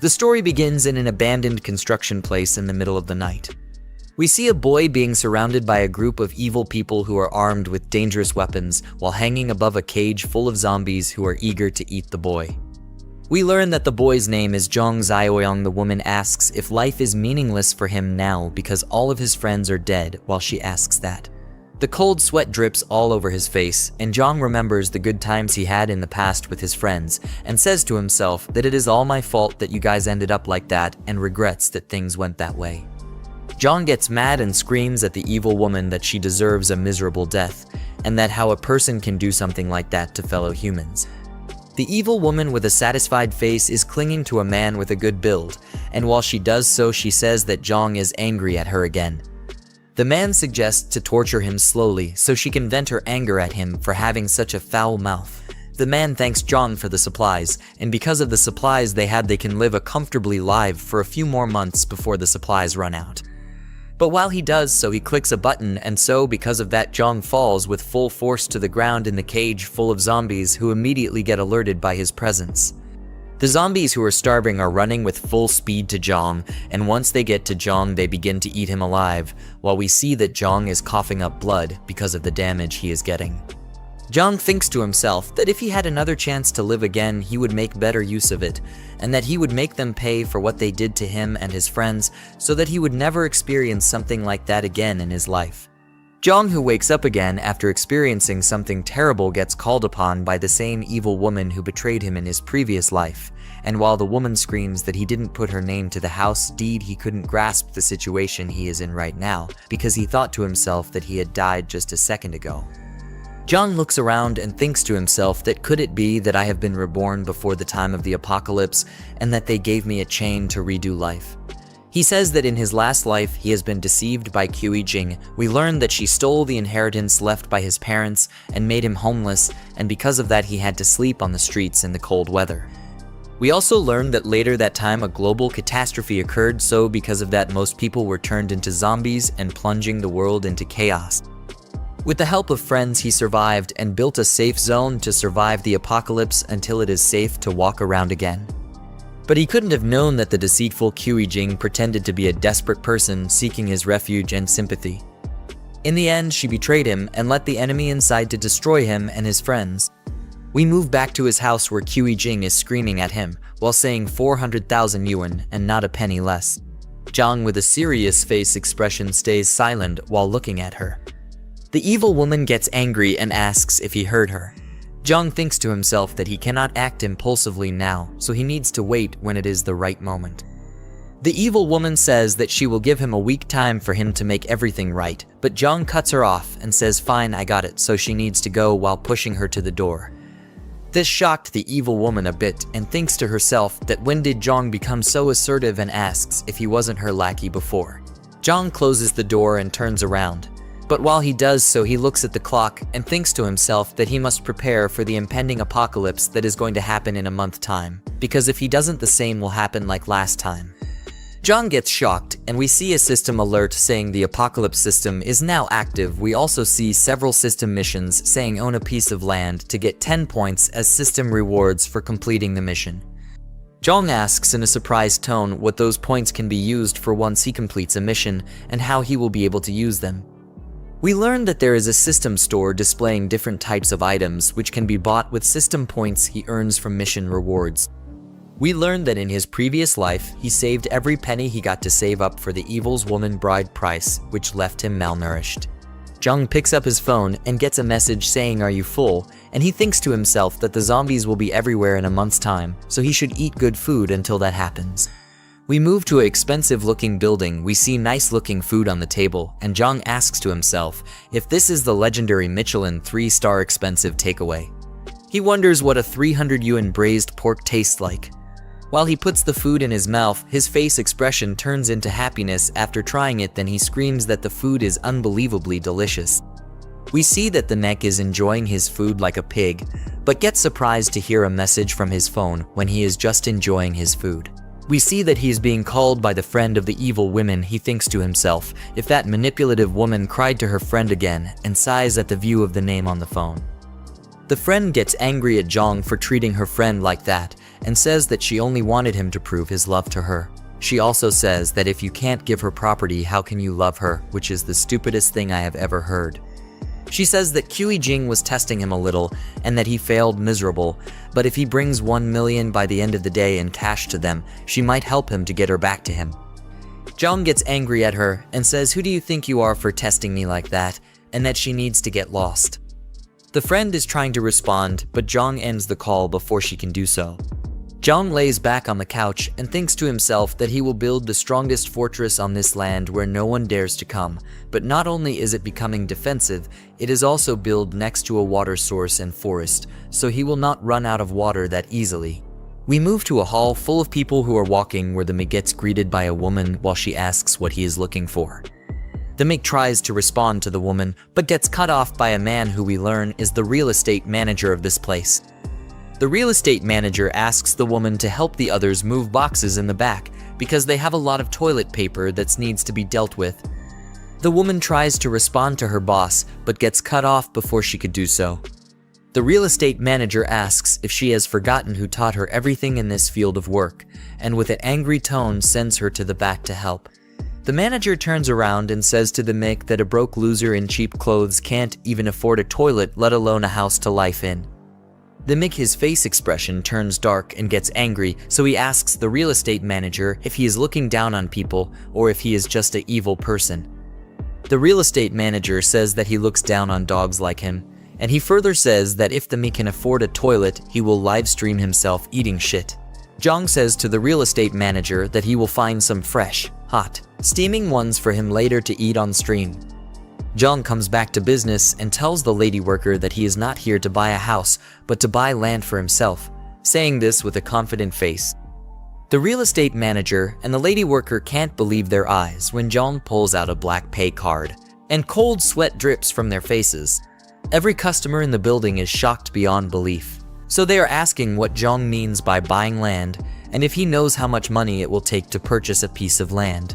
The story begins in an abandoned construction place in the middle of the night. We see a boy being surrounded by a group of evil people who are armed with dangerous weapons while hanging above a cage full of zombies who are eager to eat the boy. We learn that the boy's name is Jiang Zioyong. The woman asks if life is meaningless for him now because all of his friends are dead while she asks that. The cold sweat drips all over his face, and Jiang remembers the good times he had in the past with his friends and says to himself that it is all my fault that you guys ended up like that and regrets that things went that way. Jiang gets mad and screams at the evil woman that she deserves a miserable death and that how a person can do something like that to fellow humans. The evil woman with a satisfied face is clinging to a man with a good build, and while she does so, she says that Jiang is angry at her again. The man suggests to torture him slowly so she can vent her anger at him for having such a foul mouth. The man thanks Jiang for the supplies, and because of the supplies they had, they can live a comfortably life for a few more months before the supplies run out. But while he does so, he clicks a button, and so because of that, Jiang falls with full force to the ground in the cage full of zombies who immediately get alerted by his presence. The zombies who are starving are running with full speed to Jiang, and once they get to Jiang, they begin to eat him alive, while we see that Jiang is coughing up blood because of the damage he is getting. Jiang thinks to himself that if he had another chance to live again, he would make better use of it, and that he would make them pay for what they did to him and his friends so that he would never experience something like that again in his life. Jiang, who wakes up again after experiencing something terrible, gets called upon by the same evil woman who betrayed him in his previous life, and while the woman screams that he didn't put her name to the house deed, he couldn't grasp the situation he is in right now because he thought to himself that he had died just a second ago. Jiang looks around and thinks to himself that could it be that I have been reborn before the time of the apocalypse and that they gave me a chain to redo life. He says that in his last life he has been deceived by Jing. We learn that she stole the inheritance left by his parents and made him homeless, and because of that he had to sleep on the streets in the cold weather. We also learn that later that time a global catastrophe occurred, so because of that most people were turned into zombies and plunging the world into chaos. With the help of friends he survived and built a safe zone to survive the apocalypse until it is safe to walk around again. But he couldn't have known that the deceitful Jing pretended to be a desperate person seeking his refuge and sympathy. In the end, she betrayed him and let the enemy inside to destroy him and his friends. We move back to his house where Jing is screaming at him while saying 400,000 yuan and not a penny less. Jiang, with a serious face expression, stays silent while looking at her. The evil woman gets angry and asks if he heard her. Jiang thinks to himself that he cannot act impulsively now, so he needs to wait when it is the right moment. The evil woman says that she will give him a week time for him to make everything right, but Jiang cuts her off and says fine, I got it, so she needs to go while pushing her to the door. This shocked the evil woman a bit and thinks to herself that when did Jiang become so assertive, and asks if he wasn't her lackey before. Jiang closes the door and turns around. But while he does so, he looks at the clock and thinks to himself that he must prepare for the impending apocalypse that is going to happen in a month's time, because if he doesn't, the same will happen like last time. Jiang gets shocked, and we see a system alert saying the apocalypse system is now active. We also see several system missions saying own a piece of land to get 10 points as system rewards for completing the mission. Jiang asks in a surprised tone what those points can be used for once he completes a mission and how he will be able to use them. We learn that there is a system store displaying different types of items which can be bought with system points he earns from mission rewards. We learn that in his previous life, he saved every penny he got to save up for the evil's woman bride price, which left him malnourished. Jiang picks up his phone and gets a message saying, "Are you full?" And he thinks to himself that the zombies will be everywhere in a month's time, so he should eat good food until that happens. We move to an expensive-looking building. We see nice-looking food on the table, and Jiang asks to himself if this is the legendary Michelin 3-star expensive takeaway. He wonders what a 300 yuan braised pork tastes like. While he puts the food in his mouth, his face expression turns into happiness after trying it. Then he screams that the food is unbelievably delicious. We see that the neck is enjoying his food like a pig, but gets surprised to hear a message from his phone when he is just enjoying his food. We see that he is being called by the friend of the evil women. He thinks to himself if that manipulative woman cried to her friend again, and sighs at the view of the name on the phone. The friend gets angry at Jiang for treating her friend like that, and says that she only wanted him to prove his love to her. She also says that if you can't give her property, how can you love her, which is the stupidest thing I have ever heard. She says that Jiang was testing him a little and that he failed miserable, but if he brings 1 million by the end of the day in cash to them, she might help him to get her back to him. Jiang gets angry at her and says, "Who do you think you are for testing me like that?" and that she needs to get lost. The friend is trying to respond, but Jiang ends the call before she can do so. Jiang lays back on the couch and thinks to himself that he will build the strongest fortress on this land where no one dares to come, but not only is it becoming defensive, it is also built next to a water source and forest, so he will not run out of water that easily. We move to a hall full of people who are walking where the Mig gets greeted by a woman while she asks what he is looking for. The Mig tries to respond to the woman, but gets cut off by a man who we learn is the real estate manager of this place. The real estate manager asks the woman to help the others move boxes in the back because they have a lot of toilet paper that needs to be dealt with. The woman tries to respond to her boss, but gets cut off before she could do so. The real estate manager asks if she has forgotten who taught her everything in this field of work, and with an angry tone sends her to the back to help. The manager turns around and says to the Mick that a broke loser in cheap clothes can't even afford a toilet, let alone a house to live in. The Mick, his face expression turns dark and gets angry, so he asks the real estate manager if he is looking down on people or if he is just an evil person. The real estate manager says that he looks down on dogs like him, and he further says that if the Mick can afford a toilet, he will live stream himself eating shit. Jiang says to the real estate manager that he will find some fresh, hot, steaming ones for him later to eat on stream. Jiang comes back to business and tells the lady worker that he is not here to buy a house, but to buy land for himself, saying this with a confident face. The real estate manager and the lady worker can't believe their eyes when Jiang pulls out a black pay card, and cold sweat drips from their faces. Every customer in the building is shocked beyond belief, so they are asking what Jiang means by buying land and if he knows how much money it will take to purchase a piece of land.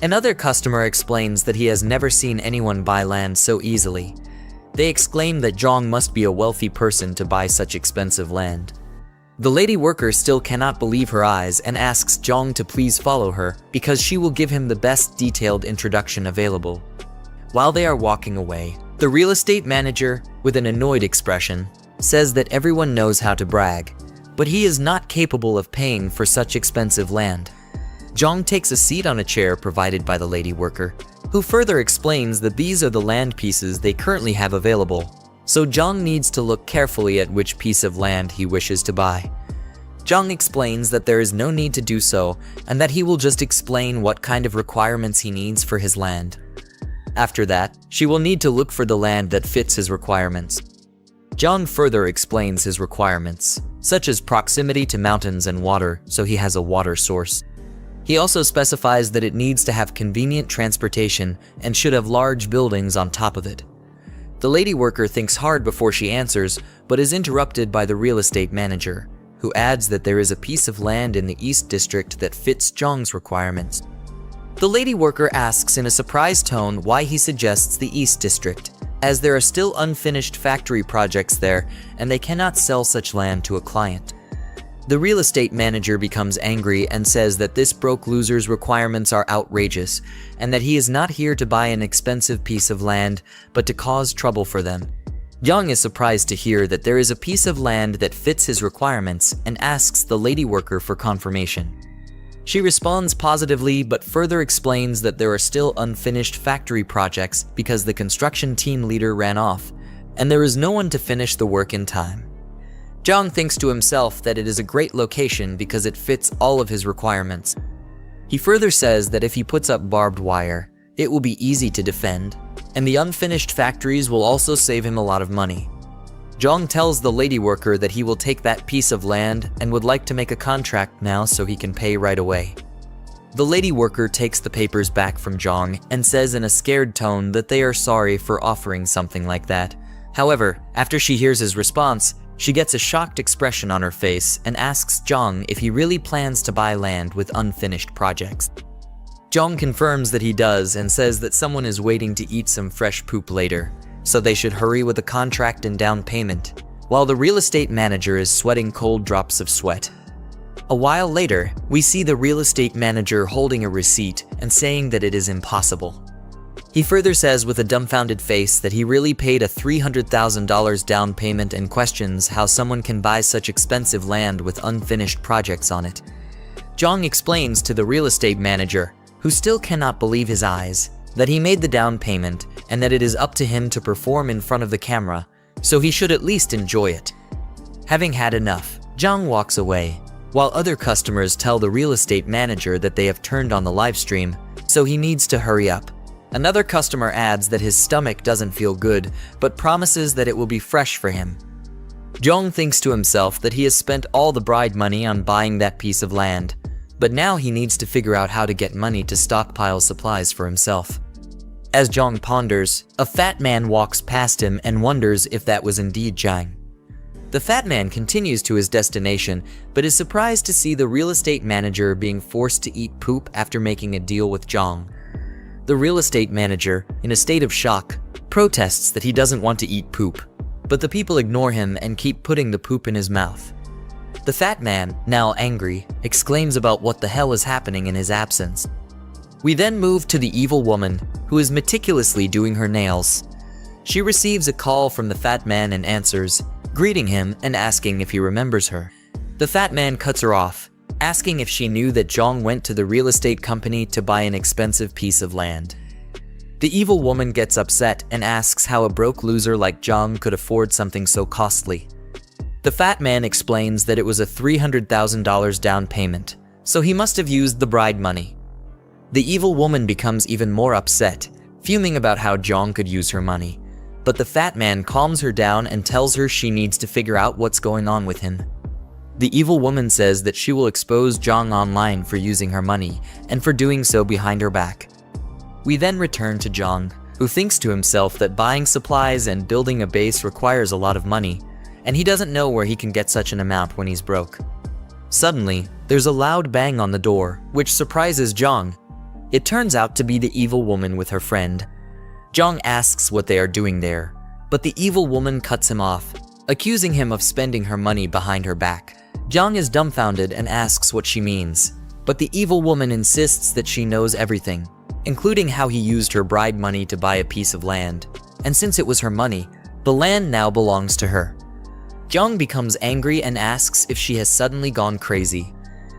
Another customer explains that he has never seen anyone buy land so easily. They exclaim that Jiang must be a wealthy person to buy such expensive land. The lady worker still cannot believe her eyes and asks Jiang to please follow her because she will give him the best detailed introduction available. While they are walking away, the real estate manager, with an annoyed expression, says that everyone knows how to brag, but he is not capable of paying for such expensive land. Jiang takes a seat on a chair provided by the lady worker, who further explains that these are the land pieces they currently have available, so Jiang needs to look carefully at which piece of land he wishes to buy. Jiang explains that there is no need to do so, and that he will just explain what kind of requirements he needs for his land. After that, she will need to look for the land that fits his requirements. Jiang further explains his requirements, such as proximity to mountains and water, so he has a water source. He also specifies that it needs to have convenient transportation and should have large buildings on top of it. The lady worker thinks hard before she answers, but is interrupted by the real estate manager, who adds that there is a piece of land in the East District that fits Jiang's requirements. The lady worker asks in a surprised tone why he suggests the East District, as there are still unfinished factory projects there and they cannot sell such land to a client. The real estate manager becomes angry and says that this broke loser's requirements are outrageous and that he is not here to buy an expensive piece of land, but to cause trouble for them. Jiang is surprised to hear that there is a piece of land that fits his requirements and asks the lady worker for confirmation. She responds positively but further explains that there are still unfinished factory projects because the construction team leader ran off, and there is no one to finish the work in time. Jiang thinks to himself that it is a great location because it fits all of his requirements. He further says that if he puts up barbed wire, it will be easy to defend, and the unfinished factories will also save him a lot of money. Jiang tells the lady worker that he will take that piece of land and would like to make a contract now so he can pay right away. The lady worker takes the papers back from Jiang and says in a scared tone that they are sorry for offering something like that. However, after she hears his response, she gets a shocked expression on her face and asks Jiang if he really plans to buy land with unfinished projects. Jiang confirms that he does and says that someone is waiting to eat some fresh poop later, so they should hurry with the contract and down payment, while the real estate manager is sweating cold drops of sweat. A while later, we see the real estate manager holding a receipt and saying that it is impossible. He further says with a dumbfounded face that he really paid a $300,000 down payment and questions how someone can buy such expensive land with unfinished projects on it. Jiang explains to the real estate manager, who still cannot believe his eyes, that he made the down payment and that it is up to him to perform in front of the camera, so he should at least enjoy it. Having had enough, Jiang walks away, while other customers tell the real estate manager that they have turned on the live stream, so he needs to hurry up. Another customer adds that his stomach doesn't feel good, but promises that it will be fresh for him. Jiang thinks to himself that he has spent all the bride money on buying that piece of land, but now he needs to figure out how to get money to stockpile supplies for himself. As Jiang ponders, a fat man walks past him and wonders if that was indeed Jiang. The fat man continues to his destination, but is surprised to see the real estate manager being forced to eat poop after making a deal with Jiang. The real estate manager, in a state of shock, protests that he doesn't want to eat poop, but the people ignore him and keep putting the poop in his mouth. The fat man, now angry, exclaims about what the hell is happening in his absence. We then move to the evil woman, who is meticulously doing her nails. She receives a call from the fat man and answers, greeting him and asking if he remembers her. The fat man cuts her off, asking if she knew that Jiang went to the real estate company to buy an expensive piece of land. The evil woman gets upset and asks how a broke loser like Jiang could afford something so costly. The fat man explains that it was a $300,000 down payment, so he must have used the bride money. The evil woman becomes even more upset, fuming about how Jiang could use her money, but the fat man calms her down and tells her she needs to figure out what's going on with him. The evil woman says that she will expose Jiang online for using her money, and for doing so behind her back. We then return to Jiang, who thinks to himself that buying supplies and building a base requires a lot of money, and he doesn't know where he can get such an amount when he's broke. Suddenly, there's a loud bang on the door, which surprises Jiang. It turns out to be the evil woman with her friend. Jiang asks what they are doing there, but the evil woman cuts him off, accusing him of spending her money behind her back. Jiang is dumbfounded and asks what she means, but the evil woman insists that she knows everything, including how he used her bride money to buy a piece of land, and since it was her money, the land now belongs to her. Jiang becomes angry and asks if she has suddenly gone crazy.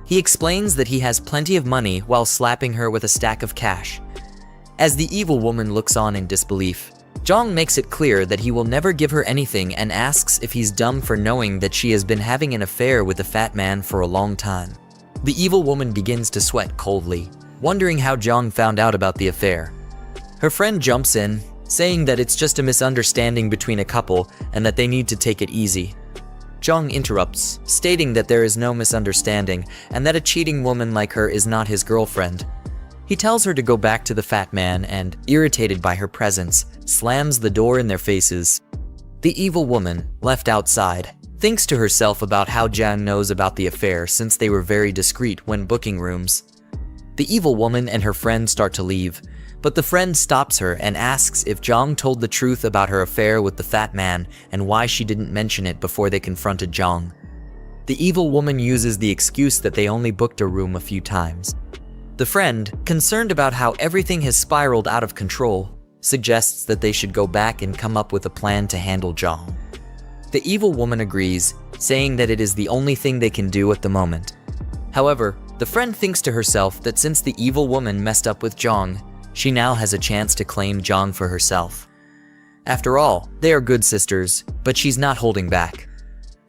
He explains that he has plenty of money while slapping her with a stack of cash. As the evil woman looks on in disbelief, Jiang makes it clear that he will never give her anything and asks if he's dumb for knowing that she has been having an affair with the fat man for a long time. The evil woman begins to sweat coldly, wondering how Jiang found out about the affair. Her friend jumps in, saying that it's just a misunderstanding between a couple and that they need to take it easy. Jiang interrupts, stating that there is no misunderstanding and that a cheating woman like her is not his girlfriend. He tells her to go back to the fat man and, irritated by her presence, slams the door in their faces. The evil woman, left outside, thinks to herself about how Jiang knows about the affair since they were very discreet when booking rooms. The evil woman and her friend start to leave, but the friend stops her and asks if Jiang told the truth about her affair with the fat man and why she didn't mention it before they confronted Jiang. The evil woman uses the excuse that they only booked a room a few times. The friend, concerned about how everything has spiraled out of control, suggests that they should go back and come up with a plan to handle Jiang. The evil woman agrees, saying that it is the only thing they can do at the moment. However, the friend thinks to herself that since the evil woman messed up with Jiang, she now has a chance to claim Jiang for herself. After all, they are good sisters, but she's not holding back.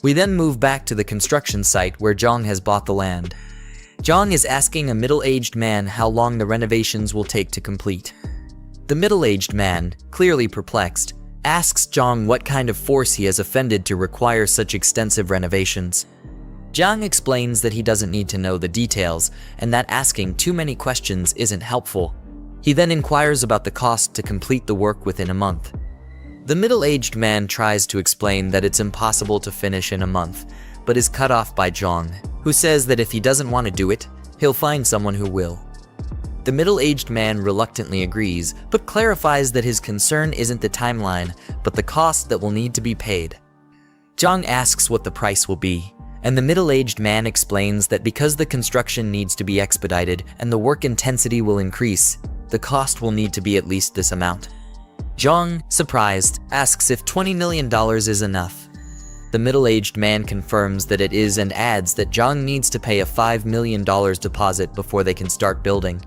We then move back to the construction site where Jiang has bought the land. Jiang is asking a middle-aged man how long the renovations will take to complete. The middle-aged man, clearly perplexed, asks Jiang what kind of force he has offended to require such extensive renovations. Jiang explains that he doesn't need to know the details and that asking too many questions isn't helpful. He then inquires about the cost to complete the work within a month. The middle-aged man tries to explain that it's impossible to finish in a month, but is cut off by Jiang, who says that if he doesn't want to do it, he'll find someone who will. The middle-aged man reluctantly agrees, but clarifies that his concern isn't the timeline, but the cost that will need to be paid. Jiang asks what the price will be, and the middle-aged man explains that because the construction needs to be expedited and the work intensity will increase, the cost will need to be at least this amount. Jiang, surprised, asks if $20 million is enough. The middle-aged man confirms that it is and adds that Jiang needs to pay a $5 million deposit before they can start building.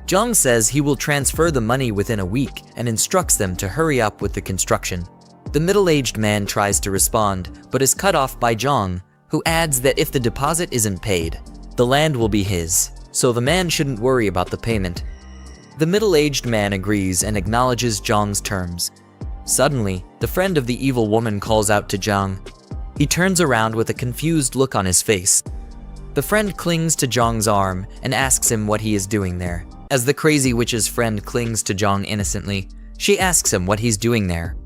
Jiang says he will transfer the money within a week and instructs them to hurry up with the construction. The middle-aged man tries to respond, but is cut off by Jiang, who adds that if the deposit isn't paid, the land will be his, so the man shouldn't worry about the payment. The middle-aged man agrees and acknowledges Jiang's terms. Suddenly, the friend of the evil woman calls out to Jiang. He turns around with a confused look on his face. The friend clings to Jiang's arm and asks him what he is doing there. As the crazy witch's friend clings to Jiang innocently, she asks him what he's doing there.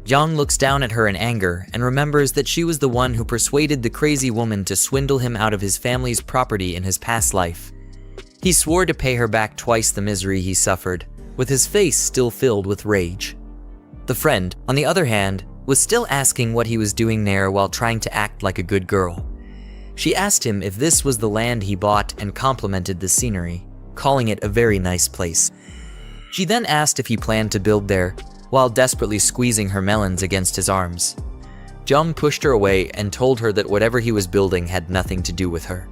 Jiang looks down at her in anger and remembers that she was the one who persuaded the crazy woman to swindle him out of his family's property in his past life. He swore to pay her back twice the misery he suffered, with his face still filled with rage. The friend, on the other hand, was still asking what he was doing there while trying to act like a good girl. She asked him if this was the land he bought and complimented the scenery, calling it a very nice place. She then asked if he planned to build there, while desperately squeezing her melons against his arms. Jiang pushed her away and told her that whatever he was building had nothing to do with her.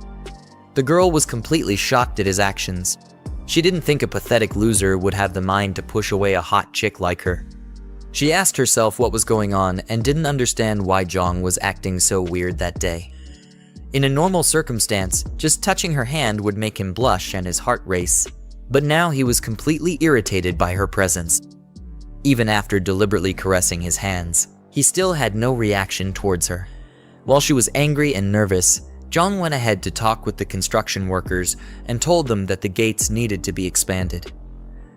The girl was completely shocked at his actions. She didn't think a pathetic loser would have the mind to push away a hot chick like her. She asked herself what was going on and didn't understand why Jiang was acting so weird that day. In a normal circumstance, just touching her hand would make him blush and his heart race. But now he was completely irritated by her presence. Even after deliberately caressing his hands, he still had no reaction towards her. While she was angry and nervous, Jiang went ahead to talk with the construction workers and told them that the gates needed to be expanded.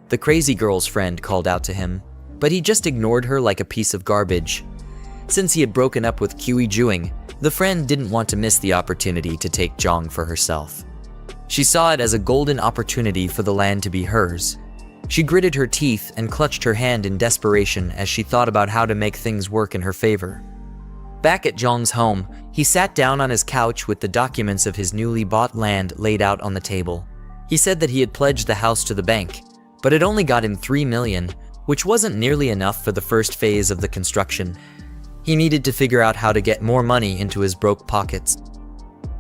The crazy girl's friend called out to him, but he just ignored her like a piece of garbage. Since he had broken up with Jiang, the friend didn't want to miss the opportunity to take Jiang for herself. She saw it as a golden opportunity for the land to be hers. She gritted her teeth and clutched her hand in desperation as she thought about how to make things work in her favor. Back at Jiang's home, he sat down on his couch with the documents of his newly bought land laid out on the table. He said that he had pledged the house to the bank, but it only got him $3 million, which wasn't nearly enough for the first phase of the construction. He needed to figure out how to get more money into his broke pockets.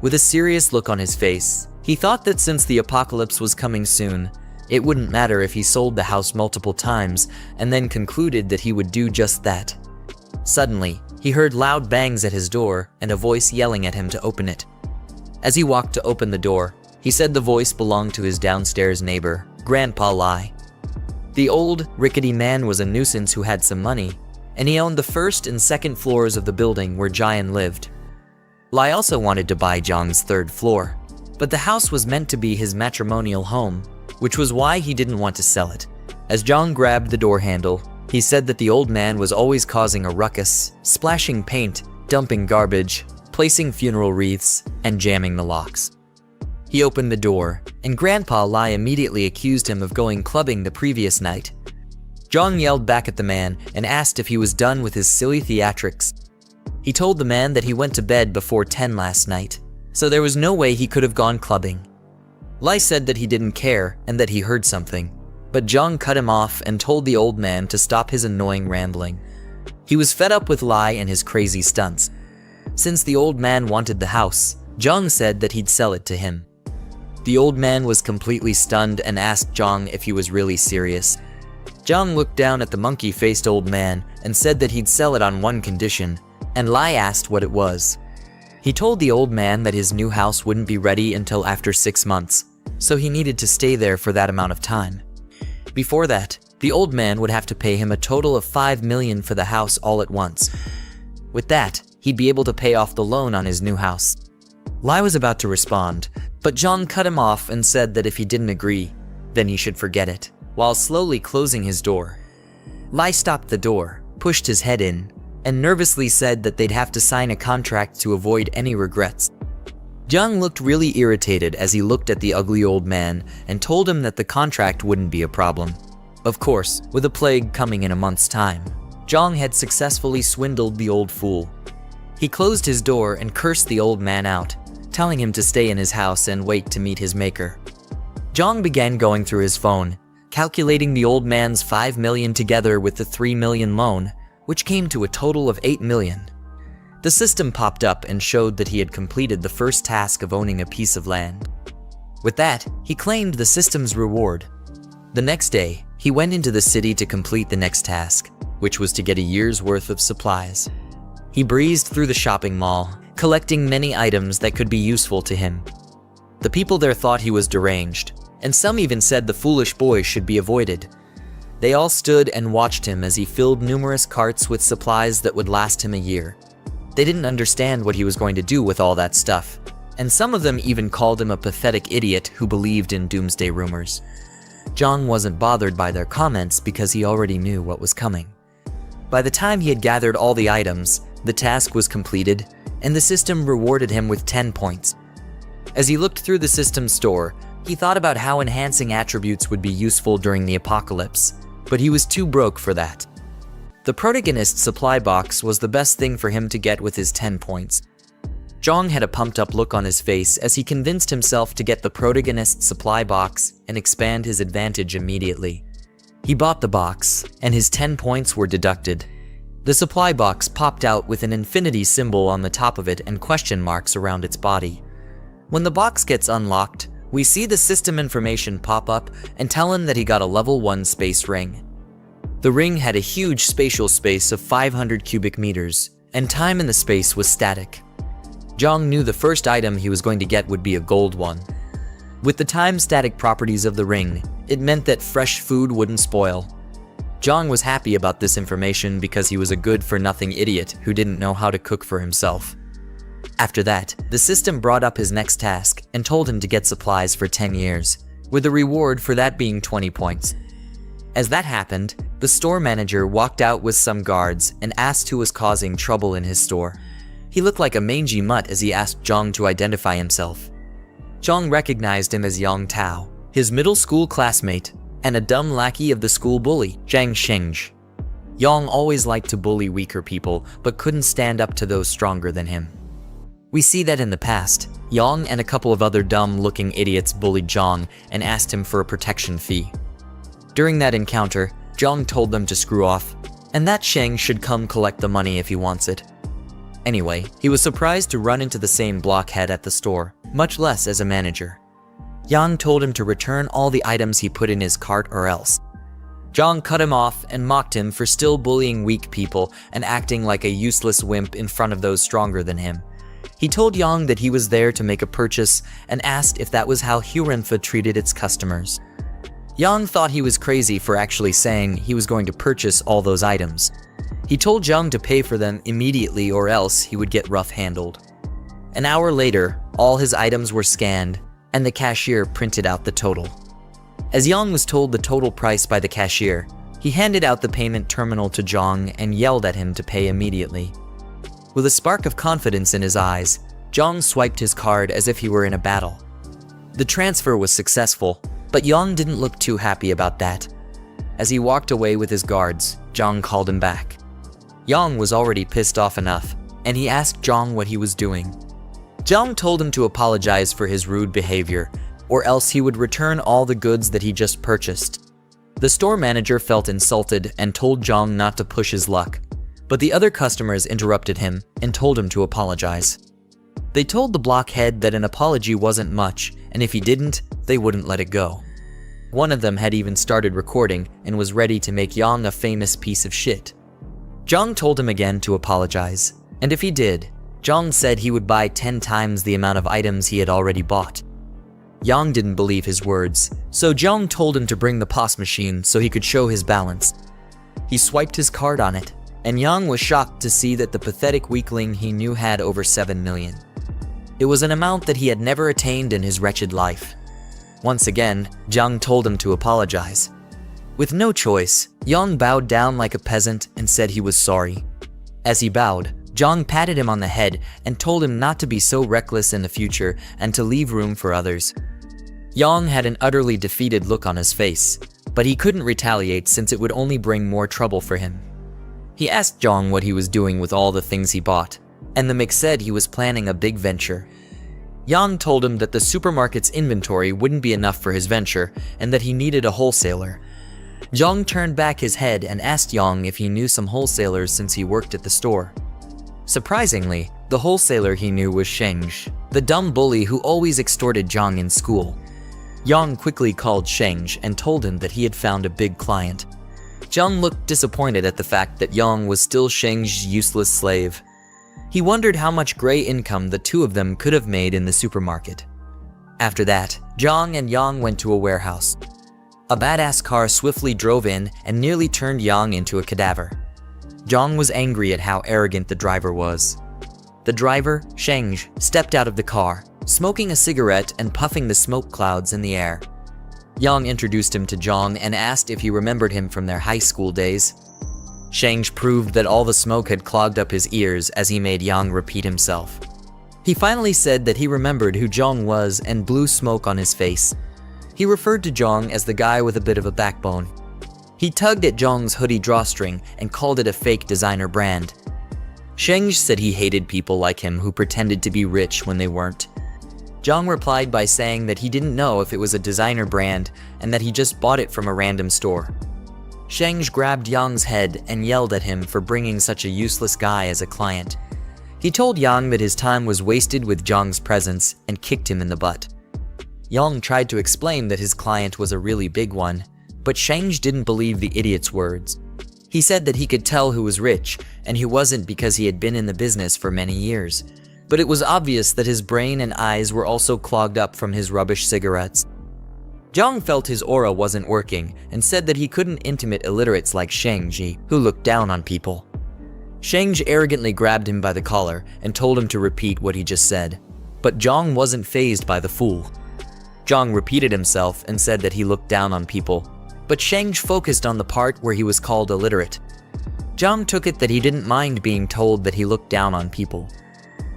With a serious look on his face, he thought that since the apocalypse was coming soon, it wouldn't matter if he sold the house multiple times, and then concluded that he would do just that. Suddenly, he heard loud bangs at his door and a voice yelling at him to open it. As he walked to open the door, he said the voice belonged to his downstairs neighbor, Grandpa Lai. The old, rickety man was a nuisance who had some money, and he owned the first and second floors of the building where Jiang lived. Lai also wanted to buy Jiang's third floor, but the house was meant to be his matrimonial home, which was why he didn't want to sell it. As Jiang grabbed the door handle, he said that the old man was always causing a ruckus, splashing paint, dumping garbage, placing funeral wreaths, and jamming the locks. He opened the door, and Grandpa Lai immediately accused him of going clubbing the previous night. Jiang yelled back at the man and asked if he was done with his silly theatrics. He told the man that he went to bed before 10 last night, so there was no way he could have gone clubbing. Lai said that he didn't care and that he heard something, but Jiang cut him off and told the old man to stop his annoying rambling. He was fed up with Lai and his crazy stunts. Since the old man wanted the house, Jiang said that he'd sell it to him. The old man was completely stunned and asked Jiang if he was really serious. Jiang looked down at the monkey-faced old man and said that he'd sell it on one condition, and Lai asked what it was. He told the old man that his new house wouldn't be ready until after 6 months, so he needed to stay there for that amount of time. Before that, the old man would have to pay him a total of $5 million for the house all at once. With that, he'd be able to pay off the loan on his new house. Lai was about to respond, but Jiang cut him off and said that if he didn't agree, then he should forget it, while slowly closing his door. Lai stopped the door, pushed his head in, and nervously said that they'd have to sign a contract to avoid any regrets. Jiang looked really irritated as he looked at the ugly old man and told him that the contract wouldn't be a problem. Of course, with a plague coming in a month's time, Jiang had successfully swindled the old fool. He closed his door and cursed the old man out, telling him to stay in his house and wait to meet his maker. Jiang began going through his phone, calculating the old man's 5 million together with the 3 million loan, which came to a total of 8 million. The system popped up and showed that he had completed the first task of owning a piece of land. With that, he claimed the system's reward. The next day, he went into the city to complete the next task, which was to get a year's worth of supplies. He breezed through the shopping mall, collecting many items that could be useful to him. The people there thought he was deranged, and some even said the foolish boy should be avoided. They all stood and watched him as he filled numerous carts with supplies that would last him a year. They didn't understand what he was going to do with all that stuff, and some of them even called him a pathetic idiot who believed in doomsday rumors. Jiang wasn't bothered by their comments because he already knew what was coming. By the time he had gathered all the items, the task was completed, and the system rewarded him with 10 points. As he looked through the system's store, he thought about how enhancing attributes would be useful during the apocalypse, but he was too broke for that. The protagonist's supply box was the best thing for him to get with his 10 points. Jiang had a pumped-up look on his face as he convinced himself to get the protagonist's supply box and expand his advantage immediately. He bought the box, and his 10 points were deducted. The supply box popped out with an infinity symbol on the top of it and question marks around its body. When the box gets unlocked, we see the system information pop up and tell him that he got a level 1 space ring. The ring had a huge spatial space of 500 cubic meters, and time in the space was static. Jiang knew the first item he was going to get would be a gold one. With the time-static properties of the ring, it meant that fresh food wouldn't spoil. Jiang was happy about this information because he was a good-for-nothing idiot who didn't know how to cook for himself. After that, the system brought up his next task and told him to get supplies for 10 years, with the reward for that being 20 points. As that happened, the store manager walked out with some guards and asked who was causing trouble in his store. He looked like a mangy mutt as he asked Jiang to identify himself. Jiang recognized him as Yang Tao, his middle school classmate, and a dumb lackey of the school bully, Zhang Xingzhi. Yang always liked to bully weaker people, but couldn't stand up to those stronger than him. We see that in the past, Yang and a couple of other dumb-looking idiots bullied Jiang and asked him for a protection fee. During that encounter, Jiang told them to screw off, and that Sheng should come collect the money if he wants it. Anyway, he was surprised to run into the same blockhead at the store, much less as a manager. Yang told him to return all the items he put in his cart or else. Jiang cut him off and mocked him for still bullying weak people and acting like a useless wimp in front of those stronger than him. He told Yang that he was there to make a purchase and asked if that was how Hurenfa treated its customers. Yang thought he was crazy for actually saying he was going to purchase all those items. He told Jiang to pay for them immediately or else he would get rough-handled. An hour later, all his items were scanned, and the cashier printed out the total. As Yang was told the total price by the cashier, he handed out the payment terminal to Jiang and yelled at him to pay immediately. With a spark of confidence in his eyes, Jiang swiped his card as if he were in a battle. The transfer was successful, but Yang didn't look too happy about that. As he walked away with his guards, Jiang called him back. Yang was already pissed off enough, and he asked Jiang what he was doing. Jiang told him to apologize for his rude behavior, or else he would return all the goods that he just purchased. The store manager felt insulted and told Jiang not to push his luck, but the other customers interrupted him and told him to apologize. They told the blockhead that an apology wasn't much, and if he didn't, they wouldn't let it go. One of them had even started recording and was ready to make Yang a famous piece of shit. Jiang told him again to apologize, and if he did, Jiang said he would buy 10 times the amount of items he had already bought. Yang didn't believe his words, so Jiang told him to bring the POS machine so he could show his balance. He swiped his card on it, and Yang was shocked to see that the pathetic weakling he knew had over 7 million. It was an amount that he had never attained in his wretched life. Once again, Jiang told him to apologize. With no choice, Yang bowed down like a peasant and said he was sorry. As he bowed, Jiang patted him on the head and told him not to be so reckless in the future and to leave room for others. Yang had an utterly defeated look on his face, but he couldn't retaliate since it would only bring more trouble for him. He asked Jiang what he was doing with all the things he bought, and the mix said he was planning a big venture. Jiang told him that the supermarket's inventory wouldn't be enough for his venture and that he needed a wholesaler. Jiang turned back his head and asked Jiang if he knew some wholesalers since he worked at the store. Surprisingly, the wholesaler he knew was Sheng, the dumb bully who always extorted Jiang in school. Jiang quickly called Sheng and told him that he had found a big client. Jiang looked disappointed at the fact that Jiang was still Sheng's useless slave. He wondered how much gray income the two of them could have made in the supermarket. After that, Jiang and Jiang went to a warehouse. A badass car swiftly drove in and nearly turned Jiang into a cadaver. Jiang was angry at how arrogant the driver was. The driver, Sheng, stepped out of the car, smoking a cigarette and puffing the smoke clouds in the air. Jiang introduced him to Jiang and asked if he remembered him from their high school days. Sheng proved that all the smoke had clogged up his ears as he made Jiang repeat himself. He finally said that he remembered who Jiang was and blew smoke on his face. He referred to Jiang as the guy with a bit of a backbone. He tugged at Jiang's hoodie drawstring and called it a fake designer brand. Sheng said he hated people like him who pretended to be rich when they weren't. Jiang replied by saying that he didn't know if it was a designer brand and that he just bought it from a random store. Sheng grabbed Jiang's head and yelled at him for bringing such a useless guy as a client. He told Jiang that his time was wasted with Jiang's presence and kicked him in the butt. Jiang tried to explain that his client was a really big one, but Sheng didn't believe the idiot's words. He said that he could tell who was rich, and he wasn't because he had been in the business for many years. But it was obvious that his brain and eyes were also clogged up from his rubbish cigarettes. Jiang felt his aura wasn't working and said that he couldn't intimidate illiterates like Sheng, who looked down on people. Sheng arrogantly grabbed him by the collar and told him to repeat what he just said. But Jiang wasn't fazed by the fool. Jiang repeated himself and said that he looked down on people, but Sheng focused on the part where he was called illiterate. Jiang took it that he didn't mind being told that he looked down on people.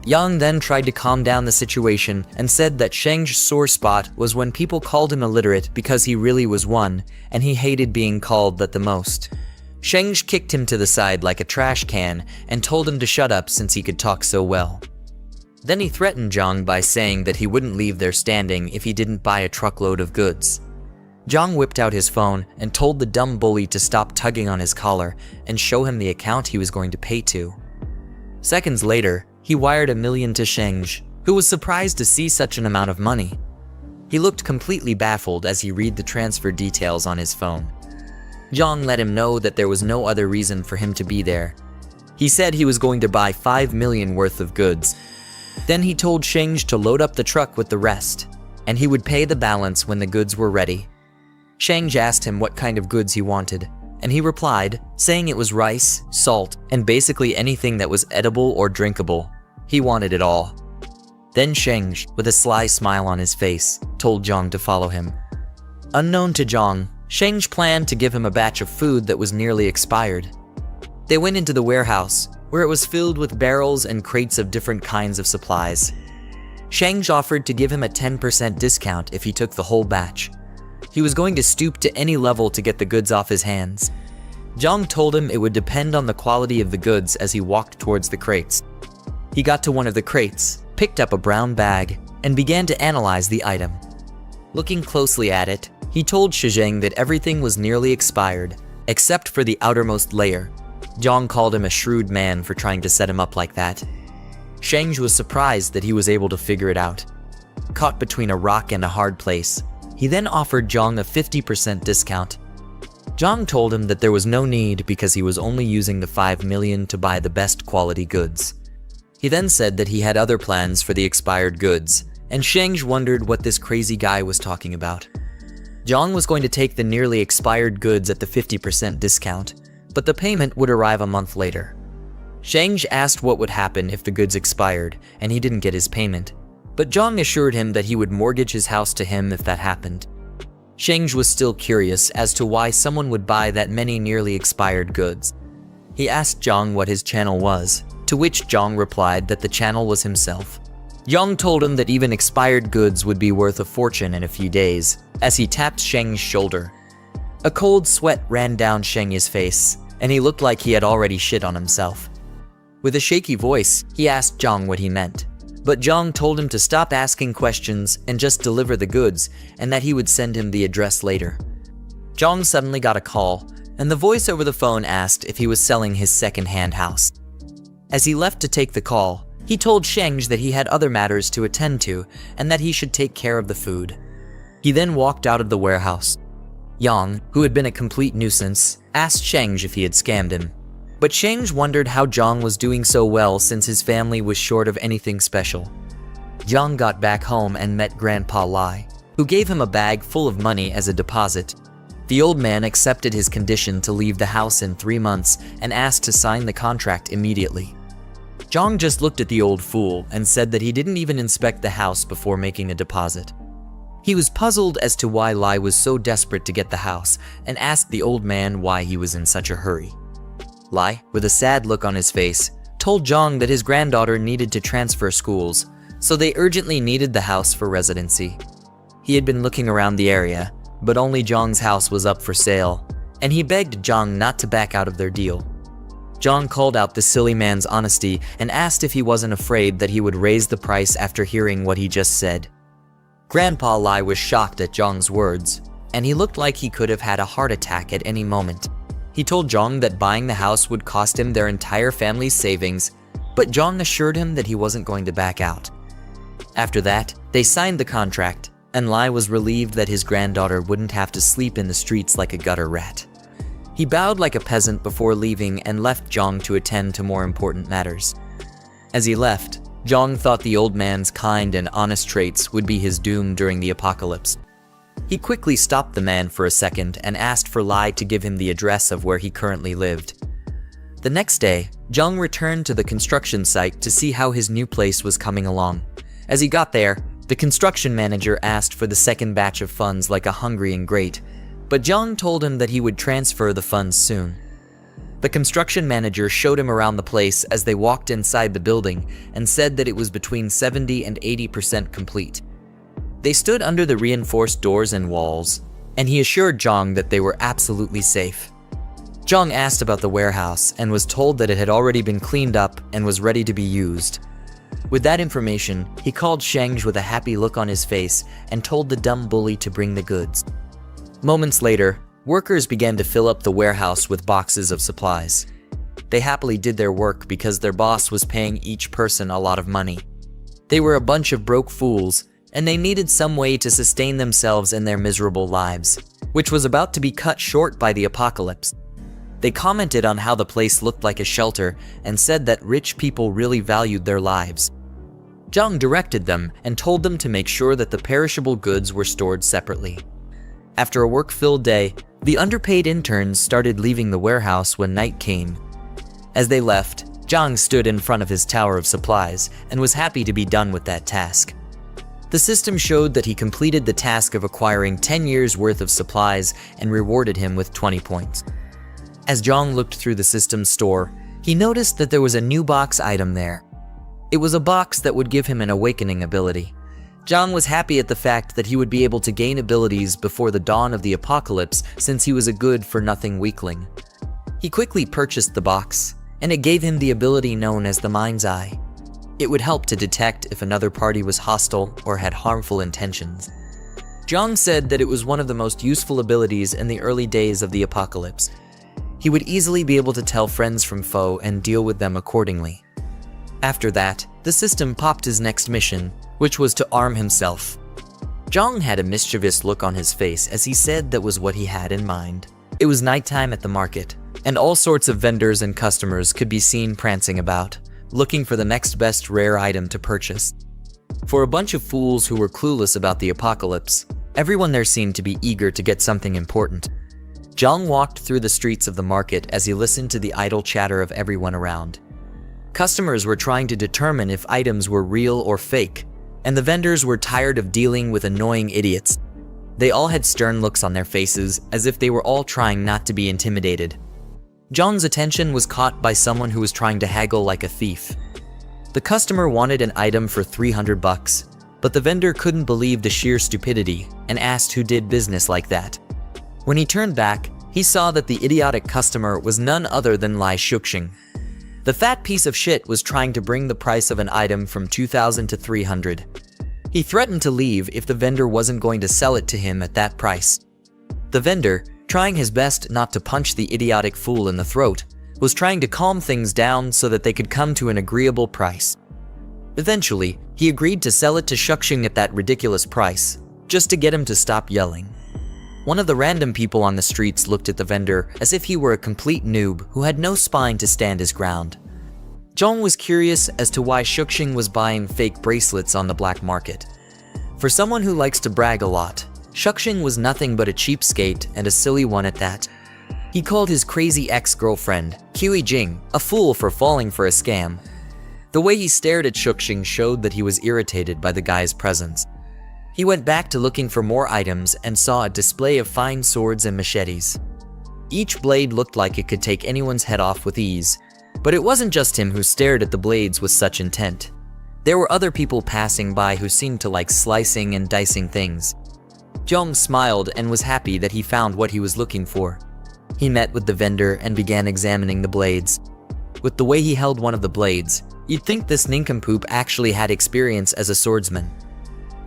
Jiang then tried to calm down the situation and said that Sheng's sore spot was when people called him illiterate because he really was one, and he hated being called that the most. Sheng kicked him to the side like a trash can and told him to shut up since he could talk so well. Then he threatened Jiang by saying that he wouldn't leave there standing if he didn't buy a truckload of goods. Jiang whipped out his phone and told the dumb bully to stop tugging on his collar and show him the account he was going to pay to. Seconds later, he wired $1 million to Sheng, who was surprised to see such an amount of money. He looked completely baffled as he read the transfer details on his phone. Jiang let him know that there was no other reason for him to be there. He said he was going to buy $5 million worth of goods. Then he told Sheng to load up the truck with the rest, and he would pay the balance when the goods were ready. Sheng asked him what kind of goods he wanted, and he replied, saying it was rice, salt, and basically anything that was edible or drinkable. He wanted it all. Then Sheng, with a sly smile on his face, told Jiang to follow him. Unknown to Jiang, Sheng planned to give him a batch of food that was nearly expired. They went into the warehouse, where it was filled with barrels and crates of different kinds of supplies. Sheng offered to give him a 10% discount if he took the whole batch. He was going to stoop to any level to get the goods off his hands. Jiang told him it would depend on the quality of the goods as he walked towards the crates. He got to one of the crates, picked up a brown bag, and began to analyze the item. Looking closely at it, he told Sheng that everything was nearly expired, except for the outermost layer. Jiang called him a shrewd man for trying to set him up like that. Sheng was surprised that he was able to figure it out. Caught between a rock and a hard place, he then offered Jiang a 50% discount. Jiang told him that there was no need because he was only using the $5 million to buy the best quality goods. He then said that he had other plans for the expired goods, and Sheng wondered what this crazy guy was talking about. Jiang was going to take the nearly expired goods at the 50% discount, but the payment would arrive a month later. Sheng asked what would happen if the goods expired, and he didn't get his payment, but Jiang assured him that he would mortgage his house to him if that happened. Sheng was still curious as to why someone would buy that many nearly expired goods. He asked Jiang what his channel was, to which Jiang replied that the channel was himself. Jiang told him that even expired goods would be worth a fortune in a few days, as he tapped Sheng's shoulder. A cold sweat ran down Sheng's face, and he looked like he had already shit on himself. With a shaky voice, he asked Jiang what he meant. But Jiang told him to stop asking questions and just deliver the goods, and that he would send him the address later. Jiang suddenly got a call, and the voice over the phone asked if he was selling his second-hand house. As he left to take the call, he told Sheng that he had other matters to attend to and that he should take care of the food. He then walked out of the warehouse. Yang, who had been a complete nuisance, asked Sheng if he had scammed him. But Sheng wondered how Jiang was doing so well since his family was short of anything special. Jiang got back home and met Grandpa Lai, who gave him a bag full of money as a deposit. The old man accepted his condition to leave the house in 3 months and asked to sign the contract immediately. Jiang just looked at the old fool and said that he didn't even inspect the house before making a deposit. He was puzzled as to why Lai was so desperate to get the house and asked the old man why he was in such a hurry. Lai, with a sad look on his face, told Jiang that his granddaughter needed to transfer schools, so they urgently needed the house for residency. He had been looking around the area, but only Jiang's house was up for sale, and he begged Jiang not to back out of their deal. Jiang called out the silly man's honesty and asked if he wasn't afraid that he would raise the price after hearing what he just said. Grandpa Lai was shocked at Jiang's words, and he looked like he could have had a heart attack at any moment. He told Jiang that buying the house would cost him their entire family's savings, but Jiang assured him that he wasn't going to back out. After that, they signed the contract, and Lai was relieved that his granddaughter wouldn't have to sleep in the streets like a gutter rat. He bowed like a peasant before leaving and left Jiang to attend to more important matters. As he left, Jiang thought the old man's kind and honest traits would be his doom during the apocalypse. He quickly stopped the man for a second and asked for Lai to give him the address of where he currently lived. The next day, Jiang returned to the construction site to see how his new place was coming along. As he got there, the construction manager asked for the second batch of funds like a hungry ingrate, but Jiang told him that he would transfer the funds soon. The construction manager showed him around the place as they walked inside the building and said that it was between 70 and 80% complete. They stood under the reinforced doors and walls, and he assured Jiang that they were absolutely safe. Jiang asked about the warehouse and was told that it had already been cleaned up and was ready to be used. With that information, he called Sheng with a happy look on his face and told the dumb bully to bring the goods. Moments later, workers began to fill up the warehouse with boxes of supplies. They happily did their work because their boss was paying each person a lot of money. They were a bunch of broke fools, and they needed some way to sustain themselves in their miserable lives, which was about to be cut short by the apocalypse. They commented on how the place looked like a shelter and said that rich people really valued their lives. Jiang directed them and told them to make sure that the perishable goods were stored separately. After a work-filled day, the underpaid interns started leaving the warehouse when night came. As they left, Jiang stood in front of his tower of supplies and was happy to be done with that task. The system showed that he completed the task of acquiring 10 years' worth of supplies and rewarded him with 20 points. As Jiang looked through the system's store, he noticed that there was a new box item there. It was a box that would give him an awakening ability. Jiang was happy at the fact that he would be able to gain abilities before the dawn of the apocalypse since he was a good-for-nothing weakling. He quickly purchased the box, and it gave him the ability known as the Mind's Eye. It would help to detect if another party was hostile or had harmful intentions. Jiang said that it was one of the most useful abilities in the early days of the apocalypse. He would easily be able to tell friends from foe and deal with them accordingly. After that, the system popped his next mission, which was to arm himself. Jiang had a mischievous look on his face as he said that was what he had in mind. It was nighttime at the market, and all sorts of vendors and customers could be seen prancing about, looking for the next best rare item to purchase. For a bunch of fools who were clueless about the apocalypse, everyone there seemed to be eager to get something important. Jiang walked through the streets of the market as he listened to the idle chatter of everyone around. Customers were trying to determine if items were real or fake, and the vendors were tired of dealing with annoying idiots. They all had stern looks on their faces, as if they were all trying not to be intimidated. Jiang's attention was caught by someone who was trying to haggle like a thief. The customer wanted an item for $300, but the vendor couldn't believe the sheer stupidity and asked who did business like that. When he turned back, he saw that the idiotic customer was none other than Lai Shuxing. The fat piece of shit was trying to bring the price of an item from 2,000 to 300. He threatened to leave if the vendor wasn't going to sell it to him at that price. The vendor, trying his best not to punch the idiotic fool in the throat, was trying to calm things down so that they could come to an agreeable price. Eventually, he agreed to sell it to Shuxing at that ridiculous price, just to get him to stop yelling. One of the random people on the streets looked at the vendor as if he were a complete noob who had no spine to stand his ground. Jiang was curious as to why Shuxing was buying fake bracelets on the black market. For someone who likes to brag a lot, Shuxing was nothing but a cheapskate and a silly one at that. He called his crazy ex-girlfriend, Qiui Jing, a fool for falling for a scam. The way he stared at Shuxing showed that he was irritated by the guy's presence. He went back to looking for more items and saw a display of fine swords and machetes. Each blade looked like it could take anyone's head off with ease, but it wasn't just him who stared at the blades with such intent. There were other people passing by who seemed to like slicing and dicing things. Jiang smiled and was happy that he found what he was looking for. He met with the vendor and began examining the blades. With the way he held one of the blades, you'd think this nincompoop actually had experience as a swordsman.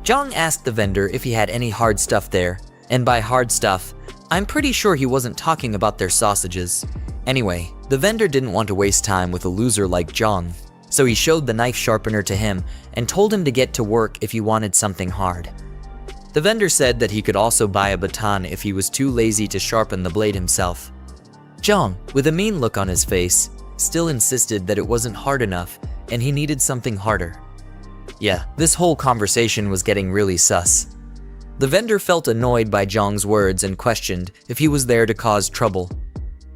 Jiang asked the vendor if he had any hard stuff there, and by hard stuff, I'm pretty sure he wasn't talking about their sausages. Anyway, the vendor didn't want to waste time with a loser like Jiang, so he showed the knife sharpener to him and told him to get to work if he wanted something hard. The vendor said that he could also buy a baton if he was too lazy to sharpen the blade himself. Jiang, with a mean look on his face, still insisted that it wasn't hard enough and he needed something harder. Yeah, this whole conversation was getting really sus. The vendor felt annoyed by Jiang's words and questioned if he was there to cause trouble.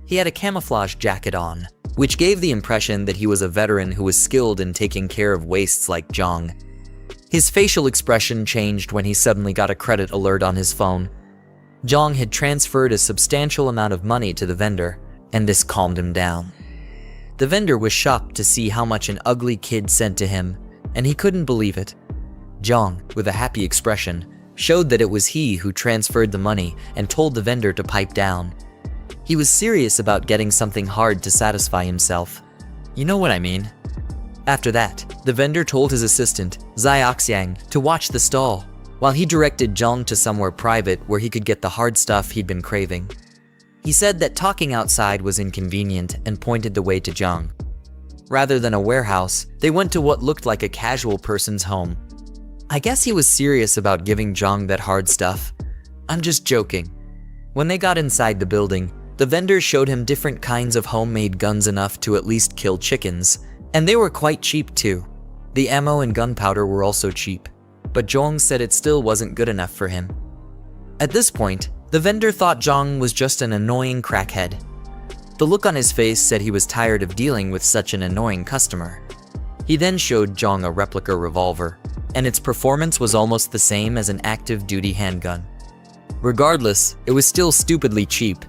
He had a camouflage jacket on, which gave the impression that he was a veteran who was skilled in taking care of wastes like Jiang. His facial expression changed when he suddenly got a credit alert on his phone. Jiang had transferred a substantial amount of money to the vendor, and this calmed him down. The vendor was shocked to see how much an ugly kid sent to him, and he couldn't believe it. Jiang, with a happy expression, showed that it was he who transferred the money and told the vendor to pipe down. He was serious about getting something hard to satisfy himself. You know what I mean? After that, the vendor told his assistant, Xiaoxiang, to watch the stall, while he directed Jiang to somewhere private where he could get the hard stuff he'd been craving. He said that talking outside was inconvenient and pointed the way to Jiang. Rather than a warehouse, they went to what looked like a casual person's home. I guess he was serious about giving Jiang that hard stuff. I'm just joking. When they got inside the building, the vendor showed him different kinds of homemade guns enough to at least kill chickens, and they were quite cheap too. The ammo and gunpowder were also cheap, but Jiang said it still wasn't good enough for him. At this point, the vendor thought Jiang was just an annoying crackhead. The look on his face said he was tired of dealing with such an annoying customer. He then showed Jiang a replica revolver, and its performance was almost the same as an active-duty handgun. Regardless, it was still stupidly cheap.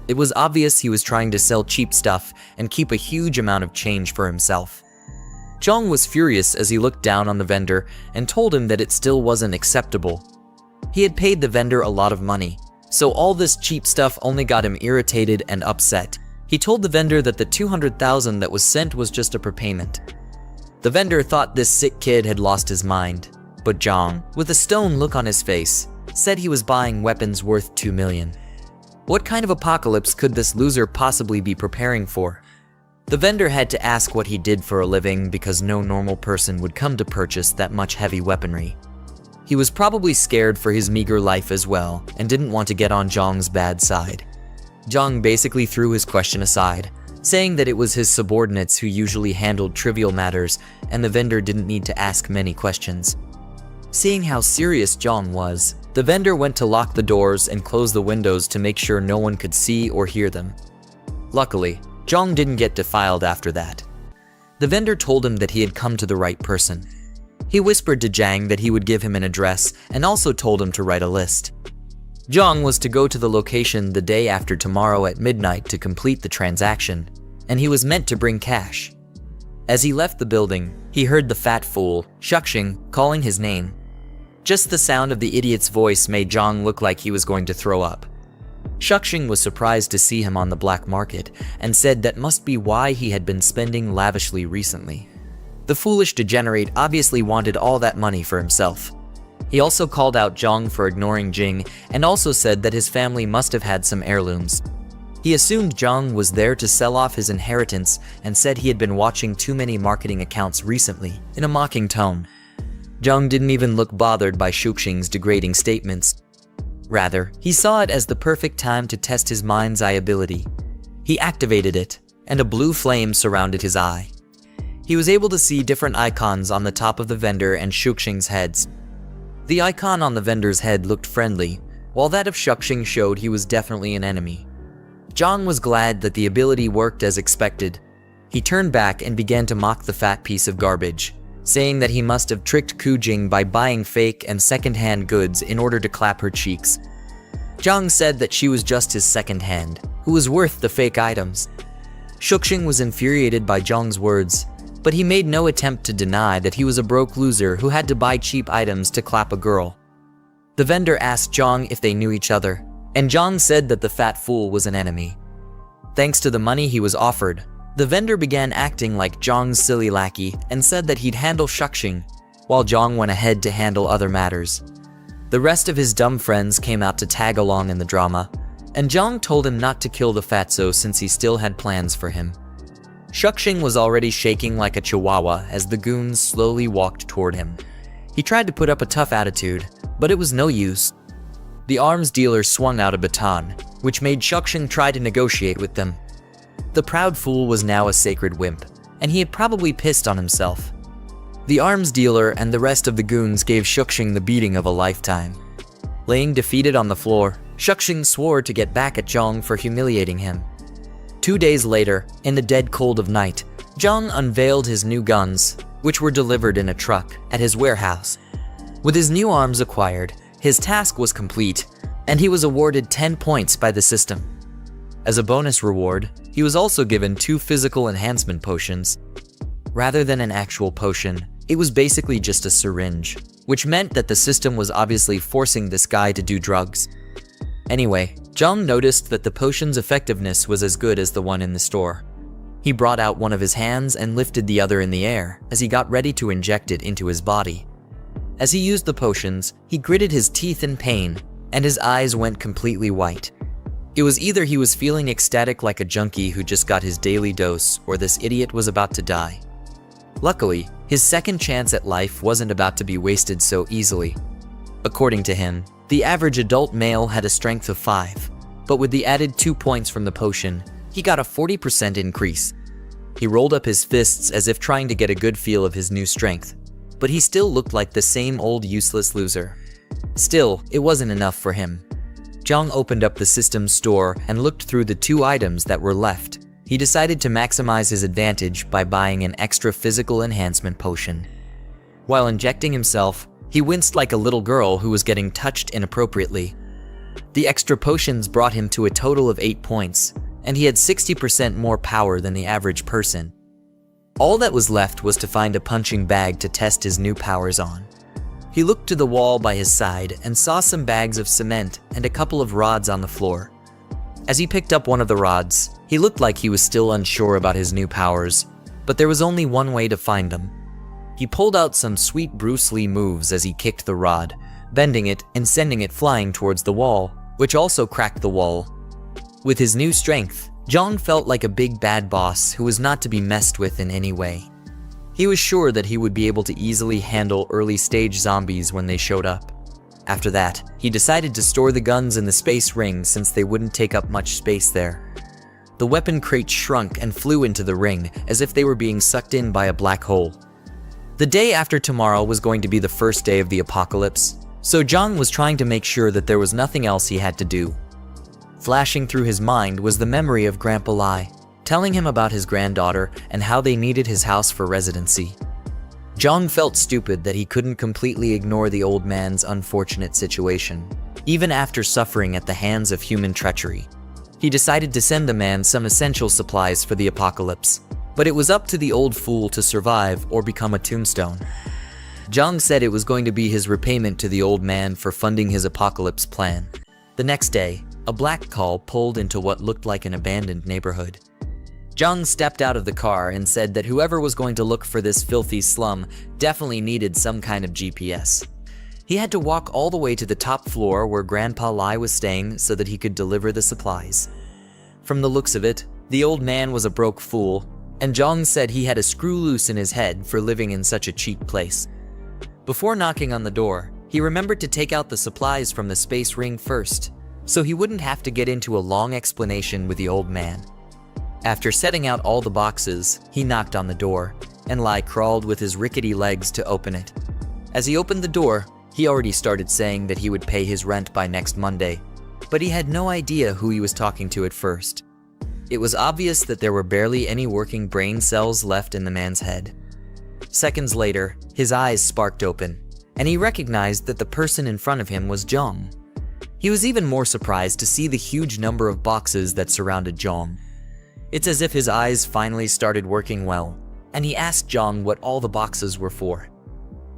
It was obvious he was trying to sell cheap stuff and keep a huge amount of change for himself. Jiang was furious as he looked down on the vendor and told him that it still wasn't acceptable. He had paid the vendor a lot of money, so all this cheap stuff only got him irritated and upset. He told the vendor that the 200,000 that was sent was just a prepayment. The vendor thought this sick kid had lost his mind, but Jiang, with a stone look on his face, said he was buying weapons worth 2 million. What kind of apocalypse could this loser possibly be preparing for? The vendor had to ask what he did for a living because no normal person would come to purchase that much heavy weaponry. He was probably scared for his meager life as well and didn't want to get on Jiang's bad side. Jiang basically threw his question aside, saying that it was his subordinates who usually handled trivial matters and the vendor didn't need to ask many questions. Seeing how serious Jiang was, the vendor went to lock the doors and close the windows to make sure no one could see or hear them. Luckily, Jiang didn't get defiled after that. The vendor told him that he had come to the right person. He whispered to Jiang that he would give him an address and also told him to write a list. Jiang was to go to the location the day after tomorrow at midnight to complete the transaction, and he was meant to bring cash. As he left the building, he heard the fat fool, Shuxing, calling his name. Just the sound of the idiot's voice made Jiang look like he was going to throw up. Shuxing was surprised to see him on the black market and said that must be why he had been spending lavishly recently. The foolish degenerate obviously wanted all that money for himself. He also called out Jiang for ignoring Jing and also said that his family must have had some heirlooms. He assumed Jiang was there to sell off his inheritance and said he had been watching too many marketing accounts recently, in a mocking tone. Jiang didn't even look bothered by Shuxing's degrading statements. Rather, he saw it as the perfect time to test his mind's eye ability. He activated it, and a blue flame surrounded his eye. He was able to see different icons on the top of the vendor and Shuxing's heads. The icon on the vendor's head looked friendly, while that of Shuxing showed he was definitely an enemy. Jiang was glad that the ability worked as expected. He turned back and began to mock the fat piece of garbage, saying that he must have tricked Ku Jing by buying fake and second-hand goods in order to clap her cheeks. Jiang said that she was just his second hand, who was worth the fake items. Shuxing was infuriated by Jiang's words, but he made no attempt to deny that he was a broke loser who had to buy cheap items to clap a girl. The vendor asked Jiang if they knew each other, and Jiang said that the fat fool was an enemy. Thanks to the money he was offered, the vendor began acting like Jiang's silly lackey and said that he'd handle Shuxing, while Jiang went ahead to handle other matters. The rest of his dumb friends came out to tag along in the drama, and Jiang told him not to kill the fatso since he still had plans for him. Shuxing was already shaking like a chihuahua as the goons slowly walked toward him. He tried to put up a tough attitude, but it was no use. The arms dealer swung out a baton, which made Shuxing try to negotiate with them. The proud fool was now a sacred wimp, and he had probably pissed on himself. The arms dealer and the rest of the goons gave Shuxing the beating of a lifetime. Laying defeated on the floor, Shuxing swore to get back at Jiang for humiliating him. 2 days later, in the dead cold of night, Jiang unveiled his new guns, which were delivered in a truck at his warehouse. With his new arms acquired, his task was complete, and he was awarded 10 points by the system. As a bonus reward, he was also given 2 physical enhancement potions. Rather than an actual potion, it was basically just a syringe, which meant that the system was obviously forcing this guy to do drugs. Anyway, Jiang noticed that the potion's effectiveness was as good as the one in the store. He brought out one of his hands and lifted the other in the air as he got ready to inject it into his body. As he used the potions, he gritted his teeth in pain, and his eyes went completely white. It was either he was feeling ecstatic like a junkie who just got his daily dose, or this idiot was about to die. Luckily, his second chance at life wasn't about to be wasted so easily. According to him, the average adult male had a strength of 5, but with the added 2 points from the potion, he got a 40% increase. He rolled up his fists as if trying to get a good feel of his new strength, but he still looked like the same old useless loser. Still, it wasn't enough for him. Jiang opened up the system's store and looked through the 2 items that were left. He decided to maximize his advantage by buying an extra physical enhancement potion. While injecting himself, he winced like a little girl who was getting touched inappropriately. The extra potions brought him to a total of 8 points, and he had 60% more power than the average person. All that was left was to find a punching bag to test his new powers on. He looked to the wall by his side and saw some bags of cement and a couple of rods on the floor. As he picked up one of the rods, he looked like he was still unsure about his new powers, but there was only one way to find them. He pulled out some sweet Bruce Lee moves as he kicked the rod, bending it and sending it flying towards the wall, which also cracked the wall. With his new strength, Jiang felt like a big bad boss who was not to be messed with in any way. He was sure that he would be able to easily handle early-stage zombies when they showed up. After that, he decided to store the guns in the space ring since they wouldn't take up much space there. The weapon crates shrunk and flew into the ring as if they were being sucked in by a black hole. The day after tomorrow was going to be the first day of the apocalypse, so Jiang was trying to make sure that there was nothing else he had to do. Flashing through his mind was the memory of Grandpa Lai, telling him about his granddaughter and how they needed his house for residency. Jiang felt stupid that he couldn't completely ignore the old man's unfortunate situation, even after suffering at the hands of human treachery. He decided to send the man some essential supplies for the apocalypse, but it was up to the old fool to survive or become a tombstone. Jiang said it was going to be his repayment to the old man for funding his apocalypse plan. The next day, a black call pulled into what looked like an abandoned neighborhood. Jiang stepped out of the car and said that whoever was going to look for this filthy slum definitely needed some kind of GPS. He had to walk all the way to the top floor where Grandpa Lai was staying so that he could deliver the supplies. From the looks of it, the old man was a broke fool, and Jiang said he had a screw loose in his head for living in such a cheap place. Before knocking on the door, he remembered to take out the supplies from the space ring first, so he wouldn't have to get into a long explanation with the old man. After setting out all the boxes, he knocked on the door, and Lai crawled with his rickety legs to open it. As he opened the door, he already started saying that he would pay his rent by next Monday, but he had no idea who he was talking to at first. It was obvious that there were barely any working brain cells left in the man's head. Seconds later, his eyes sparked open, and he recognized that the person in front of him was Jiang. He was even more surprised to see the huge number of boxes that surrounded Jiang. It's as if his eyes finally started working well, and he asked Jiang what all the boxes were for.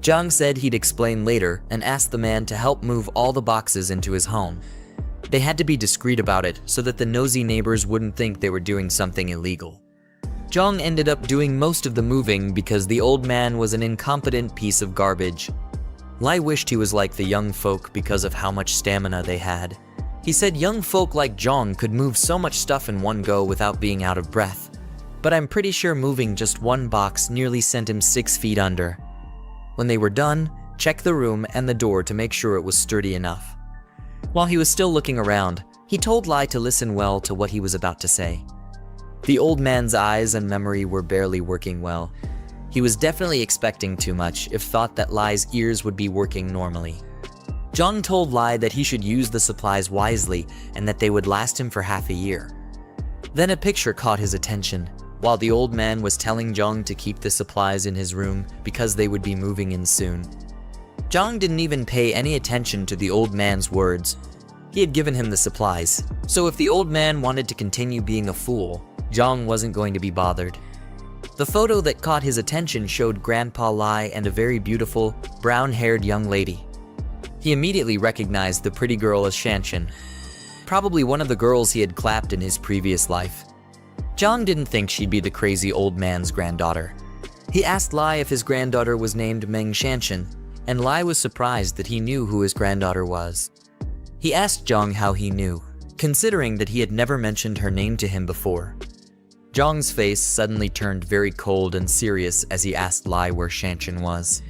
Jiang said he'd explain later and asked the man to help move all the boxes into his home. They had to be discreet about it so that the nosy neighbors wouldn't think they were doing something illegal. Jiang ended up doing most of the moving because the old man was an incompetent piece of garbage. Lai wished he was like the young folk because of how much stamina they had. He said young folk like Jiang could move so much stuff in one go without being out of breath. But I'm pretty sure moving just one box nearly sent him 6 feet under. When they were done, check the room and the door to make sure it was sturdy enough. While he was still looking around, he told Lai to listen well to what he was about to say. The old man's eyes and memory were barely working well. He was definitely expecting too much if thought that Lai's ears would be working normally. Jiang told Lai that he should use the supplies wisely and that they would last him for half a year. Then a picture caught his attention, while the old man was telling Jiang to keep the supplies in his room because they would be moving in soon. Jiang didn't even pay any attention to the old man's words. He had given him the supplies, so if the old man wanted to continue being a fool, Jiang wasn't going to be bothered. The photo that caught his attention showed Grandpa Lai and a very beautiful, brown-haired young lady. He immediately recognized the pretty girl as Shanshan, probably one of the girls he had clapped in his previous life. Jiang didn't think she'd be the crazy old man's granddaughter. He asked Lai if his granddaughter was named Meng Shanshan, and Lai was surprised that he knew who his granddaughter was. He asked Jiang how he knew, considering that he had never mentioned her name to him before. Jiang's face suddenly turned very cold and serious as he asked Lai where Shanshan was.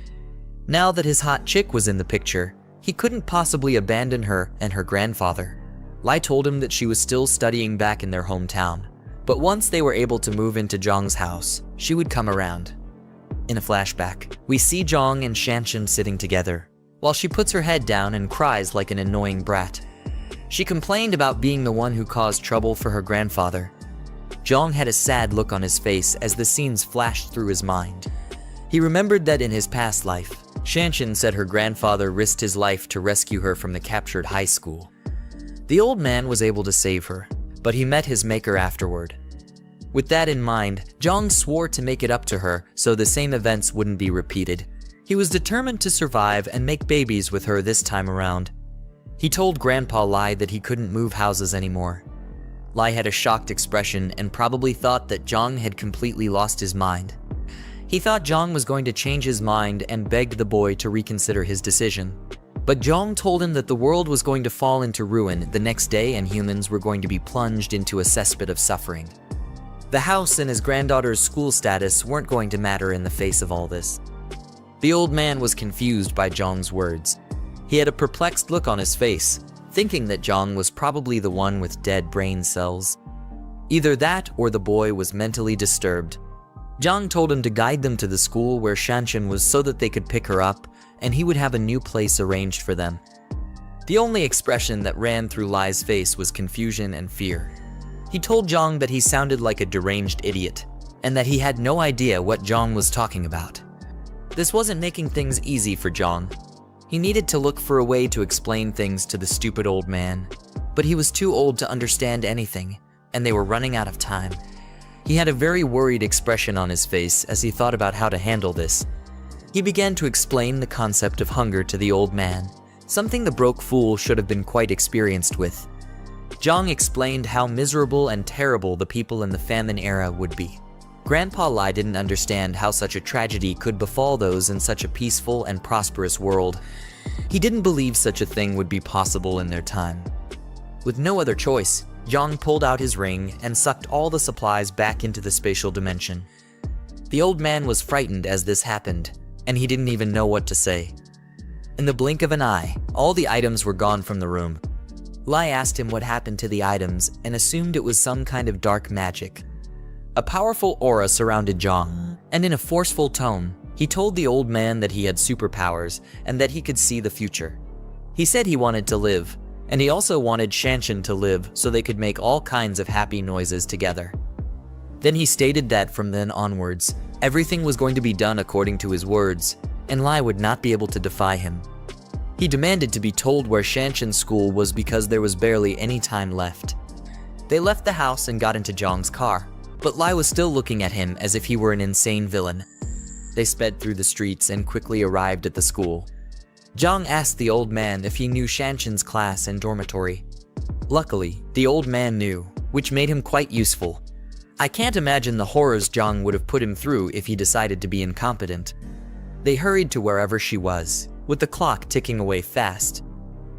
Now that his hot chick was in the picture, he couldn't possibly abandon her and her grandfather. Lai told him that she was still studying back in their hometown, but once they were able to move into Jiang's house, she would come around. In a flashback, we see Jiang and Shanshan sitting together, while she puts her head down and cries like an annoying brat. She complained about being the one who caused trouble for her grandfather. Jiang had a sad look on his face as the scenes flashed through his mind. He remembered that in his past life, Shanshan said her grandfather risked his life to rescue her from the captured high school. The old man was able to save her, but he met his maker afterward. With that in mind, Jiang swore to make it up to her so the same events wouldn't be repeated. He was determined to survive and make babies with her this time around. He told Grandpa Lai that he couldn't move houses anymore. Lai had a shocked expression and probably thought that Jiang had completely lost his mind. He thought Jiang was going to change his mind and begged the boy to reconsider his decision. But Jiang told him that the world was going to fall into ruin the next day and humans were going to be plunged into a cesspit of suffering. The house and his granddaughter's school status weren't going to matter in the face of all this. The old man was confused by Jiang's words. He had a perplexed look on his face, thinking that Jiang was probably the one with dead brain cells. Either that or the boy was mentally disturbed. Jiang told him to guide them to the school where Shanshan was so that they could pick her up, and he would have a new place arranged for them. The only expression that ran through Lai's face was confusion and fear. He told Jiang that he sounded like a deranged idiot, and that he had no idea what Jiang was talking about. This wasn't making things easy for Jiang. He needed to look for a way to explain things to the stupid old man, but he was too old to understand anything, and they were running out of time. He had a very worried expression on his face as he thought about how to handle this. He began to explain the concept of hunger to the old man, something the broke fool should have been quite experienced with. Jiang explained how miserable and terrible the people in the famine era would be. Grandpa Lai didn't understand how such a tragedy could befall those in such a peaceful and prosperous world. He didn't believe such a thing would be possible in their time. With no other choice, Jiang pulled out his ring and sucked all the supplies back into the spatial dimension. The old man was frightened as this happened, and he didn't even know what to say. In the blink of an eye, all the items were gone from the room. Lai asked him what happened to the items and assumed it was some kind of dark magic. A powerful aura surrounded Jiang, and in a forceful tone, he told the old man that he had superpowers and that he could see the future. He said he wanted to live, and he also wanted Shanshan to live so they could make all kinds of happy noises together. Then he stated that from then onwards, everything was going to be done according to his words, and Lai would not be able to defy him. He demanded to be told where Shanshan's school was because there was barely any time left. They left the house and got into Jiang's car, but Lai was still looking at him as if he were an insane villain. They sped through the streets and quickly arrived at the school. Jiang asked the old man if he knew Shanshan's class and dormitory. Luckily, the old man knew, which made him quite useful. I can't imagine the horrors Jiang would have put him through if he decided to be incompetent. They hurried to wherever she was, with the clock ticking away fast.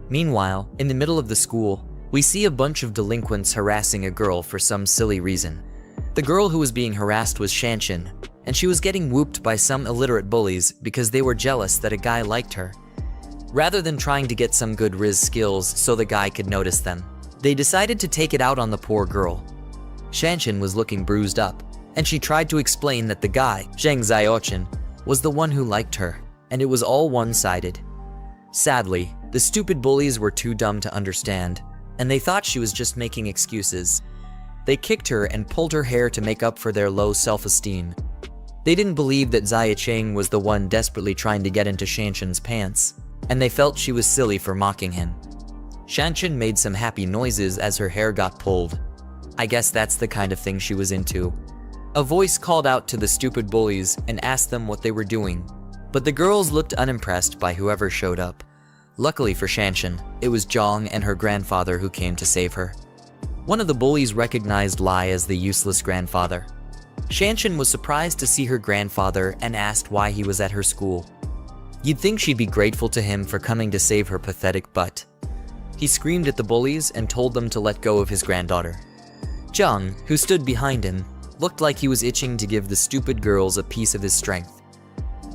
Meanwhile, in the middle of the school, we see a bunch of delinquents harassing a girl for some silly reason. The girl who was being harassed was Shanshan, and she was getting whooped by some illiterate bullies because they were jealous that a guy liked her. Rather than trying to get some good Riz skills so the guy could notice them, they decided to take it out on the poor girl. Shanshan was looking bruised up, and she tried to explain that the guy, Zheng Xiaochen, was the one who liked her, and it was all one-sided. Sadly, the stupid bullies were too dumb to understand, and they thought she was just making excuses. They kicked her and pulled her hair to make up for their low self-esteem. They didn't believe that Xia Cheng was the one desperately trying to get into Shanshan's pants, and they felt she was silly for mocking him. Shanshan made some happy noises as her hair got pulled. I guess that's the kind of thing she was into. A voice called out to the stupid bullies and asked them what they were doing, but the girls looked unimpressed by whoever showed up. Luckily for Shanshan, it was Jiang and her grandfather who came to save her. One of the bullies recognized Lai as the useless grandfather. Shanshan was surprised to see her grandfather and asked why he was at her school. You'd think she'd be grateful to him for coming to save her pathetic butt. He screamed at the bullies and told them to let go of his granddaughter. Jiang, who stood behind him, looked like he was itching to give the stupid girls a piece of his strength.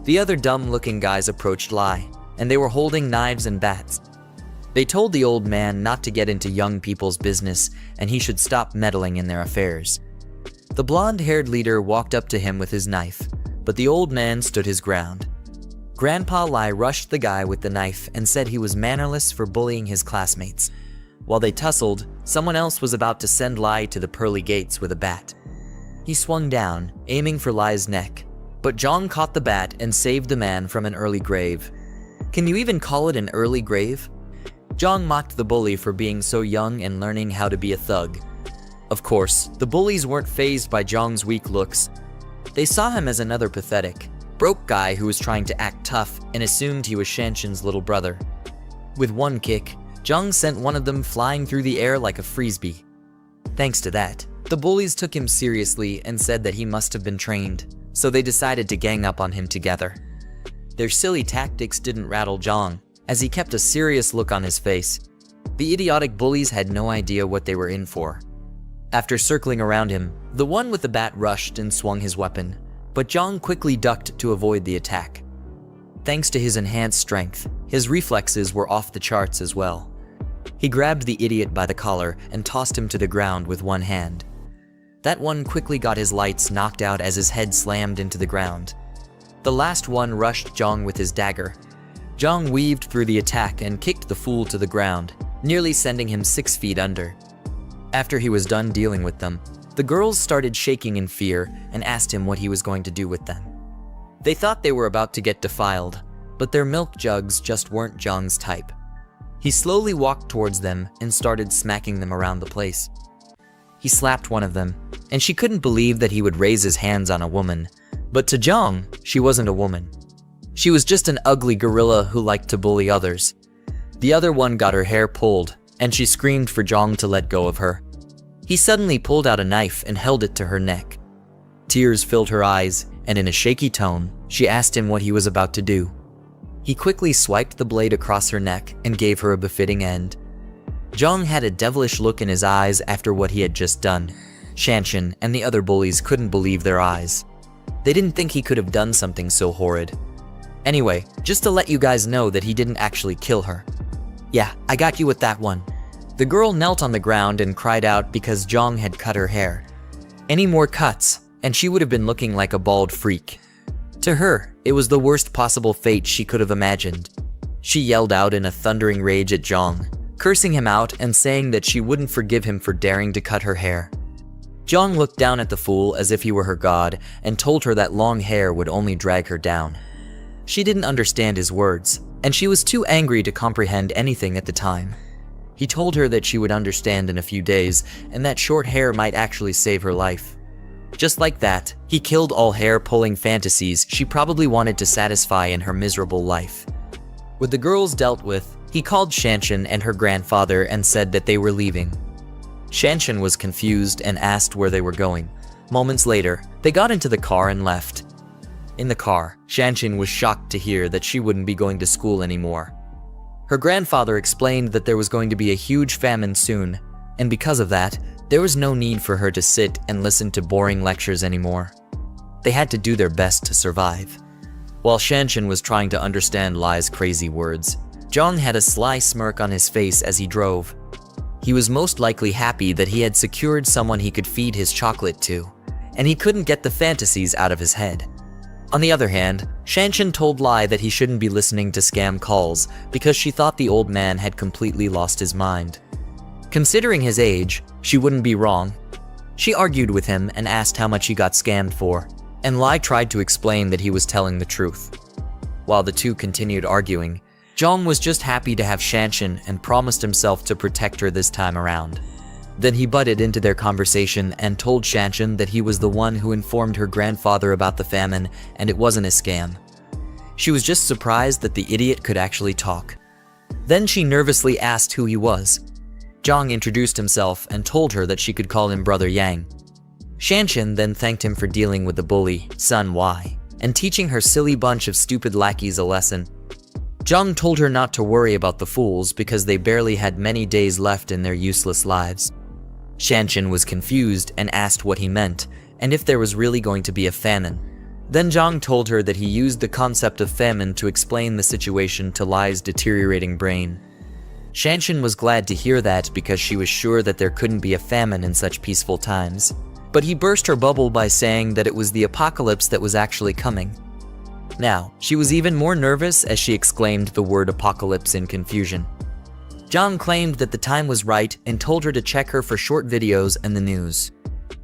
The other dumb-looking guys approached Lai, and they were holding knives and bats. They told the old man not to get into young people's business and he should stop meddling in their affairs. The blonde-haired leader walked up to him with his knife, but the old man stood his ground. Grandpa Lai rushed the guy with the knife and said he was mannerless for bullying his classmates. While they tussled, someone else was about to send Lai to the pearly gates with a bat. He swung down, aiming for Lai's neck, but Jiang caught the bat and saved the man from an early grave. Can you even call it an early grave? Jiang mocked the bully for being so young and learning how to be a thug. Of course, the bullies weren't fazed by Jiang's weak looks. They saw him as another pathetic, broke guy who was trying to act tough and assumed he was Shanshan's little brother. With one kick, Jiang sent one of them flying through the air like a frisbee. Thanks to that, the bullies took him seriously and said that he must have been trained, so they decided to gang up on him together. Their silly tactics didn't rattle Jiang, as he kept a serious look on his face. The idiotic bullies had no idea what they were in for. After circling around him, the one with the bat rushed and swung his weapon, but Jiang quickly ducked to avoid the attack. Thanks to his enhanced strength, his reflexes were off the charts as well. He grabbed the idiot by the collar and tossed him to the ground with one hand. That one quickly got his lights knocked out as his head slammed into the ground. The last one rushed Jiang with his dagger. Jiang weaved through the attack and kicked the fool to the ground, nearly sending him 6 feet under. After he was done dealing with them, the girls started shaking in fear and asked him what he was going to do with them. They thought they were about to get defiled, but their milk jugs just weren't Jiang's type. He slowly walked towards them and started smacking them around the place. He slapped one of them, and she couldn't believe that he would raise his hands on a woman, but to Jiang, she wasn't a woman. She was just an ugly gorilla who liked to bully others. The other one got her hair pulled, and she screamed for Jiang to let go of her. He suddenly pulled out a knife and held it to her neck. Tears filled her eyes, and in a shaky tone, she asked him what he was about to do. He quickly swiped the blade across her neck and gave her a befitting end. Jiang had a devilish look in his eyes after what he had just done. Shanshan and the other bullies couldn't believe their eyes. They didn't think he could have done something so horrid. Anyway, just to let you guys know that he didn't actually kill her. Yeah, I got you with that one. The girl knelt on the ground and cried out because Jiang had cut her hair. Any more cuts, and she would have been looking like a bald freak. To her, it was the worst possible fate she could have imagined. She yelled out in a thundering rage at Jiang, cursing him out and saying that she wouldn't forgive him for daring to cut her hair. Jiang looked down at the fool as if he were her god and told her that long hair would only drag her down. She didn't understand his words, and she was too angry to comprehend anything at the time. He told her that she would understand in a few days and that short hair might actually save her life. Just like that, he killed all hair-pulling fantasies she probably wanted to satisfy in her miserable life. With the girls dealt with, he called Shanshan and her grandfather and said that they were leaving. Shanshan was confused and asked where they were going. Moments later, they got into the car and left. In the car, Shanshan was shocked to hear that she wouldn't be going to school anymore. Her grandfather explained that there was going to be a huge famine soon, and because of that, there was no need for her to sit and listen to boring lectures anymore. They had to do their best to survive. While Shanshan was trying to understand Lai's crazy words, Jiang had a sly smirk on his face as he drove. He was most likely happy that he had secured someone he could feed his chocolate to, and he couldn't get the fantasies out of his head. On the other hand, Shanshan told Lai that he shouldn't be listening to scam calls because she thought the old man had completely lost his mind. Considering his age, she wouldn't be wrong. She argued with him and asked how much he got scammed for, and Lai tried to explain that he was telling the truth. While the two continued arguing, Jiang was just happy to have Shanshan and promised himself to protect her this time around. Then he butted into their conversation and told Shanshan that he was the one who informed her grandfather about the famine and it wasn't a scam. She was just surprised that the idiot could actually talk. Then she nervously asked who he was. Jiang introduced himself and told her that she could call him Brother Yang. Shanshan then thanked him for dealing with the bully, Sun Y, and teaching her silly bunch of stupid lackeys a lesson. Jiang told her not to worry about the fools because they barely had many days left in their useless lives. Shanshan was confused and asked what he meant, and if there was really going to be a famine. Then Jiang told her that he used the concept of famine to explain the situation to Lai's deteriorating brain. Shanshan was glad to hear that because she was sure that there couldn't be a famine in such peaceful times. But he burst her bubble by saying that it was the apocalypse that was actually coming. Now, she was even more nervous as she exclaimed the word apocalypse in confusion. Jiang claimed that the time was right and told her to check her for short videos and the news.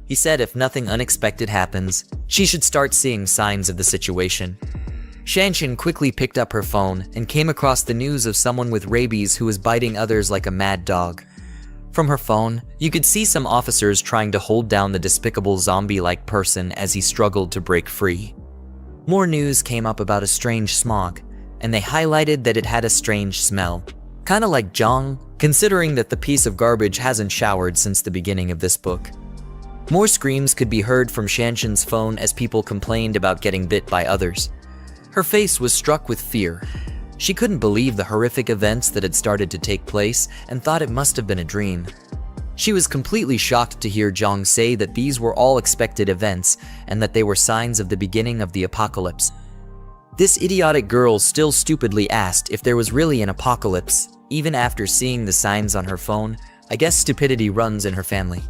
He said if nothing unexpected happens, she should start seeing signs of the situation. Shanshan quickly picked up her phone and came across the news of someone with rabies who was biting others like a mad dog. From her phone, you could see some officers trying to hold down the despicable zombie-like person as he struggled to break free. More news came up about a strange smog, and they highlighted that it had a strange smell. Kinda like Jiang, considering that the piece of garbage hasn't showered since the beginning of this book. More screams could be heard from Shanshan's phone as people complained about getting bit by others. Her face was struck with fear. She couldn't believe the horrific events that had started to take place and thought it must have been a dream. She was completely shocked to hear Jiang say that these were all expected events and that they were signs of the beginning of the apocalypse. This idiotic girl still stupidly asked if there was really an apocalypse, even after seeing the signs on her phone. I guess stupidity runs in her family.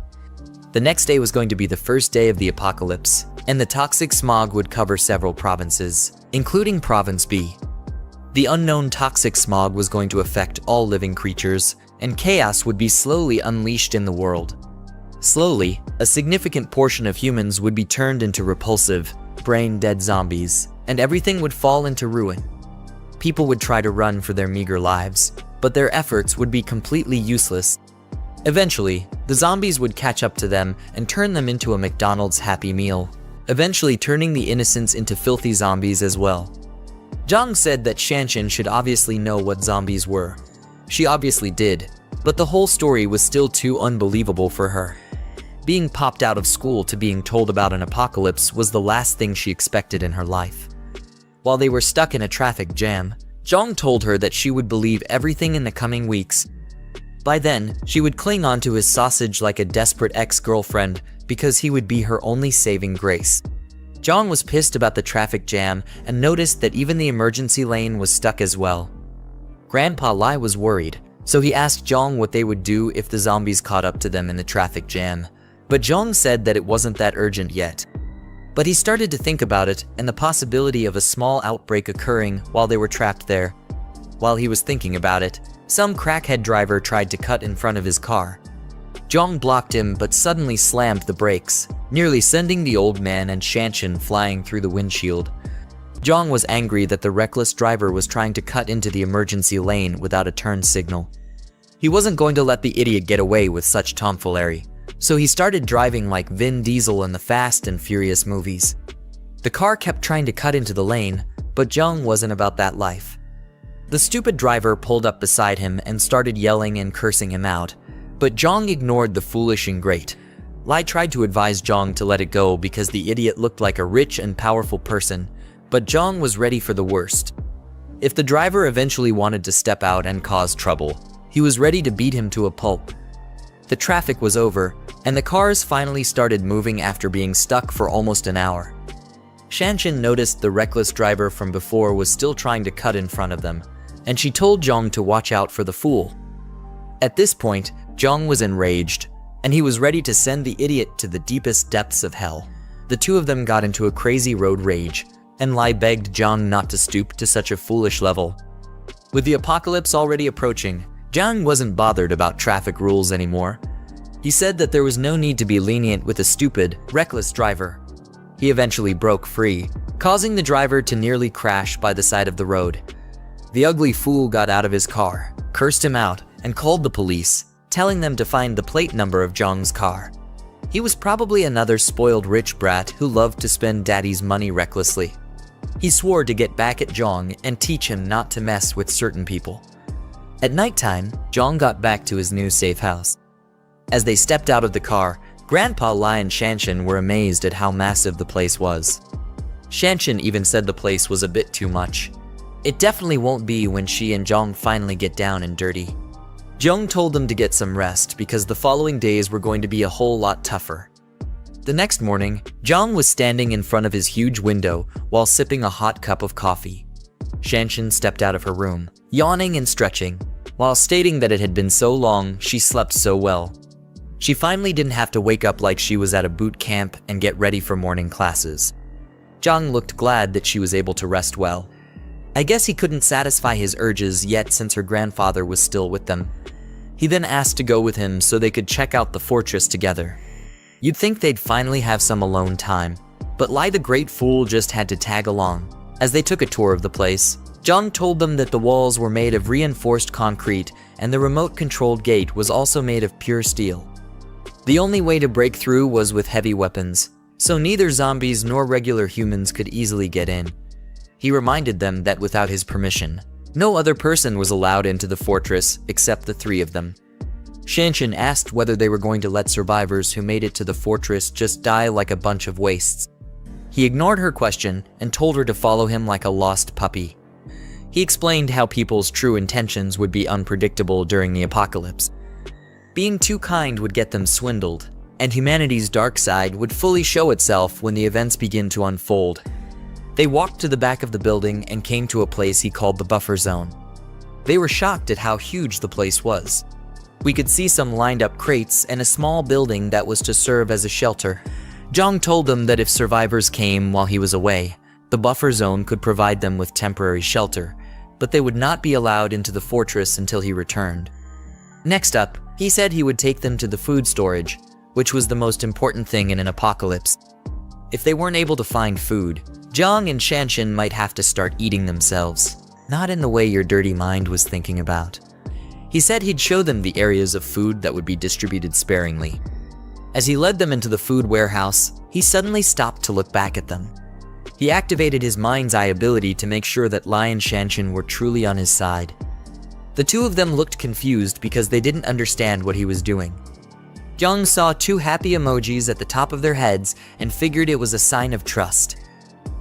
The next day was going to be the first day of the apocalypse, and the toxic smog would cover several provinces, including Province B. The unknown toxic smog was going to affect all living creatures, and chaos would be slowly unleashed in the world. Slowly, a significant portion of humans would be turned into repulsive, brain-dead zombies, and everything would fall into ruin. People would try to run for their meager lives, but their efforts would be completely useless. Eventually, the zombies would catch up to them and turn them into a McDonald's Happy Meal, eventually turning the innocents into filthy zombies as well. Jiang said that Shanshan should obviously know what zombies were. She obviously did. But the whole story was still too unbelievable for her. Being popped out of school to being told about an apocalypse was the last thing she expected in her life. While they were stuck in a traffic jam, Jiang told her that she would believe everything in the coming weeks. By then, she would cling onto his sausage like a desperate ex-girlfriend because he would be her only saving grace. Jiang was pissed about the traffic jam and noticed that even the emergency lane was stuck as well. Grandpa Lai was worried, so he asked Jiang what they would do if the zombies caught up to them in the traffic jam. But Jiang said that it wasn't that urgent yet. But he started to think about it and the possibility of a small outbreak occurring while they were trapped there. While he was thinking about it, some crackhead driver tried to cut in front of his car. Jiang blocked him but suddenly slammed the brakes, nearly sending the old man and Shanshan flying through the windshield. Jiang was angry that the reckless driver was trying to cut into the emergency lane without a turn signal. He wasn't going to let the idiot get away with such tomfoolery, so he started driving like Vin Diesel in the Fast and Furious movies. The car kept trying to cut into the lane, but Jiang wasn't about that life. The stupid driver pulled up beside him and started yelling and cursing him out, but Jiang ignored the foolish ingrate. Lai tried to advise Jiang to let it go because the idiot looked like a rich and powerful person, but Jiang was ready for the worst. If the driver eventually wanted to step out and cause trouble, he was ready to beat him to a pulp. The traffic was over, and the cars finally started moving after being stuck for almost an hour. Shanshan noticed the reckless driver from before was still trying to cut in front of them, and she told Jiang to watch out for the fool. At this point, Jiang was enraged, and he was ready to send the idiot to the deepest depths of hell. The two of them got into a crazy road rage, and Lai begged Jiang not to stoop to such a foolish level. With the apocalypse already approaching, Jiang wasn't bothered about traffic rules anymore. He said that there was no need to be lenient with a stupid, reckless driver. He eventually broke free, causing the driver to nearly crash by the side of the road. The ugly fool got out of his car, cursed him out, and called the police, telling them to find the plate number of Jiang's car. He was probably another spoiled rich brat who loved to spend daddy's money recklessly. He swore to get back at Jiang and teach him not to mess with certain people. At nighttime, Jiang got back to his new safe house. As they stepped out of the car, Grandpa Lai and Shanshan were amazed at how massive the place was. Shanshan even said the place was a bit too much. It definitely won't be when she and Jiang finally get down and dirty. Jiang told them to get some rest because the following days were going to be a whole lot tougher. The next morning, Jiang was standing in front of his huge window while sipping a hot cup of coffee. Shanshan stepped out of her room, yawning and stretching, while stating that it had been so long she slept so well. She finally didn't have to wake up like she was at a boot camp and get ready for morning classes. Jiang looked glad that she was able to rest well. I guess he couldn't satisfy his urges yet since her grandfather was still with them. He then asked to go with him so they could check out the fortress together. You'd think they'd finally have some alone time, but Lai the Great Fool just had to tag along. As they took a tour of the place, Jiang told them that the walls were made of reinforced concrete and the remote-controlled gate was also made of pure steel. The only way to break through was with heavy weapons, so neither zombies nor regular humans could easily get in. He reminded them that without his permission, no other person was allowed into the fortress except the three of them. Shanshan asked whether they were going to let survivors who made it to the fortress just die like a bunch of wastes. He ignored her question and told her to follow him like a lost puppy. He explained how people's true intentions would be unpredictable during the apocalypse. Being too kind would get them swindled, and humanity's dark side would fully show itself when the events begin to unfold. They walked to the back of the building and came to a place he called the buffer zone. They were shocked at how huge the place was. We could see some lined up crates and a small building that was to serve as a shelter. Jiang told them that if survivors came while he was away, the buffer zone could provide them with temporary shelter, but they would not be allowed into the fortress until he returned. Next up, he said he would take them to the food storage, which was the most important thing in an apocalypse. If they weren't able to find food, Jiang and Shanshan might have to start eating themselves, not in the way your dirty mind was thinking about. He said he'd show them the areas of food that would be distributed sparingly. As he led them into the food warehouse, he suddenly stopped to look back at them. He activated his mind's eye ability to make sure that Lai and Shanshan were truly on his side. The two of them looked confused because they didn't understand what he was doing. Jiang saw two happy emojis at the top of their heads and figured it was a sign of trust.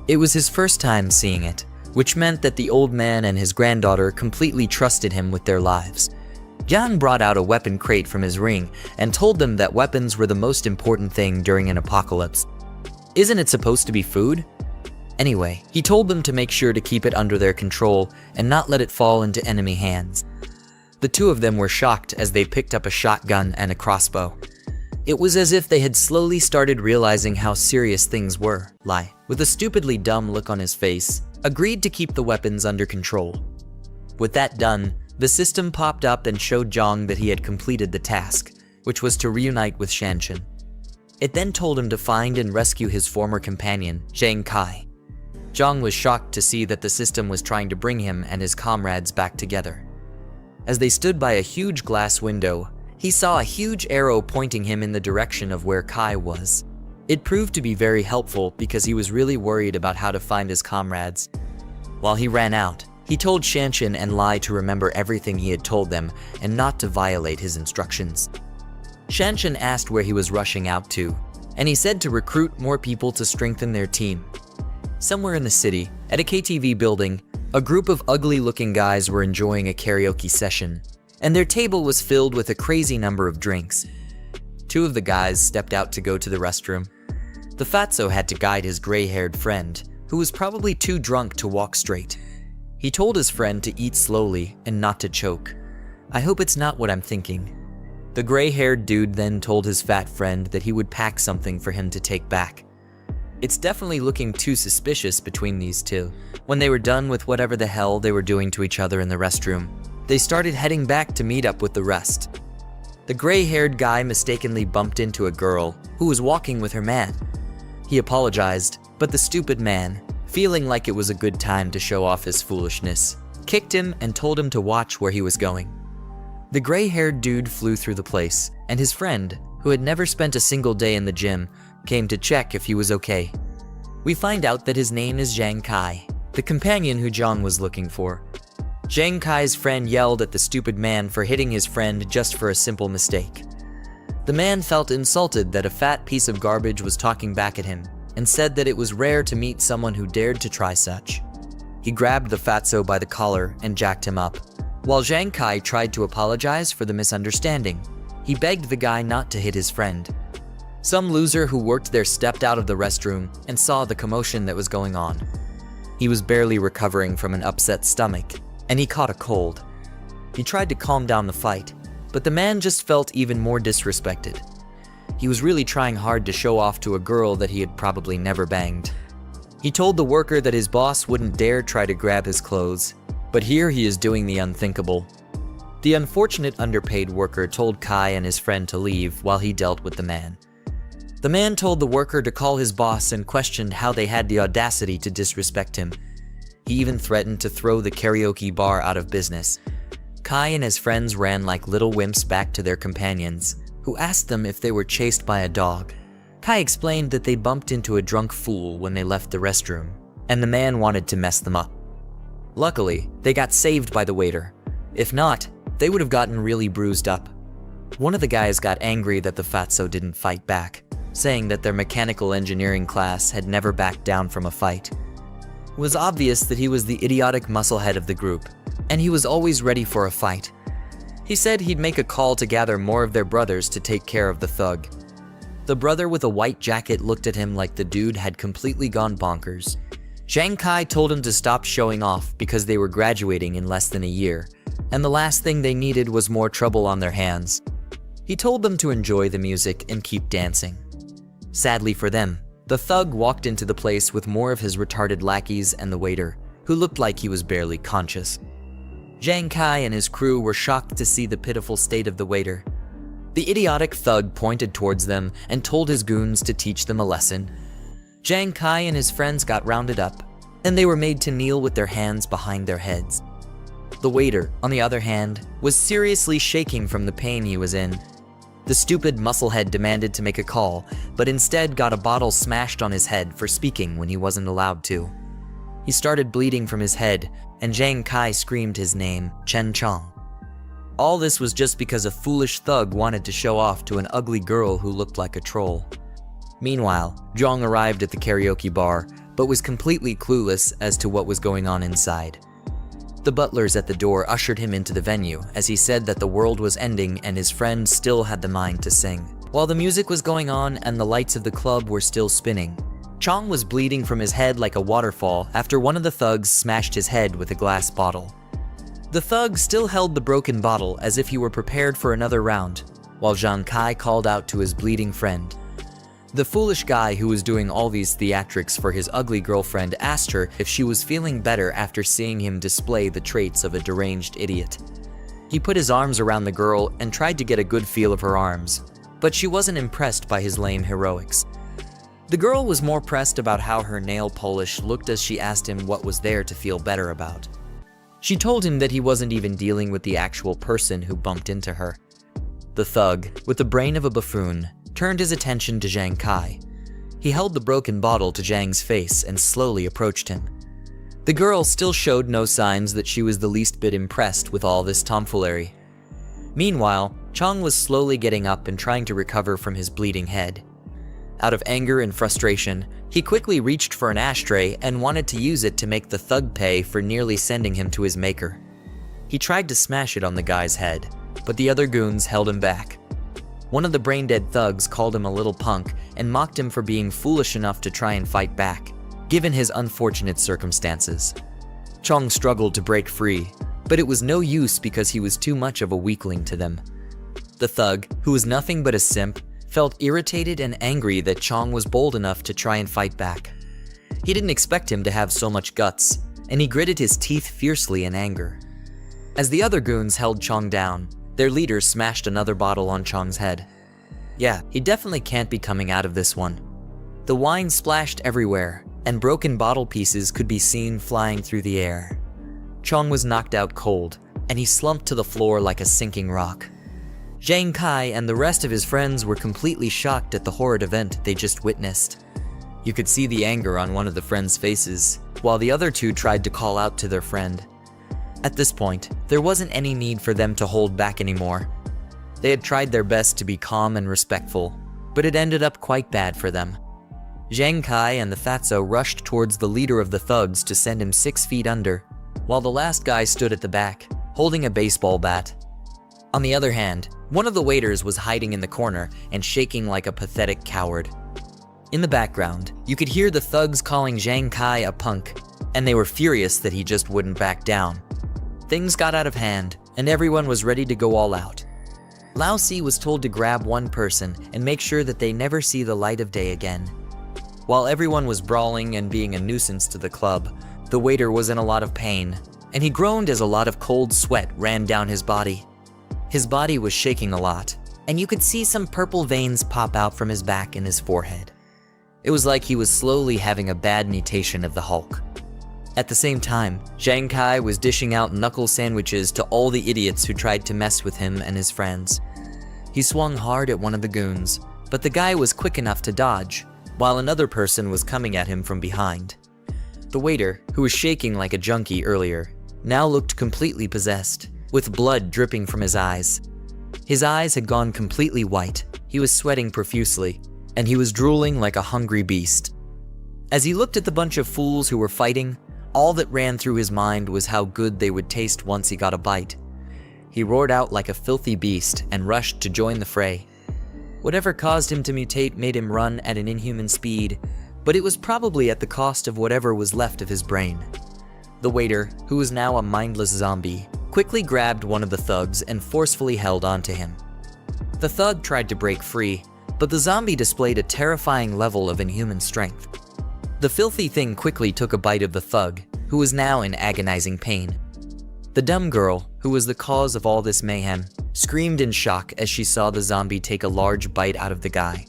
It was his first time seeing it, which meant that the old man and his granddaughter completely trusted him with their lives. Jiang brought out a weapon crate from his ring and told them that weapons were the most important thing during an apocalypse. Isn't it supposed to be food? Anyway, he told them to make sure to keep it under their control and not let it fall into enemy hands. The two of them were shocked as they picked up a shotgun and a crossbow. It was as if they had slowly started realizing how serious things were. Lai, with a stupidly dumb look on his face, agreed to keep the weapons under control. With that done, the system popped up and showed Jiang that he had completed the task, which was to reunite with Shanshan. It then told him to find and rescue his former companion, Zhang Kai. Jiang was shocked to see that the system was trying to bring him and his comrades back together. As they stood by a huge glass window, he saw a huge arrow pointing him in the direction of where Kai was. It proved to be very helpful because he was really worried about how to find his comrades. While he ran out, he told Shanshan and Lai to remember everything he had told them and not to violate his instructions. Shanshan asked where he was rushing out to, and he said to recruit more people to strengthen their team. Somewhere in the city, at a KTV building, a group of ugly-looking guys were enjoying a karaoke session, and their table was filled with a crazy number of drinks. Two of the guys stepped out to go to the restroom. The fatso had to guide his gray-haired friend, who was probably too drunk to walk straight. He told his friend to eat slowly and not to choke. I hope it's not what I'm thinking. The gray-haired dude then told his fat friend that he would pack something for him to take back. It's definitely looking too suspicious between these two. When they were done with whatever the hell they were doing to each other in the restroom, they started heading back to meet up with the rest. The gray-haired guy mistakenly bumped into a girl who was walking with her man. He apologized, but the stupid man, feeling like it was a good time to show off his foolishness, kicked him and told him to watch where he was going. The gray-haired dude flew through the place, and his friend, who had never spent a single day in the gym, came to check if he was okay. We find out that his name is Zhang Kai, the companion who Jiang was looking for. Zhang Kai's friend yelled at the stupid man for hitting his friend just for a simple mistake. The man felt insulted that a fat piece of garbage was talking back at him and said that it was rare to meet someone who dared to try such. He grabbed the fatso by the collar and jacked him up. While Zhang Kai tried to apologize for the misunderstanding, he begged the guy not to hit his friend. Some loser who worked there stepped out of the restroom and saw the commotion that was going on. He was barely recovering from an upset stomach, and he caught a cold. He tried to calm down the fight, but the man just felt even more disrespected. He was really trying hard to show off to a girl that he had probably never banged. He told the worker that his boss wouldn't dare try to grab his clothes, but here he is doing the unthinkable. The unfortunate underpaid worker told Kai and his friend to leave while he dealt with the man. The man told the worker to call his boss and questioned how they had the audacity to disrespect him. He even threatened to throw the karaoke bar out of business. Kai and his friends ran like little wimps back to their companions, who asked them if they were chased by a dog. Kai explained that they bumped into a drunk fool when they left the restroom, and the man wanted to mess them up. Luckily, they got saved by the waiter. If not, they would have gotten really bruised up. One of the guys got angry that the fatso didn't fight back, saying that their mechanical engineering class had never backed down from a fight. It was obvious that he was the idiotic musclehead of the group, and he was always ready for a fight. He said he'd make a call to gather more of their brothers to take care of the thug. The brother with a white jacket looked at him like the dude had completely gone bonkers. Zhang Kai told him to stop showing off because they were graduating in less than a year, and the last thing they needed was more trouble on their hands. He told them to enjoy the music and keep dancing. Sadly for them, the thug walked into the place with more of his retarded lackeys and the waiter, who looked like he was barely conscious. Zhang Kai and his crew were shocked to see the pitiful state of the waiter. The idiotic thug pointed towards them and told his goons to teach them a lesson. Zhang Kai and his friends got rounded up, and they were made to kneel with their hands behind their heads. The waiter, on the other hand, was seriously shaking from the pain he was in. The stupid musclehead demanded to make a call, but instead got a bottle smashed on his head for speaking when he wasn't allowed to. He started bleeding from his head, and Zhang Kai screamed his name, Chen Chong. All this was just because a foolish thug wanted to show off to an ugly girl who looked like a troll. Meanwhile, Jiang arrived at the karaoke bar, but was completely clueless as to what was going on inside. The butlers at the door ushered him into the venue as he said that the world was ending and his friend still had the mind to sing. While the music was going on and the lights of the club were still spinning, Jiang was bleeding from his head like a waterfall after one of the thugs smashed his head with a glass bottle. The thug still held the broken bottle as if he were prepared for another round, while Jiang Kai called out to his bleeding friend. The foolish guy who was doing all these theatrics for his ugly girlfriend asked her if she was feeling better after seeing him display the traits of a deranged idiot. He put his arms around the girl and tried to get a good feel of her arms, but she wasn't impressed by his lame heroics. The girl was more pressed about how her nail polish looked as she asked him what was there to feel better about. She told him that he wasn't even dealing with the actual person who bumped into her. The thug, with the brain of a buffoon, turned his attention to Jiang Kai. He held the broken bottle to Jiang's face and slowly approached him. The girl still showed no signs that she was the least bit impressed with all this tomfoolery. Meanwhile, Jiang was slowly getting up and trying to recover from his bleeding head. Out of anger and frustration, he quickly reached for an ashtray and wanted to use it to make the thug pay for nearly sending him to his maker. He tried to smash it on the guy's head, but the other goons held him back. One of the brain-dead thugs called him a little punk and mocked him for being foolish enough to try and fight back, given his unfortunate circumstances. Jiang struggled to break free, but it was no use because he was too much of a weakling to them. The thug, who was nothing but a simp, felt irritated and angry that Jiang was bold enough to try and fight back. He didn't expect him to have so much guts, and he gritted his teeth fiercely in anger. As the other goons held Jiang down, their leader smashed another bottle on Jiang's head. Yeah, he definitely can't be coming out of this one. The wine splashed everywhere, and broken bottle pieces could be seen flying through the air. Jiang was knocked out cold, and he slumped to the floor like a sinking rock. Jiang Kai and the rest of his friends were completely shocked at the horrid event they just witnessed. You could see the anger on one of the friends' faces, while the other two tried to call out to their friend. At this point, there wasn't any need for them to hold back anymore. They had tried their best to be calm and respectful, but it ended up quite bad for them. Jiang Kai and the fatso rushed towards the leader of the thugs to send him 6 feet under, while the last guy stood at the back, holding a baseball bat. On the other hand, one of the waiters was hiding in the corner and shaking like a pathetic coward. In the background, you could hear the thugs calling Jiang Kai a punk, and they were furious that he just wouldn't back down. Things got out of hand, and everyone was ready to go all out. Lao Si was told to grab one person and make sure that they never see the light of day again. While everyone was brawling and being a nuisance to the club, the waiter was in a lot of pain, and he groaned as a lot of cold sweat ran down his body. His body was shaking a lot, and you could see some purple veins pop out from his back and his forehead. It was like he was slowly having a bad mutation of the Hulk. At the same time, Jiang Kai was dishing out knuckle sandwiches to all the idiots who tried to mess with him and his friends. He swung hard at one of the goons, but the guy was quick enough to dodge, while another person was coming at him from behind. The waiter, who was shaking like a junkie earlier, now looked completely possessed, with blood dripping from his eyes. His eyes had gone completely white, he was sweating profusely, and he was drooling like a hungry beast. As he looked at the bunch of fools who were fighting, all that ran through his mind was how good they would taste once he got a bite. He roared out like a filthy beast and rushed to join the fray. Whatever caused him to mutate made him run at an inhuman speed, but it was probably at the cost of whatever was left of his brain. The waiter, who was now a mindless zombie, quickly grabbed one of the thugs and forcefully held onto him. The thug tried to break free, but the zombie displayed a terrifying level of inhuman strength. The filthy thing quickly took a bite of the thug, who was now in agonizing pain. The dumb girl, who was the cause of all this mayhem, screamed in shock as she saw the zombie take a large bite out of the guy.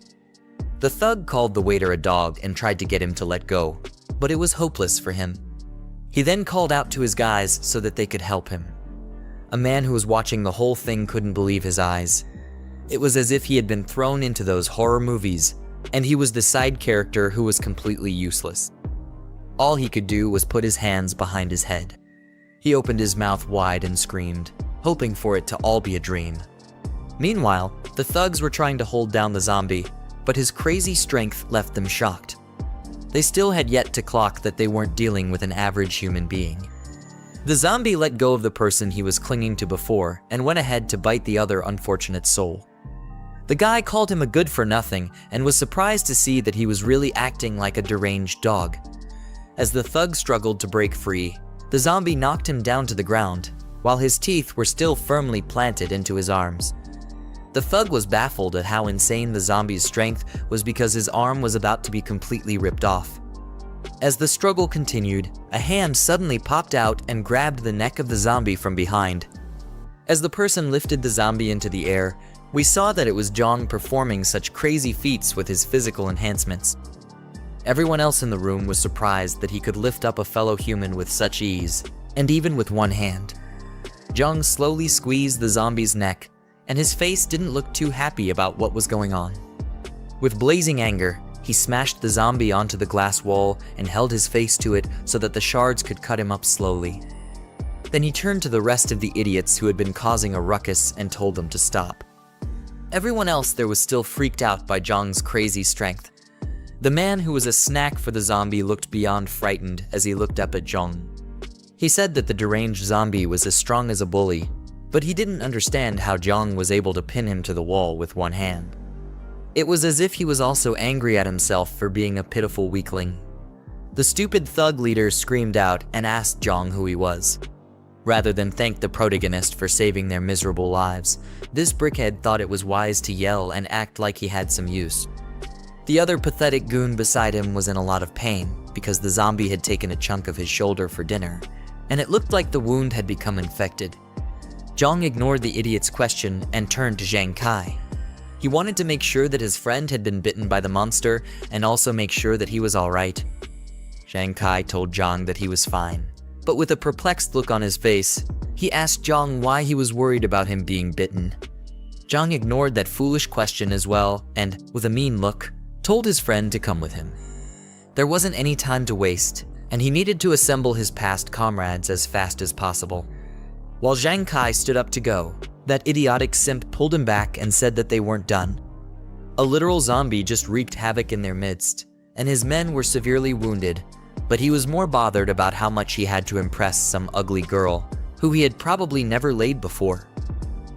The thug called the waiter a dog and tried to get him to let go, but it was hopeless for him. He then called out to his guys so that they could help him. A man who was watching the whole thing couldn't believe his eyes. It was as if he had been thrown into those horror movies, and he was the side character who was completely useless. All he could do was put his hands behind his head. He opened his mouth wide and screamed, hoping for it to all be a dream. Meanwhile, the thugs were trying to hold down the zombie, but his crazy strength left them shocked. They still had yet to clock that they weren't dealing with an average human being. The zombie let go of the person he was clinging to before and went ahead to bite the other unfortunate soul. The guy called him a good-for-nothing and was surprised to see that he was really acting like a deranged dog. As the thug struggled to break free, the zombie knocked him down to the ground, while his teeth were still firmly planted into his arms. The thug was baffled at how insane the zombie's strength was because his arm was about to be completely ripped off. As the struggle continued, a hand suddenly popped out and grabbed the neck of the zombie from behind. As the person lifted the zombie into the air, we saw that it was Jiang performing such crazy feats with his physical enhancements. Everyone else in the room was surprised that he could lift up a fellow human with such ease, and even with one hand. Jiang slowly squeezed the zombie's neck, and his face didn't look too happy about what was going on. With blazing anger, he smashed the zombie onto the glass wall and held his face to it so that the shards could cut him up slowly. Then he turned to the rest of the idiots who had been causing a ruckus and told them to stop. Everyone else there was still freaked out by Jiang's crazy strength. The man who was a snack for the zombie looked beyond frightened as he looked up at Jiang. He said that the deranged zombie was as strong as a bully, but he didn't understand how Jiang was able to pin him to the wall with one hand. It was as if he was also angry at himself for being a pitiful weakling. The stupid thug leader screamed out and asked Jiang who he was. Rather than thank the protagonist for saving their miserable lives, this brickhead thought it was wise to yell and act like he had some use. The other pathetic goon beside him was in a lot of pain because the zombie had taken a chunk of his shoulder for dinner, and it looked like the wound had become infected. Jiang ignored the idiot's question and turned to Zhang Kai. He wanted to make sure that his friend had been bitten by the monster and also make sure that he was alright. Zhang Kai told Jiang that he was fine, but with a perplexed look on his face, he asked Jiang why he was worried about him being bitten. Jiang ignored that foolish question as well and, with a mean look, told his friend to come with him. There wasn't any time to waste, and he needed to assemble his past comrades as fast as possible. While Zhang Kai stood up to go, that idiotic simp pulled him back and said that they weren't done. A literal zombie just wreaked havoc in their midst, and his men were severely wounded, but he was more bothered about how much he had to impress some ugly girl, who he had probably never laid before.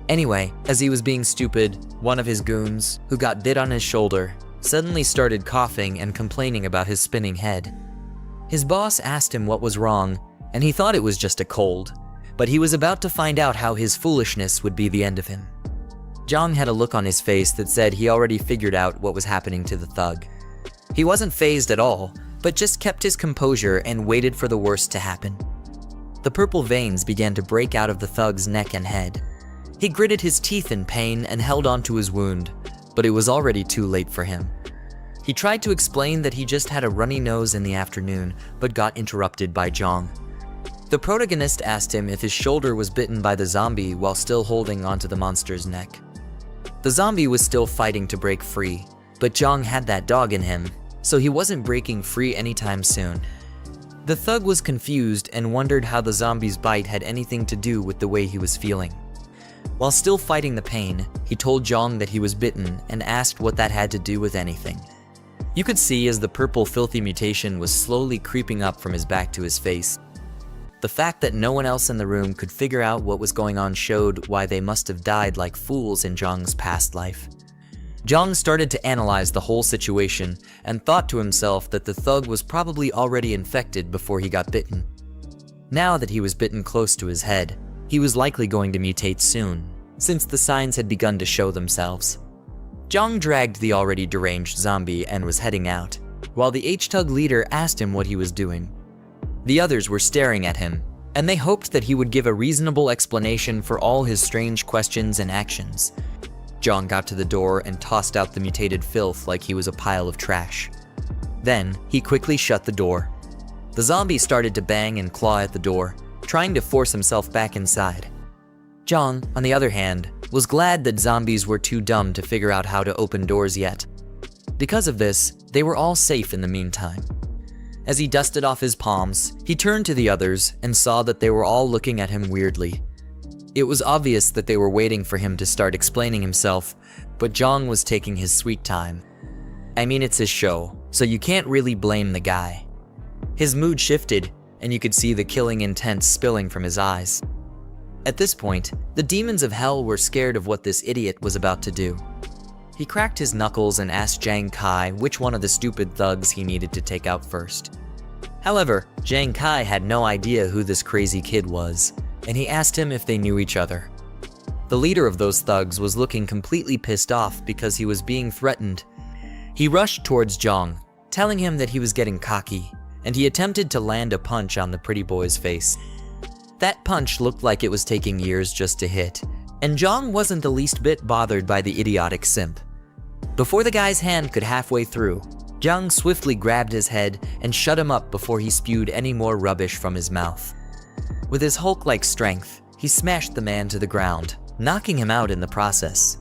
Anyway, as he was being stupid, one of his goons, who got bit on his shoulder, suddenly started coughing and complaining about his spinning head. His boss asked him what was wrong, and he thought it was just a cold, but he was about to find out how his foolishness would be the end of him. Jiang had a look on his face that said he already figured out what was happening to the thug. He wasn't fazed at all, but just kept his composure and waited for the worst to happen. The purple veins began to break out of the thug's neck and head. He gritted his teeth in pain and held onto his wound, but it was already too late for him. He tried to explain that he just had a runny nose in the afternoon, but got interrupted by Jiang. The protagonist asked him if his shoulder was bitten by the zombie while still holding onto the monster's neck. The zombie was still fighting to break free, but Jiang had that dog in him, so he wasn't breaking free anytime soon. The thug was confused and wondered how the zombie's bite had anything to do with the way he was feeling. While still fighting the pain, he told Jiang that he was bitten and asked what that had to do with anything. You could see as the purple filthy mutation was slowly creeping up from his back to his face. The fact that no one else in the room could figure out what was going on showed why they must have died like fools in Jiang's past life. Jiang started to analyze the whole situation and thought to himself that the thug was probably already infected before he got bitten. Now that he was bitten close to his head, he was likely going to mutate soon, since the signs had begun to show themselves. Jiang dragged the already deranged zombie and was heading out, while the H-Tug leader asked him what he was doing. The others were staring at him, and they hoped that he would give a reasonable explanation for all his strange questions and actions. Jiang got to the door and tossed out the mutated filth like he was a pile of trash. Then, he quickly shut the door. The zombie started to bang and claw at the door, trying to force himself back inside. Jiang, on the other hand, was glad that zombies were too dumb to figure out how to open doors yet. Because of this, they were all safe in the meantime. As he dusted off his palms, he turned to the others and saw that they were all looking at him weirdly. It was obvious that they were waiting for him to start explaining himself, but Jiang was taking his sweet time. I mean, it's his show, so you can't really blame the guy. His mood shifted, and you could see the killing intent spilling from his eyes. At this point, the demons of hell were scared of what this idiot was about to do. He cracked his knuckles and asked Jiang Kai which one of the stupid thugs he needed to take out first. However, Jiang Kai had no idea who this crazy kid was, and he asked him if they knew each other. The leader of those thugs was looking completely pissed off because he was being threatened. He rushed towards Jiang, telling him that he was getting cocky, and he attempted to land a punch on the pretty boy's face. That punch looked like it was taking years just to hit, and Jiang wasn't the least bit bothered by the idiotic simp. Before the guy's hand could halfway through, Jiang swiftly grabbed his head and shut him up before he spewed any more rubbish from his mouth. With his Hulk-like strength, he smashed the man to the ground, knocking him out in the process.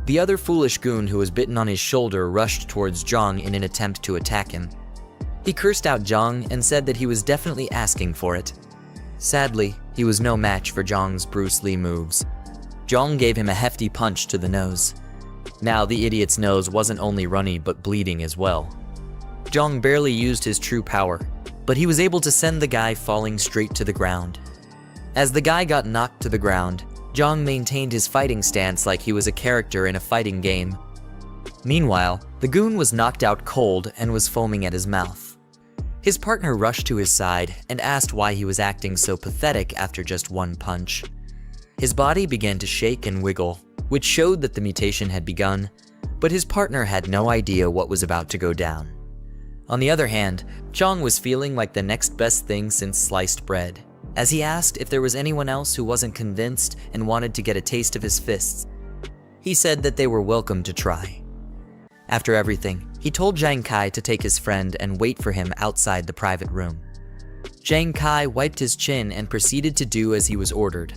The other foolish goon who was bitten on his shoulder rushed towards Jiang in an attempt to attack him. He cursed out Jiang and said that he was definitely asking for it. Sadly, he was no match for Jiang's Bruce Lee moves. Jiang gave him a hefty punch to the nose. Now the idiot's nose wasn't only runny but bleeding as well. Jiang barely used his true power, but he was able to send the guy falling straight to the ground. As the guy got knocked to the ground, Jiang maintained his fighting stance like he was a character in a fighting game. Meanwhile, the goon was knocked out cold and was foaming at his mouth. His partner rushed to his side and asked why he was acting so pathetic after just one punch. His body began to shake and wiggle, which showed that the mutation had begun, but his partner had no idea what was about to go down. On the other hand, Jiang was feeling like the next best thing since sliced bread, as he asked if there was anyone else who wasn't convinced and wanted to get a taste of his fists. He said that they were welcome to try. After everything, he told Jiang Kai to take his friend and wait for him outside the private room. Jiang Kai wiped his chin and proceeded to do as he was ordered.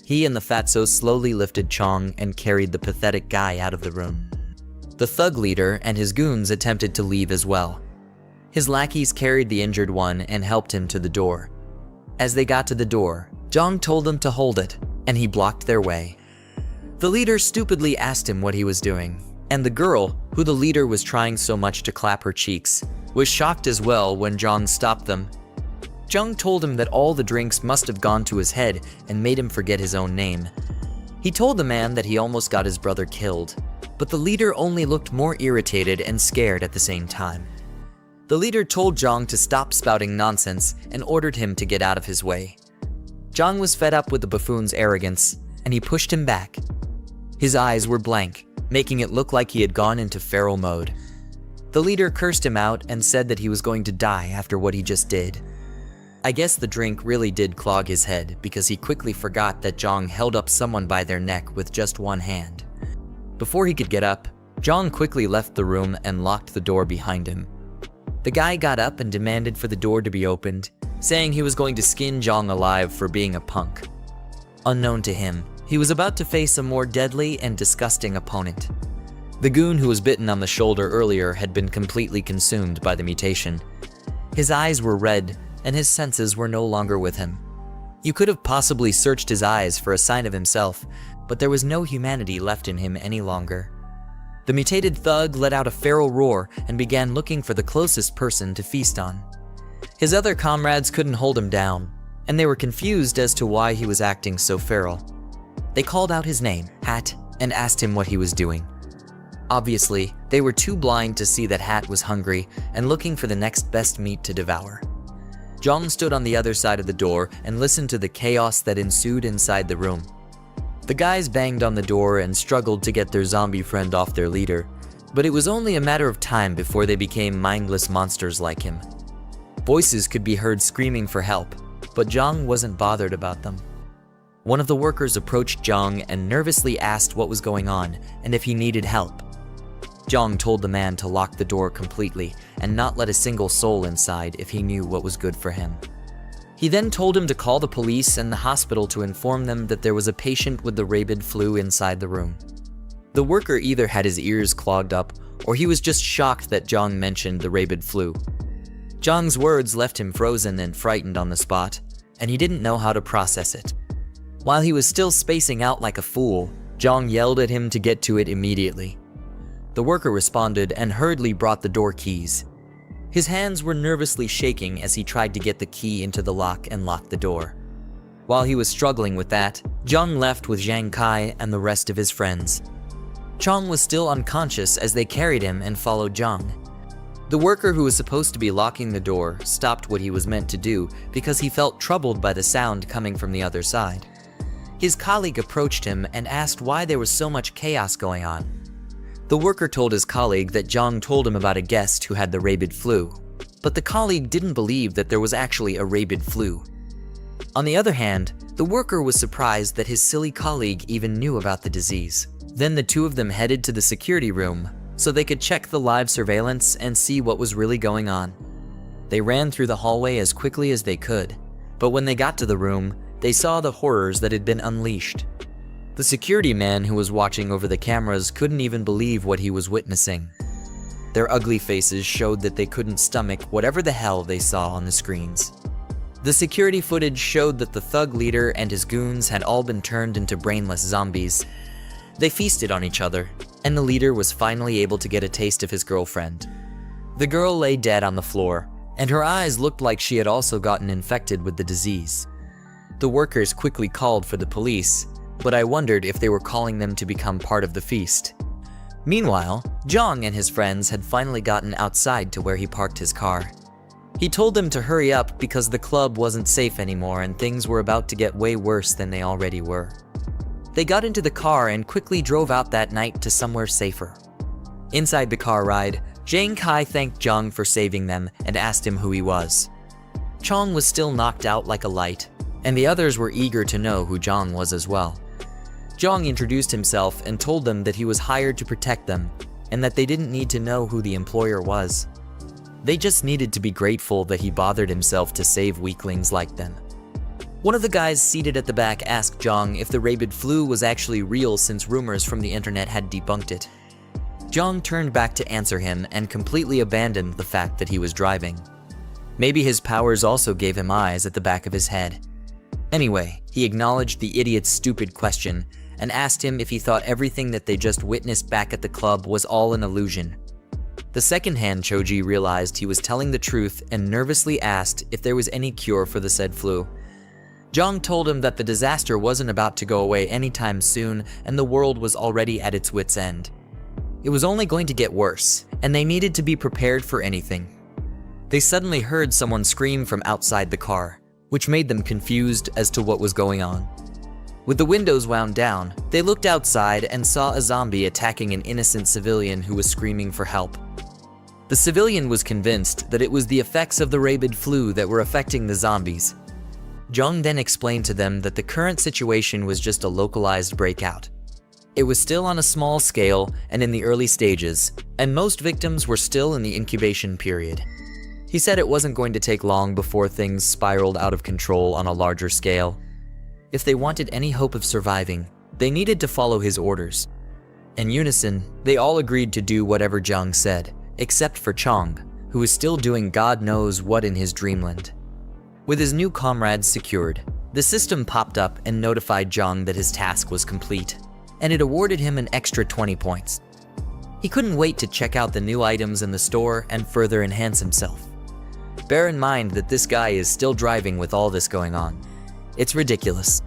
He and the fatso slowly lifted Jiang and carried the pathetic guy out of the room. The thug leader and his goons attempted to leave as well. His lackeys carried the injured one and helped him to the door. As they got to the door, Jiang told them to hold it, and he blocked their way. The leader stupidly asked him what he was doing, and the girl, who the leader was trying so much to clap her cheeks, was shocked as well when Jiang stopped them. Jiang told him that all the drinks must have gone to his head and made him forget his own name. He told the man that he almost got his brother killed, but the leader only looked more irritated and scared at the same time. The leader told Jiang to stop spouting nonsense and ordered him to get out of his way. Jiang was fed up with the buffoon's arrogance, and he pushed him back. His eyes were blank, making it look like he had gone into feral mode. The leader cursed him out and said that he was going to die after what he just did. I guess the drink really did clog his head because he quickly forgot that Jiang held up someone by their neck with just one hand. Before he could get up, Jiang quickly left the room and locked the door behind him. The guy got up and demanded for the door to be opened, saying he was going to skin Jiang alive for being a punk. Unknown to him, he was about to face a more deadly and disgusting opponent. The goon who was bitten on the shoulder earlier had been completely consumed by the mutation. His eyes were red, and his senses were no longer with him. You could have possibly searched his eyes for a sign of himself, but there was no humanity left in him any longer. The mutated thug let out a feral roar and began looking for the closest person to feast on. His other comrades couldn't hold him down, and they were confused as to why he was acting so feral. They called out his name, Hat, and asked him what he was doing. Obviously, they were too blind to see that Hat was hungry and looking for the next best meat to devour. Jiang stood on the other side of the door and listened to the chaos that ensued inside the room. The guys banged on the door and struggled to get their zombie friend off their leader, but it was only a matter of time before they became mindless monsters like him. Voices could be heard screaming for help, but Jiang wasn't bothered about them. One of the workers approached Jiang and nervously asked what was going on and if he needed help. Jiang told the man to lock the door completely and not let a single soul inside if he knew what was good for him. He then told him to call the police and the hospital to inform them that there was a patient with the rabid flu inside the room. The worker either had his ears clogged up or he was just shocked that Jiang mentioned the rabid flu. Jiang's words left him frozen and frightened on the spot, and he didn't know how to process it. While he was still spacing out like a fool, Jiang yelled at him to get to it immediately. The worker responded and hurriedly brought the door keys. His hands were nervously shaking as he tried to get the key into the lock and lock the door. While he was struggling with that, Jiang left with Zhang Kai and the rest of his friends. Chong was still unconscious as they carried him and followed Jiang. The worker who was supposed to be locking the door stopped what he was meant to do because he felt troubled by the sound coming from the other side. His colleague approached him and asked why there was so much chaos going on. The worker told his colleague that Jiang told him about a guest who had the rabid flu, but the colleague didn't believe that there was actually a rabid flu. On the other hand, the worker was surprised that his silly colleague even knew about the disease. Then the two of them headed to the security room so they could check the live surveillance and see what was really going on. They ran through the hallway as quickly as they could, but when they got to the room, they saw the horrors that had been unleashed. The security man who was watching over the cameras couldn't even believe what he was witnessing. Their ugly faces showed that they couldn't stomach whatever the hell they saw on the screens. The security footage showed that the thug leader and his goons had all been turned into brainless zombies. They feasted on each other, and the leader was finally able to get a taste of his girlfriend. The girl lay dead on the floor, and her eyes looked like she had also gotten infected with the disease. The workers quickly called for the police, but I wondered if they were calling them to become part of the feast. Meanwhile, Jiang and his friends had finally gotten outside to where he parked his car. He told them to hurry up because the club wasn't safe anymore and things were about to get way worse than they already were. They got into the car and quickly drove out that night to somewhere safer. Inside the car ride, Zhang Kai thanked Jiang for saving them and asked him who he was. Chong was still knocked out like a light, and the others were eager to know who Jiang was as well. Jiang introduced himself and told them that he was hired to protect them, and that they didn't need to know who the employer was. They just needed to be grateful that he bothered himself to save weaklings like them. One of the guys seated at the back asked Jiang if the rabid flu was actually real since rumors from the internet had debunked it. Jiang turned back to answer him and completely abandoned the fact that he was driving. Maybe his powers also gave him eyes at the back of his head. Anyway, he acknowledged the idiot's stupid question and asked him if he thought everything that they just witnessed back at the club was all an illusion. The second-hand Choji realized he was telling the truth and nervously asked if there was any cure for the said flu. Jiang told him that the disaster wasn't about to go away anytime soon and the world was already at its wit's end. It was only going to get worse, and they needed to be prepared for anything. They suddenly heard someone scream from outside the car, which made them confused as to what was going on. With the windows wound down, they looked outside and saw a zombie attacking an innocent civilian who was screaming for help. The civilian was convinced that it was the effects of the rabid flu that were affecting the zombies. Jiang then explained to them that the current situation was just a localized breakout. It was still on a small scale and in the early stages, and most victims were still in the incubation period. He said it wasn't going to take long before things spiraled out of control on a larger scale. If they wanted any hope of surviving, they needed to follow his orders. In unison, they all agreed to do whatever Jiang said, except for Chong, who was still doing God knows what in his dreamland. With his new comrades secured, the system popped up and notified Jiang that his task was complete, and it awarded him an extra 20 points. He couldn't wait to check out the new items in the store and further enhance himself. Bear in mind that this guy is still driving with all this going on. It's ridiculous.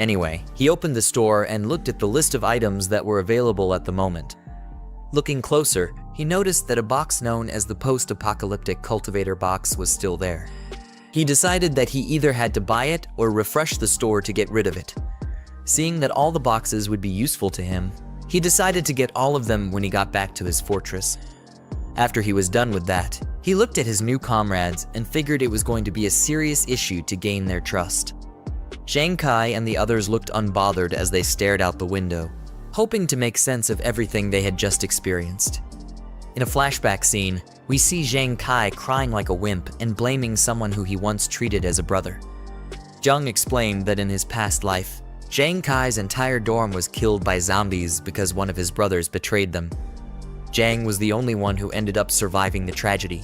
Anyway, he opened the store and looked at the list of items that were available at the moment. Looking closer, he noticed that a box known as the post-apocalyptic cultivator box was still there. He decided that he either had to buy it or refresh the store to get rid of it. Seeing that all the boxes would be useful to him, he decided to get all of them when he got back to his fortress. After he was done with that, he looked at his new comrades and figured it was going to be a serious issue to gain their trust. Zhang Kai and the others looked unbothered as they stared out the window, hoping to make sense of everything they had just experienced. In a flashback scene, we see Zhang Kai crying like a wimp and blaming someone who he once treated as a brother. Jiang explained that in his past life, Zhang Kai's entire dorm was killed by zombies because one of his brothers betrayed them. Jiang was the only one who ended up surviving the tragedy.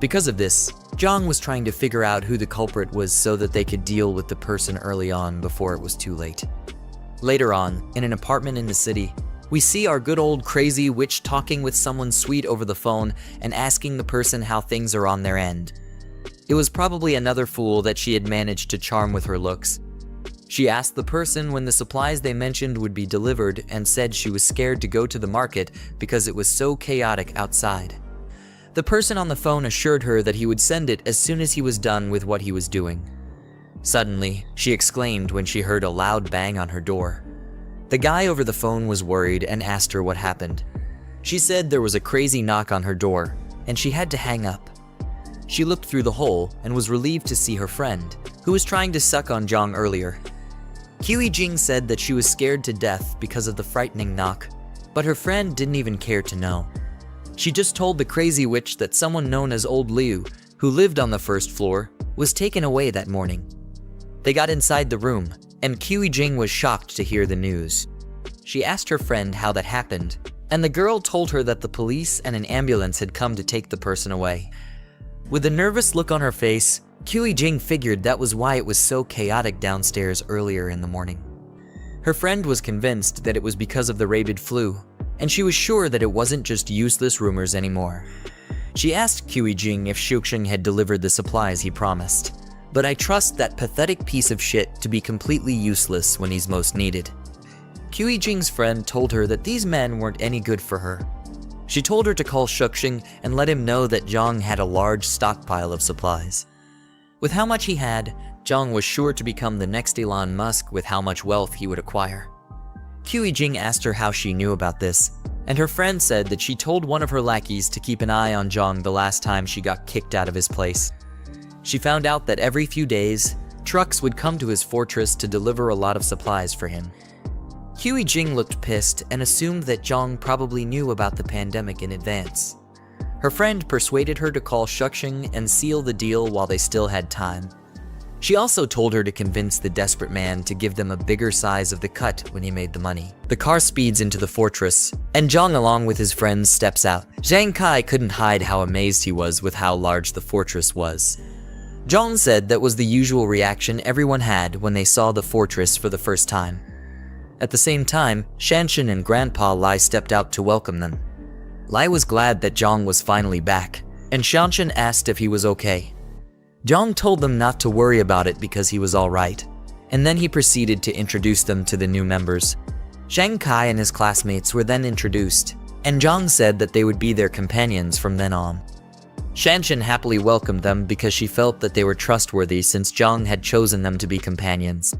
Because of this, Jiang was trying to figure out who the culprit was so that they could deal with the person early on before it was too late. Later on, in an apartment in the city, we see our good old crazy witch talking with someone sweet over the phone and asking the person how things are on their end. It was probably another fool that she had managed to charm with her looks. She asked the person when the supplies they mentioned would be delivered and said she was scared to go to the market because it was so chaotic outside. The person on the phone assured her that he would send it as soon as he was done with what he was doing. Suddenly, she exclaimed when she heard a loud bang on her door. The guy over the phone was worried and asked her what happened. She said there was a crazy knock on her door, and she had to hang up. She looked through the hole and was relieved to see her friend, who was trying to suck on Jiang earlier. Jiang said that she was scared to death because of the frightening knock, but her friend didn't even care to know. She just told the crazy witch that someone known as Old Liu, who lived on the first floor, was taken away that morning. They got inside the room, and Jiang was shocked to hear the news. She asked her friend how that happened, and the girl told her that the police and an ambulance had come to take the person away. With a nervous look on her face, Jiang figured that was why it was so chaotic downstairs earlier in the morning. Her friend was convinced that it was because of the rabid flu, and she was sure that it wasn't just useless rumors anymore. She asked Jiang if Shuxing had delivered the supplies he promised, but I trust that pathetic piece of shit to be completely useless when he's most needed. Jiang's friend told her that these men weren't any good for her. She told her to call Shuxing and let him know that Jiang had a large stockpile of supplies. With how much he had, Jiang was sure to become the next Elon Musk with how much wealth he would acquire. Jiang asked her how she knew about this, and her friend said that she told one of her lackeys to keep an eye on Jiang the last time she got kicked out of his place. She found out that every few days, trucks would come to his fortress to deliver a lot of supplies for him. Jiang looked pissed and assumed that Jiang probably knew about the pandemic in advance. Her friend persuaded her to call Shuxing and seal the deal while they still had time. She also told her to convince the desperate man to give them a bigger size of the cut when he made the money. The car speeds into the fortress, and Jiang along with his friends steps out. Zhang Kai couldn't hide how amazed he was with how large the fortress was. Jiang said that was the usual reaction everyone had when they saw the fortress for the first time. At the same time, Shanshan and Grandpa Lai stepped out to welcome them. Lai was glad that Jiang was finally back, and Shanshan asked if he was okay. Jiang told them not to worry about it because he was alright, and then he proceeded to introduce them to the new members. Zhang Kai and his classmates were then introduced, and Jiang said that they would be their companions from then on. Shanshan happily welcomed them because she felt that they were trustworthy since Jiang had chosen them to be companions.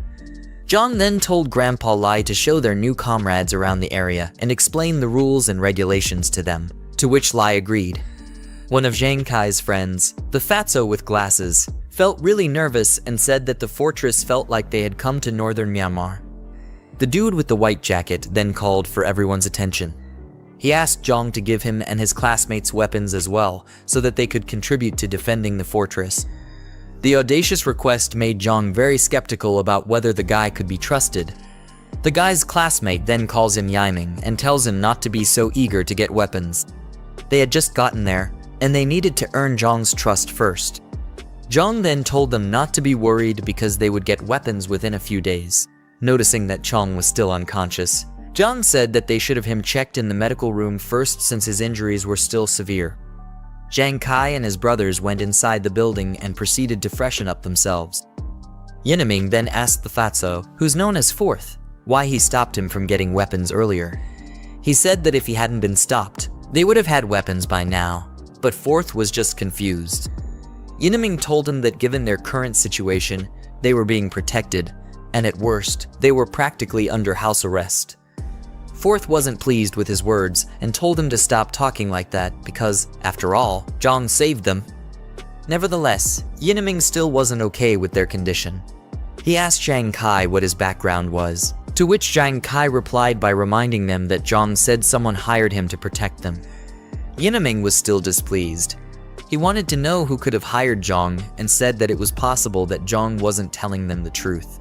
Jiang then told Grandpa Lai to show their new comrades around the area and explain the rules and regulations to them, to which Lai agreed. One of Zhang Kai's friends, the fatso with glasses, felt really nervous and said that the fortress felt like they had come to northern Myanmar. The dude with the white jacket then called for everyone's attention. He asked Jiang to give him and his classmates weapons as well, so that they could contribute to defending the fortress. The audacious request made Jiang very skeptical about whether the guy could be trusted. The guy's classmate then calls him Yiming and tells him not to be so eager to get weapons. They had just gotten there, and they needed to earn Jiang's trust first. Jiang then told them not to be worried because they would get weapons within a few days. Noticing that Jiang was still unconscious, Jiang said that they should have him checked in the medical room first since his injuries were still severe. Zhang Kai and his brothers went inside the building and proceeded to freshen up themselves. Yinming then asked the fatso, who's known as Fourth, why he stopped him from getting weapons earlier. He said that if he hadn't been stopped, they would have had weapons by now, but Fourth was just confused. Yinming told him that given their current situation, they were being protected, and at worst, they were practically under house arrest. Fourth wasn't pleased with his words and told him to stop talking like that because, after all, Jiang saved them. Nevertheless, Yinming still wasn't okay with their condition. He asked Zhang Kai what his background was, to which Zhang Kai replied by reminding them that Jiang said someone hired him to protect them. Yinming was still displeased. He wanted to know who could have hired Jiang and said that it was possible that Jiang wasn't telling them the truth.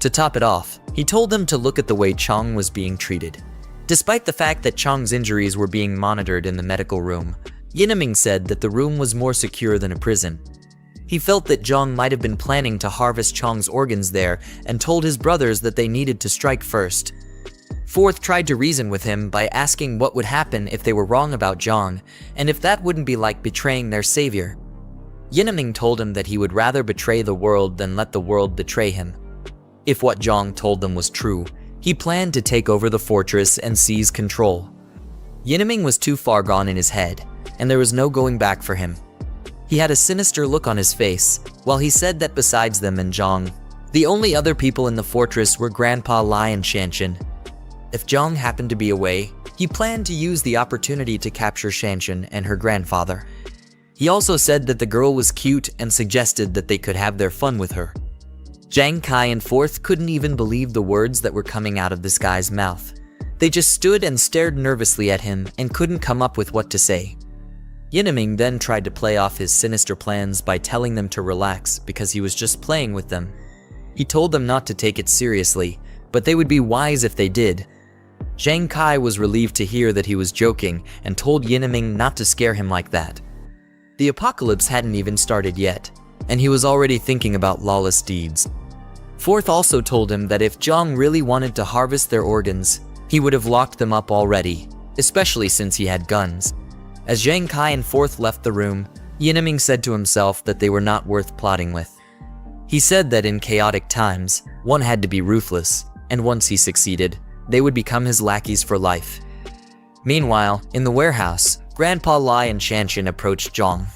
To top it off, he told them to look at the way Chang was being treated. Despite the fact that Chang's injuries were being monitored in the medical room, Yineming said that the room was more secure than a prison. He felt that Jiang might have been planning to harvest Chang's organs there and told his brothers that they needed to strike first. Fourth tried to reason with him by asking what would happen if they were wrong about Jiang, and if that wouldn't be like betraying their savior. Yineming told him that he would rather betray the world than let the world betray him. If what Jiang told them was true, he planned to take over the fortress and seize control. Yineming was too far gone in his head, and there was no going back for him. He had a sinister look on his face, while he said that besides them and Jiang, the only other people in the fortress were Grandpa Lai and Shanshan. If Jiang happened to be away, he planned to use the opportunity to capture Shanshan and her grandfather. He also said that the girl was cute and suggested that they could have their fun with her. Jiang Kai and Fourth couldn't even believe the words that were coming out of this guy's mouth. They just stood and stared nervously at him and couldn't come up with what to say. Yineming then tried to play off his sinister plans by telling them to relax because he was just playing with them. He told them not to take it seriously, but they would be wise if they did. Jiang Kai was relieved to hear that he was joking and told Yineming not to scare him like that. The apocalypse hadn't even started yet, and he was already thinking about lawless deeds. Fourth also told him that if Jiang really wanted to harvest their organs, he would have locked them up already, especially since he had guns. As Jiang Kai and Fourth left the room, Yineming said to himself that they were not worth plotting with. He said that in chaotic times, one had to be ruthless, and once he succeeded, they would become his lackeys for life. Meanwhile, in the warehouse, Grandpa Lai and Shanshan approached Jiang.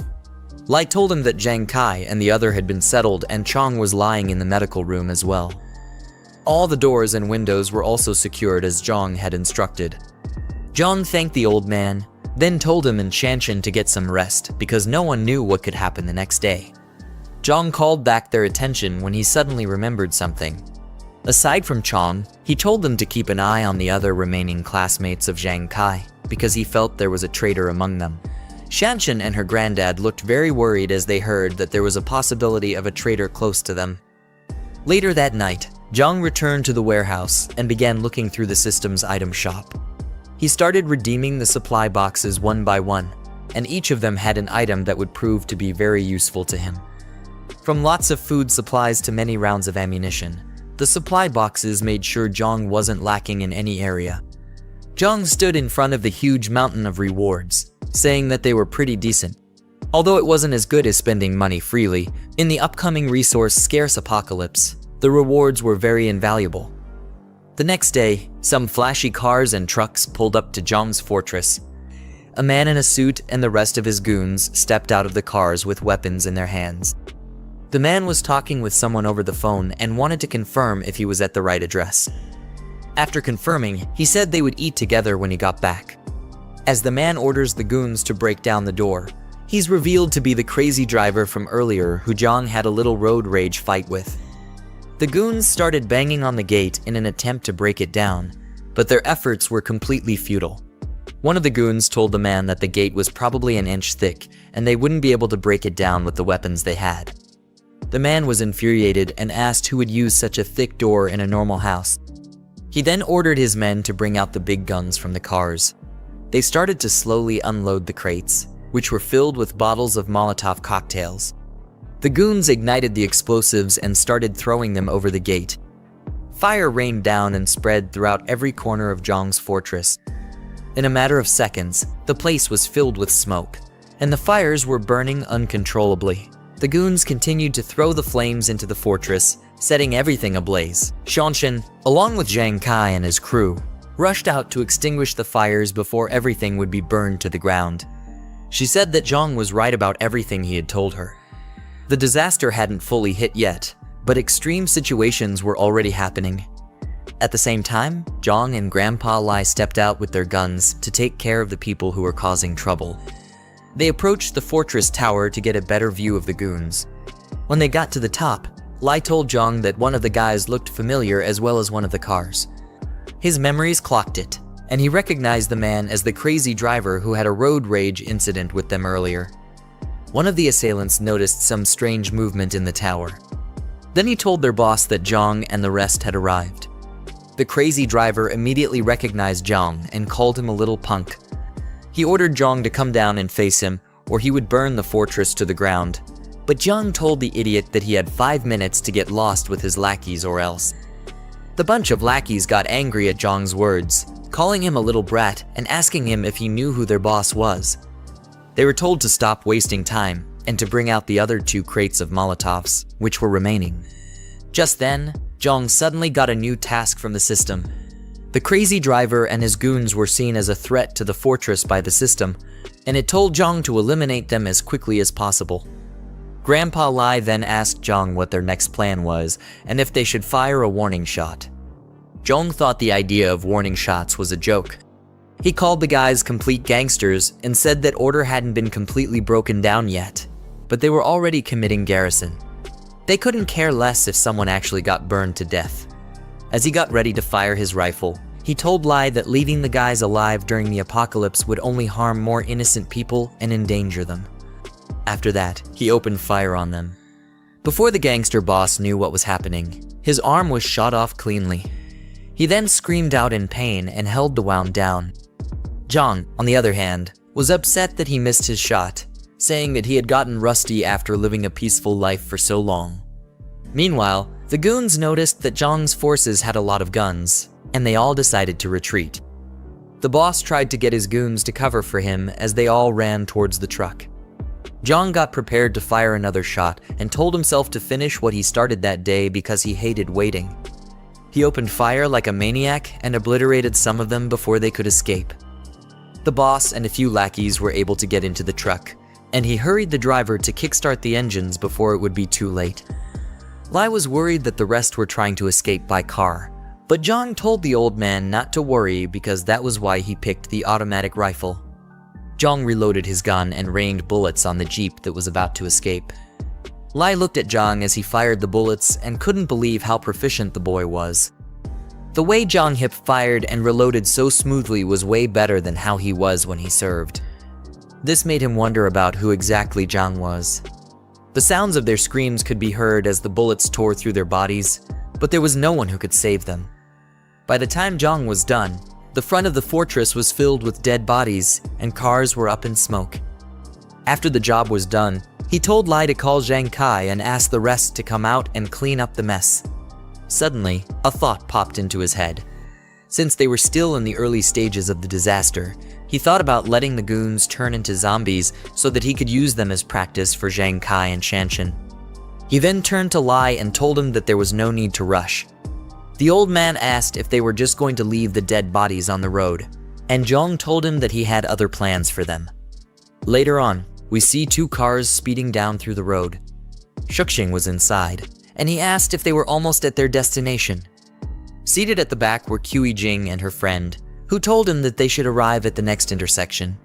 Lai told him that Jiang Kai and the other had been settled and Chang was lying in the medical room as well. All the doors and windows were also secured as Jiang had instructed. Jiang thanked the old man, then told him and Shanshan to get some rest because no one knew what could happen the next day. Jiang called back their attention when he suddenly remembered something. Aside from Chang, he told them to keep an eye on the other remaining classmates of Jiang Kai because he felt there was a traitor among them. Shanshan and her granddad looked very worried as they heard that there was a possibility of a traitor close to them. Later that night, Jiang returned to the warehouse and began looking through the system's item shop. He started redeeming the supply boxes one by one, and each of them had an item that would prove to be very useful to him. From lots of food supplies to many rounds of ammunition, the supply boxes made sure Jiang wasn't lacking in any area. Jiang stood in front of the huge mountain of rewards, saying that they were pretty decent. Although it wasn't as good as spending money freely, in the upcoming resource-scarce apocalypse, the rewards were very invaluable. The next day, some flashy cars and trucks pulled up to Jiang's fortress. A man in a suit and the rest of his goons stepped out of the cars with weapons in their hands. The man was talking with someone over the phone and wanted to confirm if he was at the right address. After confirming, he said they would eat together when he got back. As the man orders the goons to break down the door, he's revealed to be the crazy driver from earlier who Jiang had a little road rage fight with. The goons started banging on the gate in an attempt to break it down, but their efforts were completely futile. One of the goons told the man that the gate was probably an inch thick and they wouldn't be able to break it down with the weapons they had. The man was infuriated and asked who would use such a thick door in a normal house. He then ordered his men to bring out the big guns from the cars. They started to slowly unload the crates, which were filled with bottles of Molotov cocktails. The goons ignited the explosives and started throwing them over the gate. Fire rained down and spread throughout every corner of Jiang's fortress. In a matter of seconds, the place was filled with smoke, and the fires were burning uncontrollably. The goons continued to throw the flames into the fortress, setting everything ablaze. Shanshan, along with Jiang Kai and his crew, rushed out to extinguish the fires before everything would be burned to the ground. She said that Jiang was right about everything he had told her. The disaster hadn't fully hit yet, but extreme situations were already happening. At the same time, Jiang and Grandpa Lai stepped out with their guns to take care of the people who were causing trouble. They approached the fortress tower to get a better view of the goons. When they got to the top, Lai told Jiang that one of the guys looked familiar as well as one of the cars. His memories clocked it, and he recognized the man as the crazy driver who had a road rage incident with them earlier. One of the assailants noticed some strange movement in the tower. Then he told their boss that Jiang and the rest had arrived. The crazy driver immediately recognized Jiang and called him a little punk. He ordered Jiang to come down and face him, or he would burn the fortress to the ground. But Jiang told the idiot that he had 5 minutes to get lost with his lackeys or else. The bunch of lackeys got angry at Jiang's words, calling him a little brat and asking him if he knew who their boss was. They were told to stop wasting time and to bring out the other 2 crates of Molotovs, which were remaining. Just then, Jiang suddenly got a new task from the system. The crazy driver and his goons were seen as a threat to the fortress by the system, and it told Jiang to eliminate them as quickly as possible. Grandpa Lai then asked Jiang what their next plan was and if they should fire a warning shot. Jiang thought the idea of warning shots was a joke. He called the guys complete gangsters and said that order hadn't been completely broken down yet, but they were already committing garrison. They couldn't care less if someone actually got burned to death. As he got ready to fire his rifle, he told Lai that leaving the guys alive during the apocalypse would only harm more innocent people and endanger them. After that, he opened fire on them. Before the gangster boss knew what was happening, his arm was shot off cleanly. He then screamed out in pain and held the wound down. Jiang, on the other hand, was upset that he missed his shot, saying that he had gotten rusty after living a peaceful life for so long. Meanwhile, the goons noticed that Jiang's forces had a lot of guns, and they all decided to retreat. The boss tried to get his goons to cover for him as they all ran towards the truck. Jiang got prepared to fire another shot and told himself to finish what he started that day because he hated waiting. He opened fire like a maniac and obliterated some of them before they could escape. The boss and a few lackeys were able to get into the truck, and he hurried the driver to kickstart the engines before it would be too late. Lai was worried that the rest were trying to escape by car, but Jiang told the old man not to worry because that was why he picked the automatic rifle. Jiang reloaded his gun and rained bullets on the jeep that was about to escape. Lai looked at Jiang as he fired the bullets and couldn't believe how proficient the boy was. The way Jiang hip fired and reloaded so smoothly was way better than how he was when he served. This made him wonder about who exactly Jiang was. The sounds of their screams could be heard as the bullets tore through their bodies, but there was no one who could save them. By the time Jiang was done, the front of the fortress was filled with dead bodies and cars were up in smoke. After the job was done, he told Lai to call Zhang Kai and ask the rest to come out and clean up the mess. Suddenly, a thought popped into his head. Since they were still in the early stages of the disaster, he thought about letting the goons turn into zombies so that he could use them as practice for Zhang Kai and Shanshan. He then turned to Lai and told him that there was no need to rush. The old man asked if they were just going to leave the dead bodies on the road, and Jiang told him that he had other plans for them. Later on, we see 2 cars speeding down through the road. Shuxing was inside, and he asked if they were almost at their destination. Seated at the back were Jing and her friend, who told him that they should arrive at the next intersection.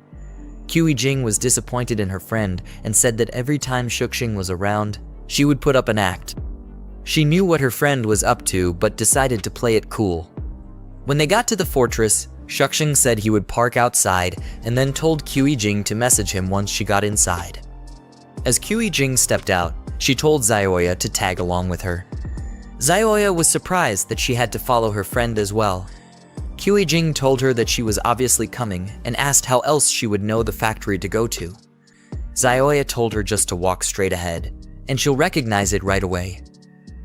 Jing was disappointed in her friend and said that every time Shuxing was around, she would put up an act. She knew what her friend was up to, but decided to play it cool. When they got to the fortress, Shuxing said he would park outside and then told Jing to message him once she got inside. As Jing stepped out, she told Xiaoya to tag along with her. Xiaoya was surprised that she had to follow her friend as well. Jing told her that she was obviously coming and asked how else she would know the factory to go to. Xiaoya told her just to walk straight ahead, and she'll recognize it right away.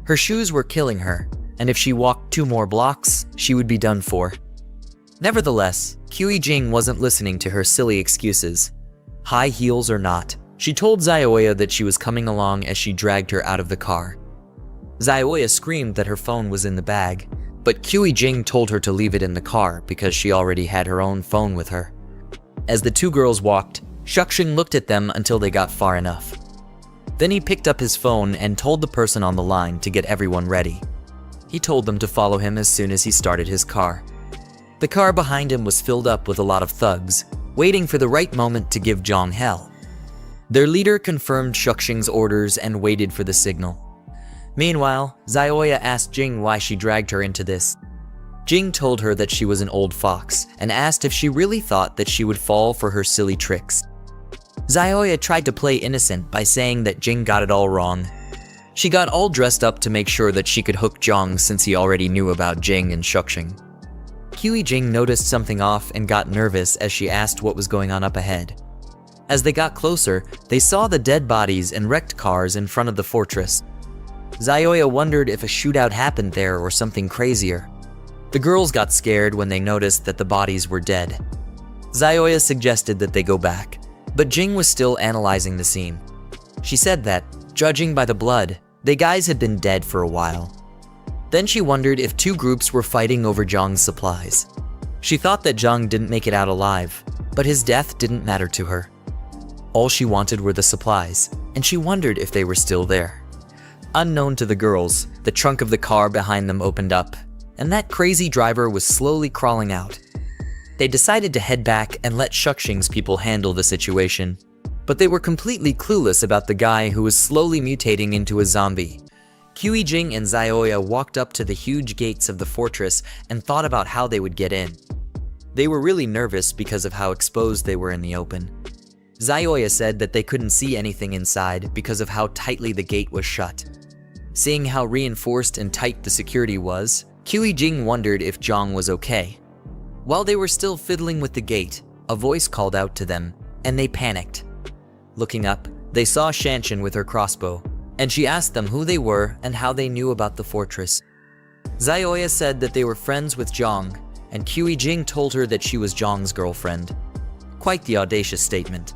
Her shoes were killing her, and if she walked 2 more blocks, she would be done for. Nevertheless, Jing wasn't listening to her silly excuses. High heels or not, she told Xiaoya that she was coming along as she dragged her out of the car. Xiaoya screamed that her phone was in the bag, but Jing told her to leave it in the car because she already had her own phone with her. As the 2 girls walked, Shuxing looked at them until they got far enough. Then he picked up his phone and told the person on the line to get everyone ready. He told them to follow him as soon as he started his car. The car behind him was filled up with a lot of thugs, waiting for the right moment to give Jiang hell. Their leader confirmed Shuxing's orders and waited for the signal. Meanwhile, Xiaoya asked Jing why she dragged her into this. Jing told her that she was an old fox and asked if she really thought that she would fall for her silly tricks. Xiaoya tried to play innocent by saying that Jing got it all wrong. She got all dressed up to make sure that she could hook Jiang since he already knew about Jing and Shuxing. Jing noticed something off and got nervous as she asked what was going on up ahead. As they got closer, they saw the dead bodies and wrecked cars in front of the fortress. Zioya wondered if a shootout happened there or something crazier. The girls got scared when they noticed that the bodies were dead. Zioya suggested that they go back, but Jing was still analyzing the scene. She said that, judging by the blood, the guys had been dead for a while. Then she wondered if two groups were fighting over Jiang's supplies. She thought that Jiang didn't make it out alive, but his death didn't matter to her. All she wanted were the supplies, and she wondered if they were still there. Unknown to the girls, the trunk of the car behind them opened up, and that crazy driver was slowly crawling out. They decided to head back and let Shuxing's people handle the situation, but they were completely clueless about the guy who was slowly mutating into a zombie. Jing and Zioya walked up to the huge gates of the fortress and thought about how they would get in. They were really nervous because of how exposed they were in the open. Zioya said that they couldn't see anything inside because of how tightly the gate was shut. Seeing how reinforced and tight the security was, Jing wondered if Jiang was okay. While they were still fiddling with the gate, a voice called out to them, and they panicked. Looking up, they saw Shanshan with her crossbow, and she asked them who they were and how they knew about the fortress. Zioya said that they were friends with Jiang, and Jing told her that she was Jiang's girlfriend. Quite the audacious statement.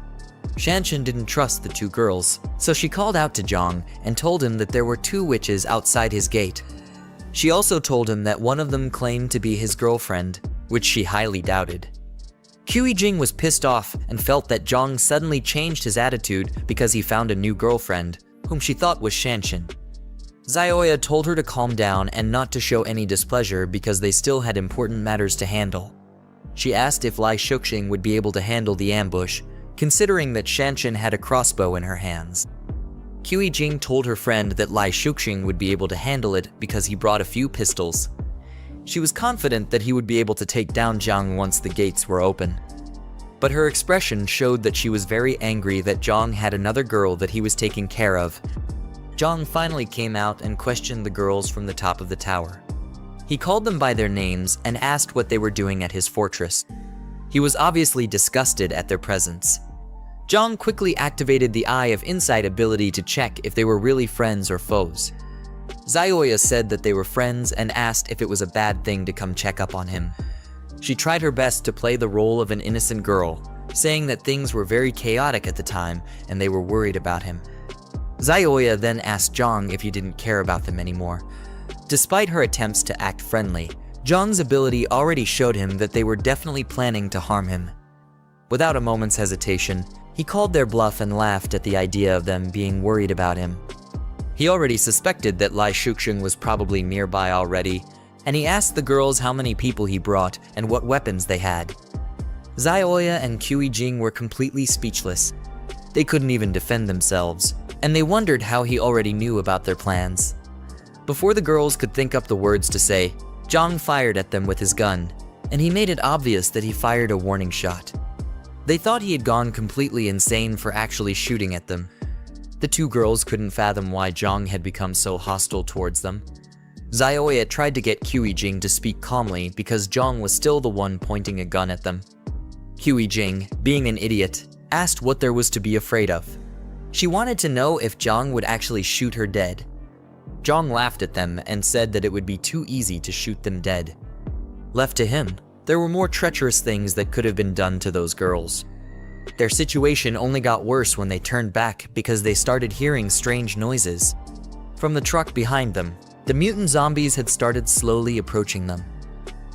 Shanshan didn't trust the two girls, so she called out to Jiang and told him that there were two witches outside his gate. She also told him that one of them claimed to be his girlfriend, which she highly doubted. Jing was pissed off and felt that Jiang suddenly changed his attitude because he found a new girlfriend, whom she thought was Shanshan. Zioya told her to calm down and not to show any displeasure because they still had important matters to handle. She asked if Lai Shuxing would be able to handle the ambush, considering that Shanshan had a crossbow in her hands. Jing told her friend that Lai Shuxing would be able to handle it because he brought a few pistols. She was confident that he would be able to take down Jiang once the gates were open. But her expression showed that she was very angry that Jiang had another girl that he was taking care of. Jiang finally came out and questioned the girls from the top of the tower. He called them by their names and asked what they were doing at his fortress. He was obviously disgusted at their presence. Jiang quickly activated the Eye of Insight ability to check if they were really friends or foes. Zioya said that they were friends and asked if it was a bad thing to come check up on him. She tried her best to play the role of an innocent girl, saying that things were very chaotic at the time and they were worried about him. Zioya then asked Jiang if he didn't care about them anymore. Despite her attempts to act friendly, Jiang's ability already showed him that they were definitely planning to harm him. Without a moment's hesitation, he called their bluff and laughed at the idea of them being worried about him. He already suspected that Lai Shuxing was probably nearby already, and he asked the girls how many people he brought and what weapons they had. Zioya and Jing were completely speechless. They couldn't even defend themselves, and they wondered how he already knew about their plans. Before the girls could think up the words to say, Jiang fired at them with his gun, and he made it obvious that he fired a warning shot. They thought he had gone completely insane for actually shooting at them. The two girls couldn't fathom why Jiang had become so hostile towards them. Zioya tried to get Jing to speak calmly because Jiang was still the one pointing a gun at them. Jing, being an idiot, asked what there was to be afraid of. She wanted to know if Jiang would actually shoot her dead. Jiang laughed at them and said that it would be too easy to shoot them dead. Left to him, there were more treacherous things that could have been done to those girls. Their situation only got worse when they turned back because they started hearing strange noises. From the truck behind them, the mutant zombies had started slowly approaching them.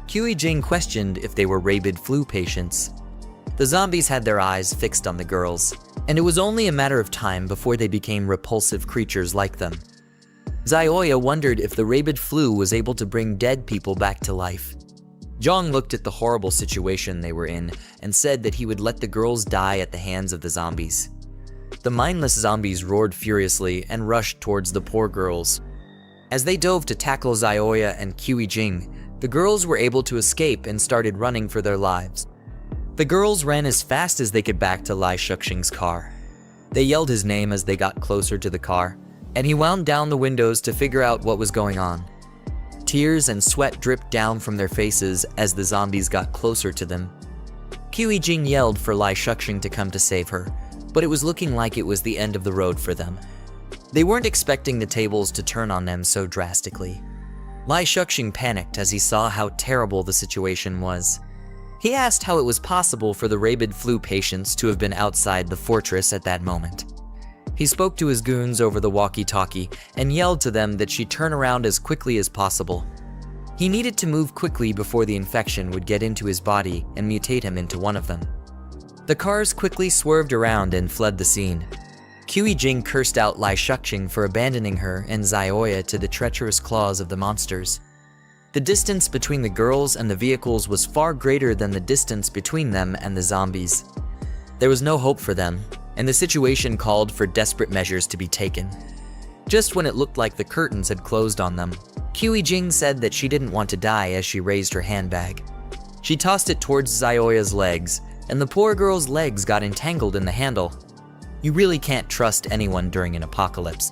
Jing questioned if they were rabid flu patients. The zombies had their eyes fixed on the girls, and it was only a matter of time before they became repulsive creatures like them. Zioya wondered if the rabid flu was able to bring dead people back to life. Jiang looked at the horrible situation they were in and said that he would let the girls die at the hands of the zombies. The mindless zombies roared furiously and rushed towards the poor girls. As they dove to tackle Zioya and Jing, the girls were able to escape and started running for their lives. The girls ran as fast as they could back to Lai Shuxing's car. They yelled his name as they got closer to the car, and he wound down the windows to figure out what was going on. Tears and sweat dripped down from their faces as the zombies got closer to them. Jing yelled for Lai Shuxing to come to save her, but it was looking like it was the end of the road for them. They weren't expecting the tables to turn on them so drastically. Lai Shuxing panicked as he saw how terrible the situation was. He asked how it was possible for the rabid flu patients to have been outside the fortress at that moment. He spoke to his goons over the walkie-talkie and yelled to them that she turn around as quickly as possible. He needed to move quickly before the infection would get into his body and mutate him into one of them. The cars quickly swerved around and fled the scene. Jing cursed out Lai Shuxing for abandoning her and Xiaoya to the treacherous claws of the monsters. The distance between the girls and the vehicles was far greater than the distance between them and the zombies. There was no hope for them, and the situation called for desperate measures to be taken. Just when it looked like the curtains had closed on them, Jing said that she didn't want to die as she raised her handbag. She tossed it towards Xiaoya's legs, and the poor girl's legs got entangled in the handle. You really can't trust anyone during an apocalypse.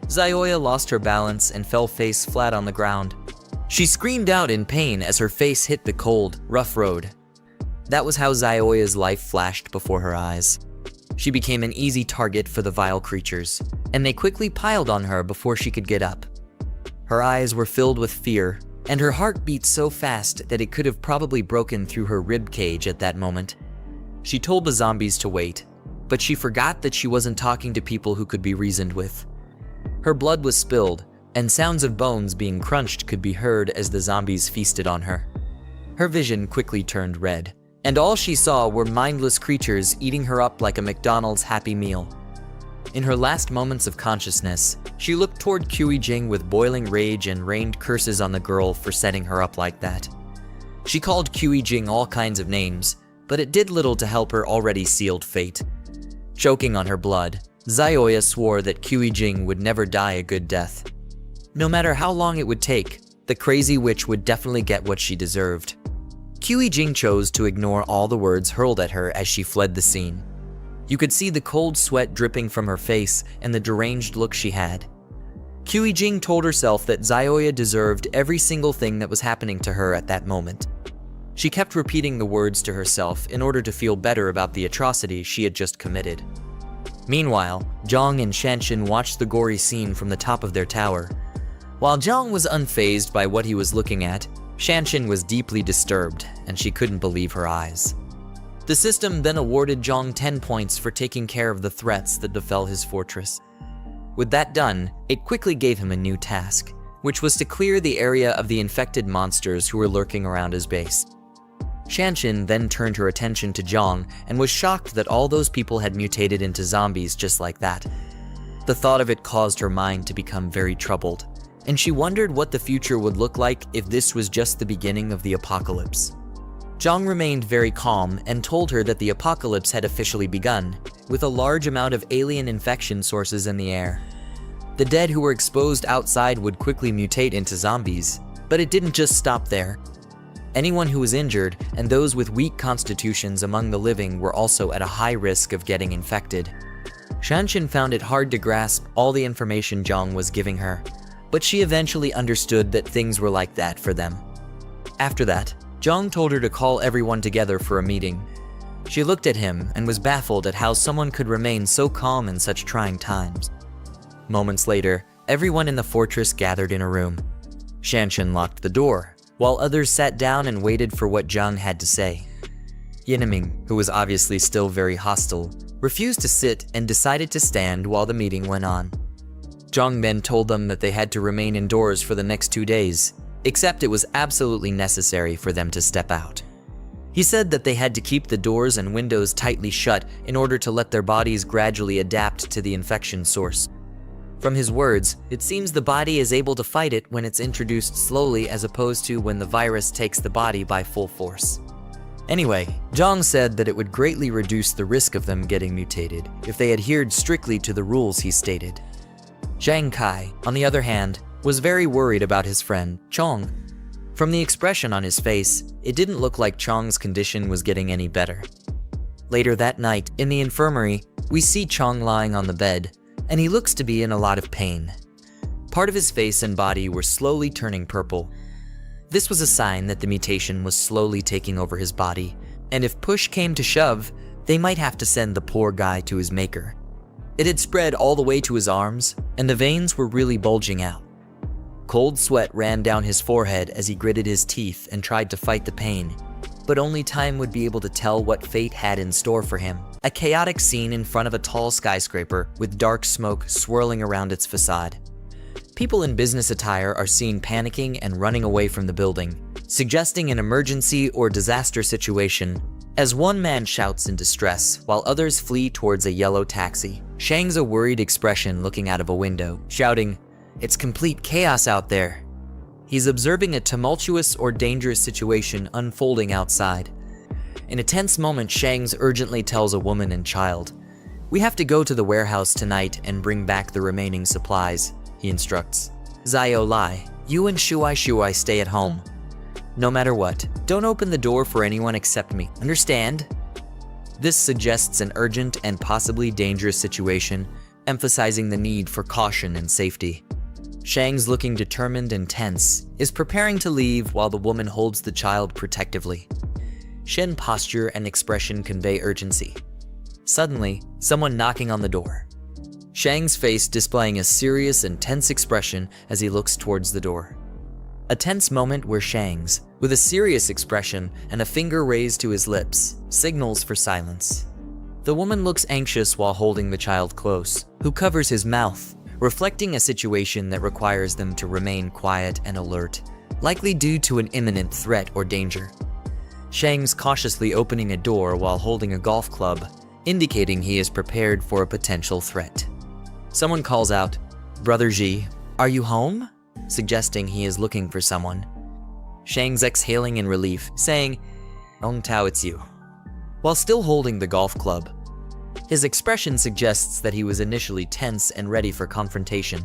Xiaoya lost her balance and fell face flat on the ground. She screamed out in pain as her face hit the cold, rough road. That was how Xiaoya's life flashed before her eyes. She became an easy target for the vile creatures, and they quickly piled on her before she could get up. Her eyes were filled with fear, and her heart beat so fast that it could have probably broken through her rib cage at that moment. She told the zombies to wait, but she forgot that she wasn't talking to people who could be reasoned with. Her blood was spilled, and sounds of bones being crunched could be heard as the zombies feasted on her. Her vision quickly turned red, and all she saw were mindless creatures eating her up like a McDonald's Happy Meal. In her last moments of consciousness, she looked toward Jing with boiling rage and rained curses on the girl for setting her up like that. She called Jing all kinds of names, but it did little to help her already sealed fate. Choking on her blood, Xiaoya swore that Jing would never die a good death. No matter how long it would take, the crazy witch would definitely get what she deserved. Jing chose to ignore all the words hurled at her as she fled the scene. You could see the cold sweat dripping from her face and the deranged look she had. Jing told herself that Xiaoya deserved every single thing that was happening to her at that moment. She kept repeating the words to herself in order to feel better about the atrocity she had just committed. Meanwhile, Jiang and Shanshan watched the gory scene from the top of their tower. While Jiang was unfazed by what he was looking at, Shanshan was deeply disturbed, and she couldn't believe her eyes. The system then awarded Jiang 10 points for taking care of the threats that befell his fortress. With that done, it quickly gave him a new task, which was to clear the area of the infected monsters who were lurking around his base. Shanshan then turned her attention to Jiang and was shocked that all those people had mutated into zombies just like that. The thought of it caused her mind to become very troubled, and she wondered what the future would look like if this was just the beginning of the apocalypse. Jiang remained very calm and told her that the apocalypse had officially begun, with a large amount of alien infection sources in the air. The dead who were exposed outside would quickly mutate into zombies, but it didn't just stop there. Anyone who was injured and those with weak constitutions among the living were also at a high risk of getting infected. Shanshan found it hard to grasp all the information Jiang was giving her, but she eventually understood that things were like that for them. After that, Jiang told her to call everyone together for a meeting. She looked at him and was baffled at how someone could remain so calm in such trying times. Moments later, everyone in the fortress gathered in a room. Shanshan locked the door, while others sat down and waited for what Jiang had to say. Yinming, who was obviously still very hostile, refused to sit and decided to stand while the meeting went on. Jiang then told them that they had to remain indoors for the next 2 days, except it was absolutely necessary for them to step out. He said that they had to keep the doors and windows tightly shut in order to let their bodies gradually adapt to the infection source. From his words, it seems the body is able to fight it when it's introduced slowly as opposed to when the virus takes the body by full force. Anyway, Jiang said that it would greatly reduce the risk of them getting mutated if they adhered strictly to the rules he stated. Zhang Kai, on the other hand, was very worried about his friend, Chong. From the expression on his face, it didn't look like Chong's condition was getting any better. Later that night, in the infirmary, we see Chong lying on the bed, and he looks to be in a lot of pain. Part of his face and body were slowly turning purple. This was a sign that the mutation was slowly taking over his body, and if push came to shove, they might have to send the poor guy to his maker. It had spread all the way to his arms, and the veins were really bulging out. Cold sweat ran down his forehead as he gritted his teeth and tried to fight the pain, but only time would be able to tell what fate had in store for him. A chaotic scene in front of a tall skyscraper with dark smoke swirling around its facade. People in business attire are seen panicking and running away from the building, suggesting an emergency or disaster situation, as one man shouts in distress while others flee towards a yellow taxi. Shang's a worried expression looking out of a window, shouting, "It's complete chaos out there." He's observing a tumultuous or dangerous situation unfolding outside. In a tense moment, Shang's urgently tells a woman and child, "We have to go to the warehouse tonight and bring back the remaining supplies," he instructs. "Zio Lai, you and Shui stay at home. No matter what, don't open the door for anyone except me, understand?" This suggests an urgent and possibly dangerous situation, emphasizing the need for caution and safety. Shang's looking determined and tense, is preparing to leave while the woman holds the child protectively. Shen posture and expression convey urgency. Suddenly, someone knocking on the door. Shang's face displaying a serious and tense expression as he looks towards the door. A tense moment where Shang's, with a serious expression and a finger raised to his lips, signals for silence. The woman looks anxious while holding the child close, who covers his mouth, reflecting a situation that requires them to remain quiet and alert, likely due to an imminent threat or danger. Shang's cautiously opening a door while holding a golf club, indicating he is prepared for a potential threat. Someone calls out, "Brother Ji, are you home?" suggesting he is looking for someone. Shang's exhaling in relief, saying, "Ong Tao, it's you," while still holding the golf club. His expression suggests that he was initially tense and ready for confrontation,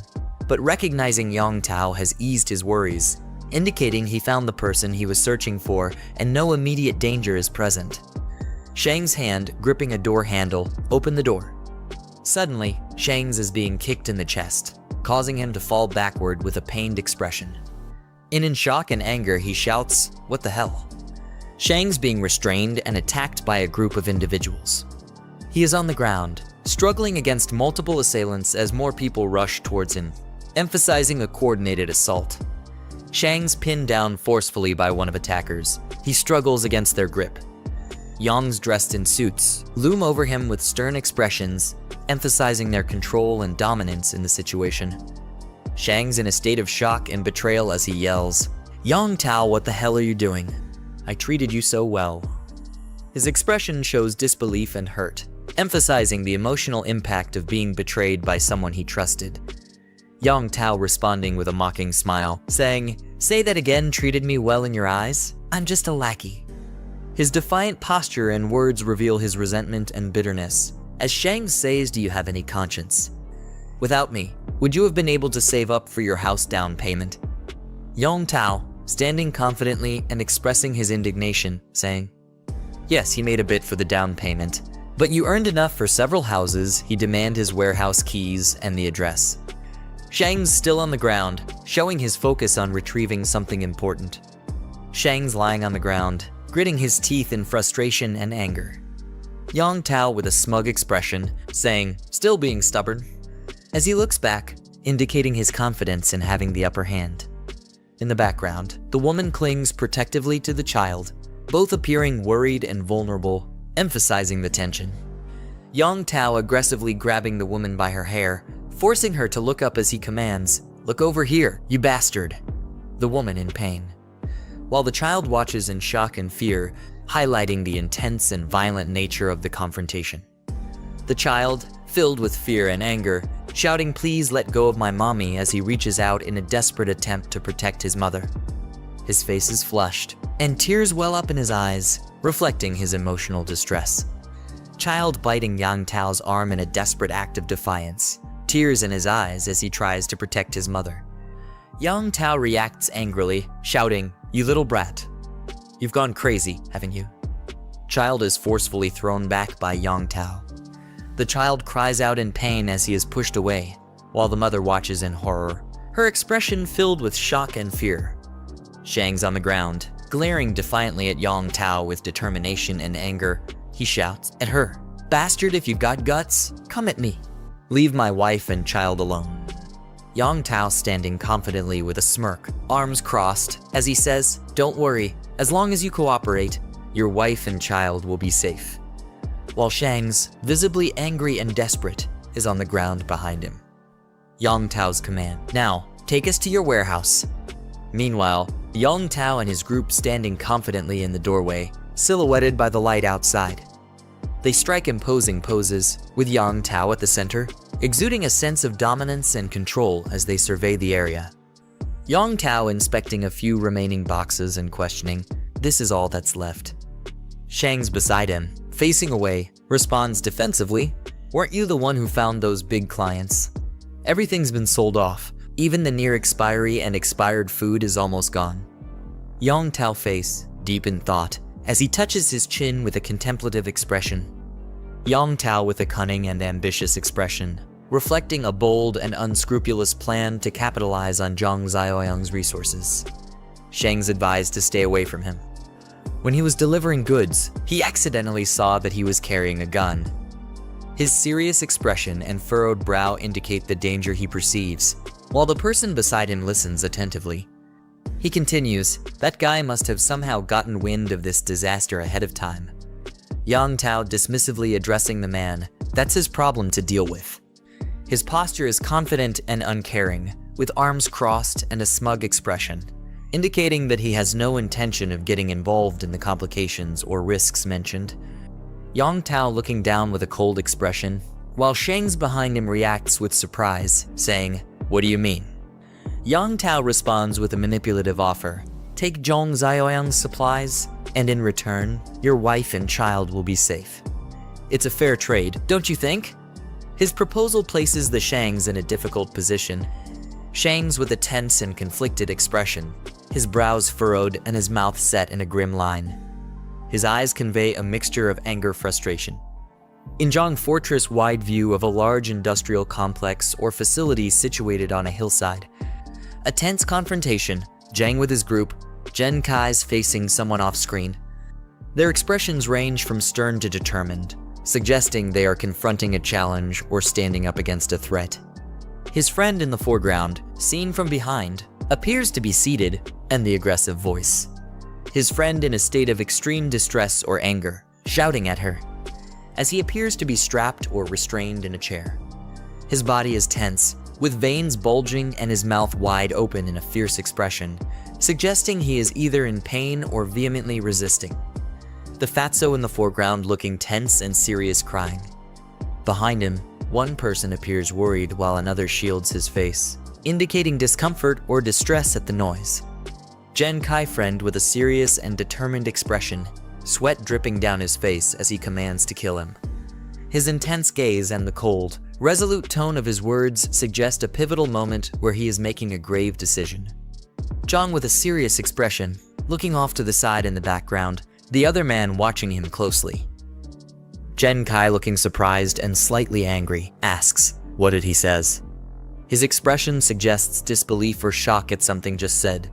but recognizing Yong Tao has eased his worries, indicating he found the person he was searching for and no immediate danger is present. Shang's hand, gripping a door handle, opened the door. Suddenly, Shang's is being kicked in the chest, causing him to fall backward with a pained expression. In shock and anger, he shouts, "What the hell?" Shang's being restrained and attacked by a group of individuals. He is on the ground, struggling against multiple assailants as more people rush towards him, emphasizing a coordinated assault. Shang's pinned down forcefully by one of attackers. He struggles against their grip. Yang's dressed in suits loom over him with stern expressions, emphasizing their control and dominance in the situation. Shang's in a state of shock and betrayal as he yells, "Yong Tao, what the hell are you doing? I treated you so well." His expression shows disbelief and hurt, emphasizing the emotional impact of being betrayed by someone he trusted. Yong Tao responding with a mocking smile, saying, "Say that again, treated me well in your eyes? I'm just a lackey." His defiant posture and words reveal his resentment and bitterness, as Shang says, "Do you have any conscience? Without me, would you have been able to save up for your house down payment?" Yong Tao, standing confidently and expressing his indignation, saying, "Yes, he made a bit for the down payment, but you earned enough for several houses." He demands his warehouse keys and the address. Shang's still on the ground, showing his focus on retrieving something important. Shang's lying on the ground, gritting his teeth in frustration and anger. Yong Tao with a smug expression, saying, "Still being stubborn," as he looks back, indicating his confidence in having the upper hand. In the background, the woman clings protectively to the child, both appearing worried and vulnerable, emphasizing the tension. Yong Tao aggressively grabbing the woman by her hair, forcing her to look up as he commands, "Look over here, you bastard!" The woman in pain, while the child watches in shock and fear, highlighting the intense and violent nature of the confrontation. The child, filled with fear and anger, shouting, "Please let go of my mommy," as he reaches out in a desperate attempt to protect his mother. His face is flushed, and tears well up in his eyes, reflecting his emotional distress. Child biting Yang Tao's arm in a desperate act of defiance, tears in his eyes as he tries to protect his mother. Yang Tao reacts angrily, shouting, "You little brat. You've gone crazy, haven't you?" Child is forcefully thrown back by Yang Tao. The child cries out in pain as he is pushed away, while the mother watches in horror, her expression filled with shock and fear. Shang's on the ground, glaring defiantly at Yang Tao with determination and anger. He shouts at her, "Bastard, if you've got guts, come at me. Leave my wife and child alone." Yang Tao standing confidently with a smirk, arms crossed, as he says, "Don't worry, as long as you cooperate, your wife and child will be safe." While Shang's, visibly angry and desperate, is on the ground behind him. Yang Tao's command, "Now, take us to your warehouse." Meanwhile, Yang Tao and his group standing confidently in the doorway, silhouetted by the light outside. They strike imposing poses, with Yang Tao at the center, exuding a sense of dominance and control as they survey the area. Yang Tao inspecting a few remaining boxes and questioning, "This is all that's left." Shang's beside him, facing away, responds defensively, "Weren't you the one who found those big clients? Everything's been sold off. Even the near expiry and expired food is almost gone." Yang Tao face, deep in thought, as he touches his chin with a contemplative expression. Yang Tao with a cunning and ambitious expression, reflecting a bold and unscrupulous plan to capitalize on Zhang Xiaoyang's resources. Shang's advised to stay away from him. When he was delivering goods, he accidentally saw that he was carrying a gun. His serious expression and furrowed brow indicate the danger he perceives, while the person beside him listens attentively. He continues, "That guy must have somehow gotten wind of this disaster ahead of time." Yang Tao dismissively addressing the man, "That's his problem to deal with." His posture is confident and uncaring, with arms crossed and a smug expression, indicating that he has no intention of getting involved in the complications or risks mentioned. Yang Tao looking down with a cold expression, while Shang's behind him reacts with surprise, saying, "What do you mean?" Yang Tao responds with a manipulative offer, "Take Zhang Xiaoyang's supplies, and in return, your wife and child will be safe." It's a fair trade, don't you think? His proposal places the Shang's in a difficult position. Shang's with a tense and conflicted expression, his brows furrowed and his mouth set in a grim line. His eyes convey a mixture of anger, frustration. In Jiang Fortress wide view of a large industrial complex or facility situated on a hillside. A tense confrontation, Jiang with his group, Jen Kai's facing someone off screen. Their expressions range from stern to determined, suggesting they are confronting a challenge or standing up against a threat. His friend in the foreground, seen from behind, appears to be seated, and the aggressive voice. His friend in a state of extreme distress or anger, shouting at her, as he appears to be strapped or restrained in a chair. His body is tense, with veins bulging and his mouth wide open in a fierce expression, suggesting he is either in pain or vehemently resisting. The fatso in the foreground looking tense and serious, crying. Behind him, one person appears worried while another shields his face, indicating discomfort or distress at the noise. Jen Kai friend with a serious and determined expression, sweat dripping down his face as he commands to kill him. His intense gaze and the cold, resolute tone of his words suggest a pivotal moment where he is making a grave decision. Zhang with a serious expression, looking off to the side in the background, the other man watching him closely. Jen Kai looking surprised and slightly angry, asks, "What did he says?" His expression suggests disbelief or shock at something just said.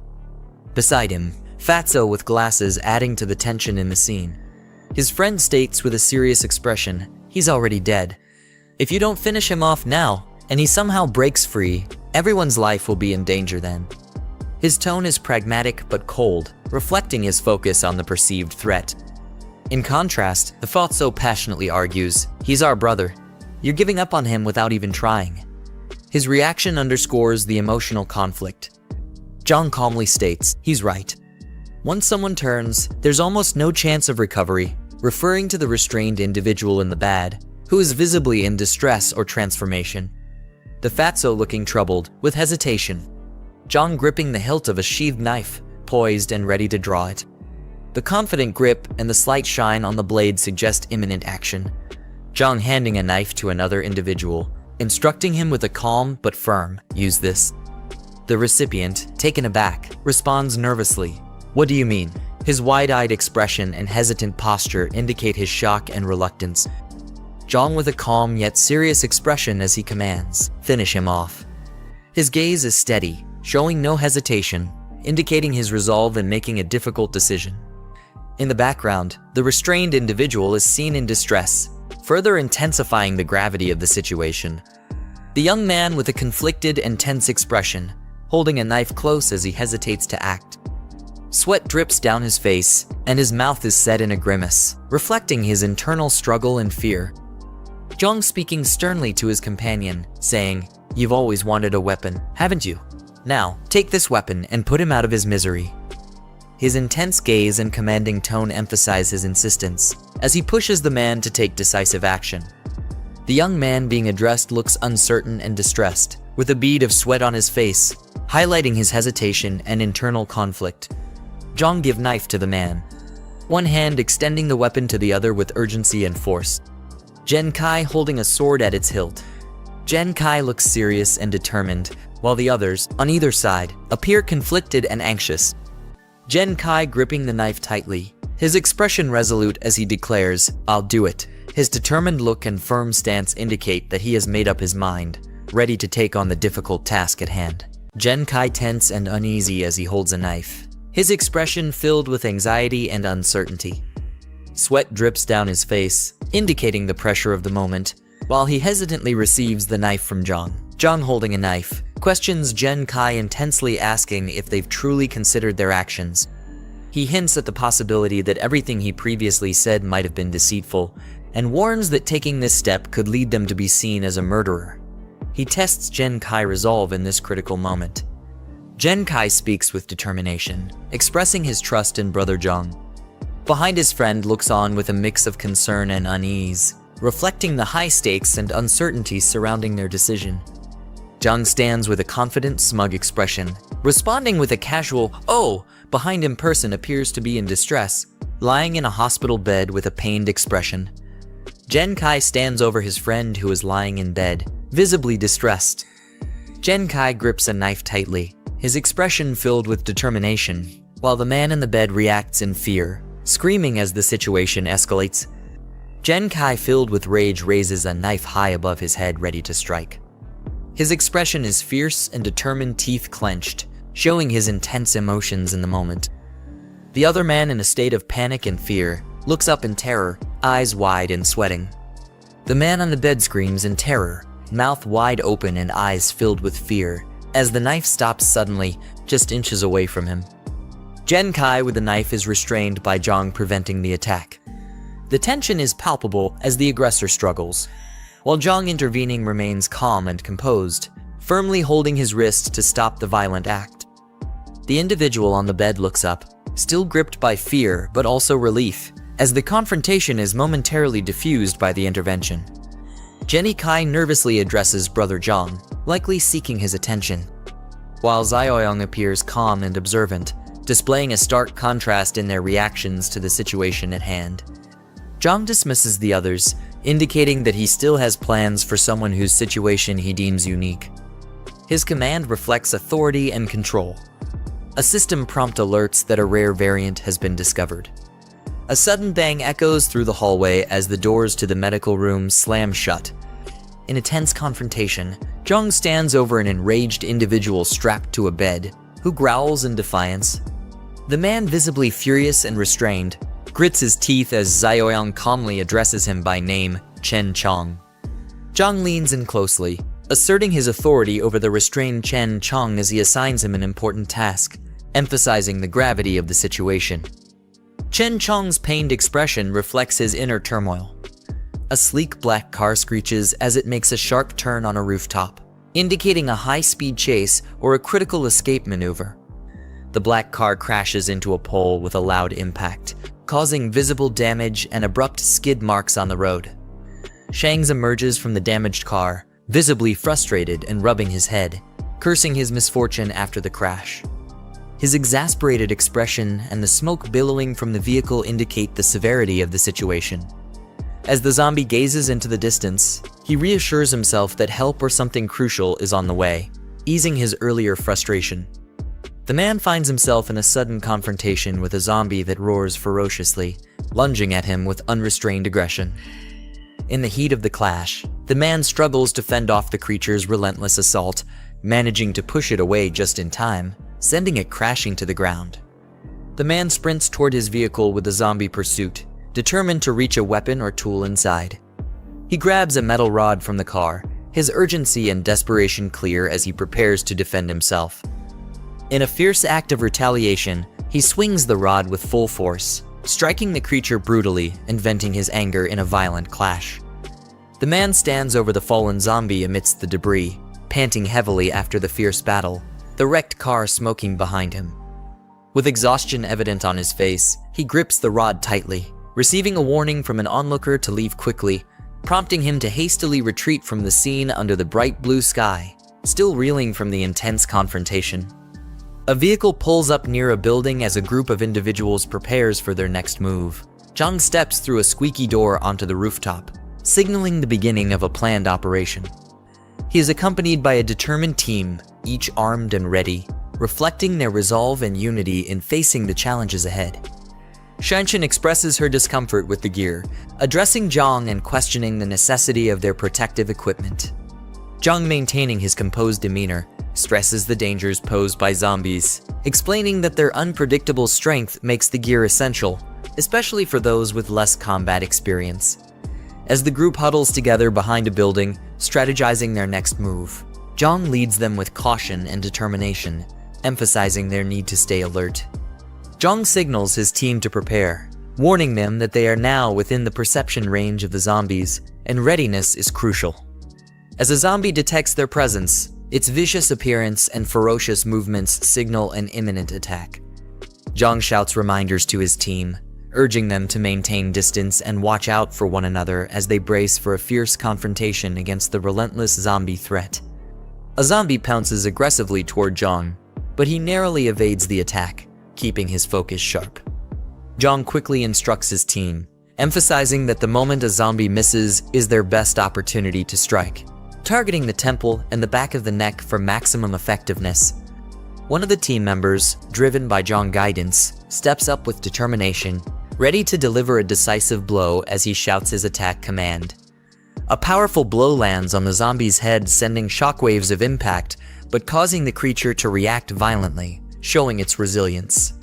Beside him, Fatso with glasses adding to the tension in the scene. His friend states with a serious expression, "He's already dead. If you don't finish him off now, and he somehow breaks free, everyone's life will be in danger then." His tone is pragmatic but cold, reflecting his focus on the perceived threat. In contrast, the Fatso passionately argues, "He's our brother. You're giving up on him without even trying." His reaction underscores the emotional conflict. Zhang calmly states, "He's right. Once someone turns, there's almost no chance of recovery," referring to the restrained individual in the bad, who is visibly in distress or transformation. The Fatso looking troubled, with hesitation. Zhang gripping the hilt of a sheathed knife, poised and ready to draw it. The confident grip and the slight shine on the blade suggest imminent action. Zhang handing a knife to another individual, instructing him with a calm but firm, "Use this." The recipient, taken aback, responds nervously, "What do you mean?" His wide-eyed expression and hesitant posture indicate his shock and reluctance. Zhang with a calm yet serious expression as he commands, "Finish him off." His gaze is steady, showing no hesitation, indicating his resolve in making a difficult decision. In the background, the restrained individual is seen in distress, further intensifying the gravity of the situation. The young man with a conflicted and tense expression, holding a knife close as he hesitates to act. Sweat drips down his face, and his mouth is set in a grimace, reflecting his internal struggle and fear. Jiang speaking sternly to his companion, saying, "You've always wanted a weapon, haven't you? Now, take this weapon and put him out of his misery." His intense gaze and commanding tone emphasize his insistence, as he pushes the man to take decisive action. The young man being addressed looks uncertain and distressed, with a bead of sweat on his face, highlighting his hesitation and internal conflict. Jiang gives knife to the man, one hand extending the weapon to the other with urgency and force. Jen Kai holding a sword at its hilt. Jen Kai looks serious and determined, while the others, on either side, appear conflicted and anxious. Jen Kai gripping the knife tightly, his expression resolute as he declares, "I'll do it." His determined look and firm stance indicate that he has made up his mind, ready to take on the difficult task at hand. Jen Kai tense and uneasy as he holds a knife, his expression filled with anxiety and uncertainty. Sweat drips down his face, indicating the pressure of the moment, while he hesitantly receives the knife from Jiang. Jiang, holding a knife, questions Jen Kai intensely, asking if they've truly considered their actions. He hints at the possibility that everything he previously said might have been deceitful, and warns that taking this step could lead them to be seen as a murderer. He tests Jen Kai's resolve in this critical moment. Jen Kai speaks with determination, expressing his trust in brother Jiang. Behind his friend looks on with a mix of concern and unease, reflecting the high stakes and uncertainty surrounding their decision. Jiang stands with a confident, smug expression, responding with a casual, "Oh!" Behind him person appears to be in distress, lying in a hospital bed with a pained expression. Jen Kai stands over his friend who is lying in bed, visibly distressed. Jen Kai grips a knife tightly, his expression filled with determination, while the man in the bed reacts in fear, screaming as the situation escalates. Jen Kai, filled with rage, raises a knife high above his head, ready to strike. His expression is fierce and determined, teeth clenched, showing his intense emotions in the moment. The other man, in a state of panic and fear, looks up in terror, eyes wide and sweating. The man on the bed screams in terror, mouth wide open and eyes filled with fear, as the knife stops suddenly, just inches away from him. Jen Kai with the knife is restrained by Jiang, preventing the attack. The tension is palpable as the aggressor struggles, while Jiang, intervening, remains calm and composed, firmly holding his wrist to stop the violent act. The individual on the bed looks up, still gripped by fear but also relief, as the confrontation is momentarily diffused by the intervention. Jenny Kai nervously addresses brother Jiang, likely seeking his attention, while Zioyong appears calm and observant, displaying a stark contrast in their reactions to the situation at hand. Jiang dismisses the others, indicating that he still has plans for someone whose situation he deems unique. His command reflects authority and control. A system prompt alerts that a rare variant has been discovered. A sudden bang echoes through the hallway as the doors to the medical room slam shut. In a tense confrontation, Jiang stands over an enraged individual strapped to a bed, who growls in defiance. The man, visibly furious and restrained, grits his teeth as Zioyang calmly addresses him by name, Chen Chong. Jiang leans in closely, asserting his authority over the restrained Chen Chong as he assigns him an important task, emphasizing the gravity of the situation. Chen Chong's pained expression reflects his inner turmoil. A sleek black car screeches as it makes a sharp turn on a rooftop, indicating a high-speed chase or a critical escape maneuver. The black car crashes into a pole with a loud impact, causing visible damage and abrupt skid marks on the road. Shangs emerges from the damaged car, visibly frustrated and rubbing his head, cursing his misfortune after the crash. His exasperated expression and the smoke billowing from the vehicle indicate the severity of the situation. As the zombie gazes into the distance, he reassures himself that help or something crucial is on the way, easing his earlier frustration. The man finds himself in a sudden confrontation with a zombie that roars ferociously, lunging at him with unrestrained aggression. In the heat of the clash, the man struggles to fend off the creature's relentless assault, managing to push it away just in time, sending it crashing to the ground. The man sprints toward his vehicle with the zombie pursuit, determined to reach a weapon or tool inside. He grabs a metal rod from the car, his urgency and desperation clear as he prepares to defend himself. In a fierce act of retaliation, he swings the rod with full force, striking the creature brutally and venting his anger in a violent clash. The man stands over the fallen zombie amidst the debris, panting heavily after the fierce battle, the wrecked car smoking behind him. With exhaustion evident on his face, he grips the rod tightly, receiving a warning from an onlooker to leave quickly, prompting him to hastily retreat from the scene under the bright blue sky, still reeling from the intense confrontation. A vehicle pulls up near a building as a group of individuals prepares for their next move. Jiang steps through a squeaky door onto the rooftop, signaling the beginning of a planned operation. He is accompanied by a determined team, each armed and ready, reflecting their resolve and unity in facing the challenges ahead. Shanshan expresses her discomfort with the gear, addressing Jiang and questioning the necessity of their protective equipment. Jiang, maintaining his composed demeanor, stresses the dangers posed by zombies, explaining that their unpredictable strength makes the gear essential, especially for those with less combat experience. As the group huddles together behind a building, strategizing their next move, Jiang leads them with caution and determination, emphasizing their need to stay alert. Jiang signals his team to prepare, warning them that they are now within the perception range of the zombies, and readiness is crucial. As a zombie detects their presence, its vicious appearance and ferocious movements signal an imminent attack. Jiang shouts reminders to his team, urging them to maintain distance and watch out for one another as they brace for a fierce confrontation against the relentless zombie threat. A zombie pounces aggressively toward Jiang, but he narrowly evades the attack, keeping his focus sharp. Jiang quickly instructs his team, emphasizing that the moment a zombie misses is their best opportunity to strike, targeting the temple and the back of the neck for maximum effectiveness. One of the team members, driven by Jiang's guidance, steps up with determination, ready to deliver a decisive blow as he shouts his attack command. A powerful blow lands on the zombie's head, sending shockwaves of impact, but causing the creature to react violently, showing its resilience.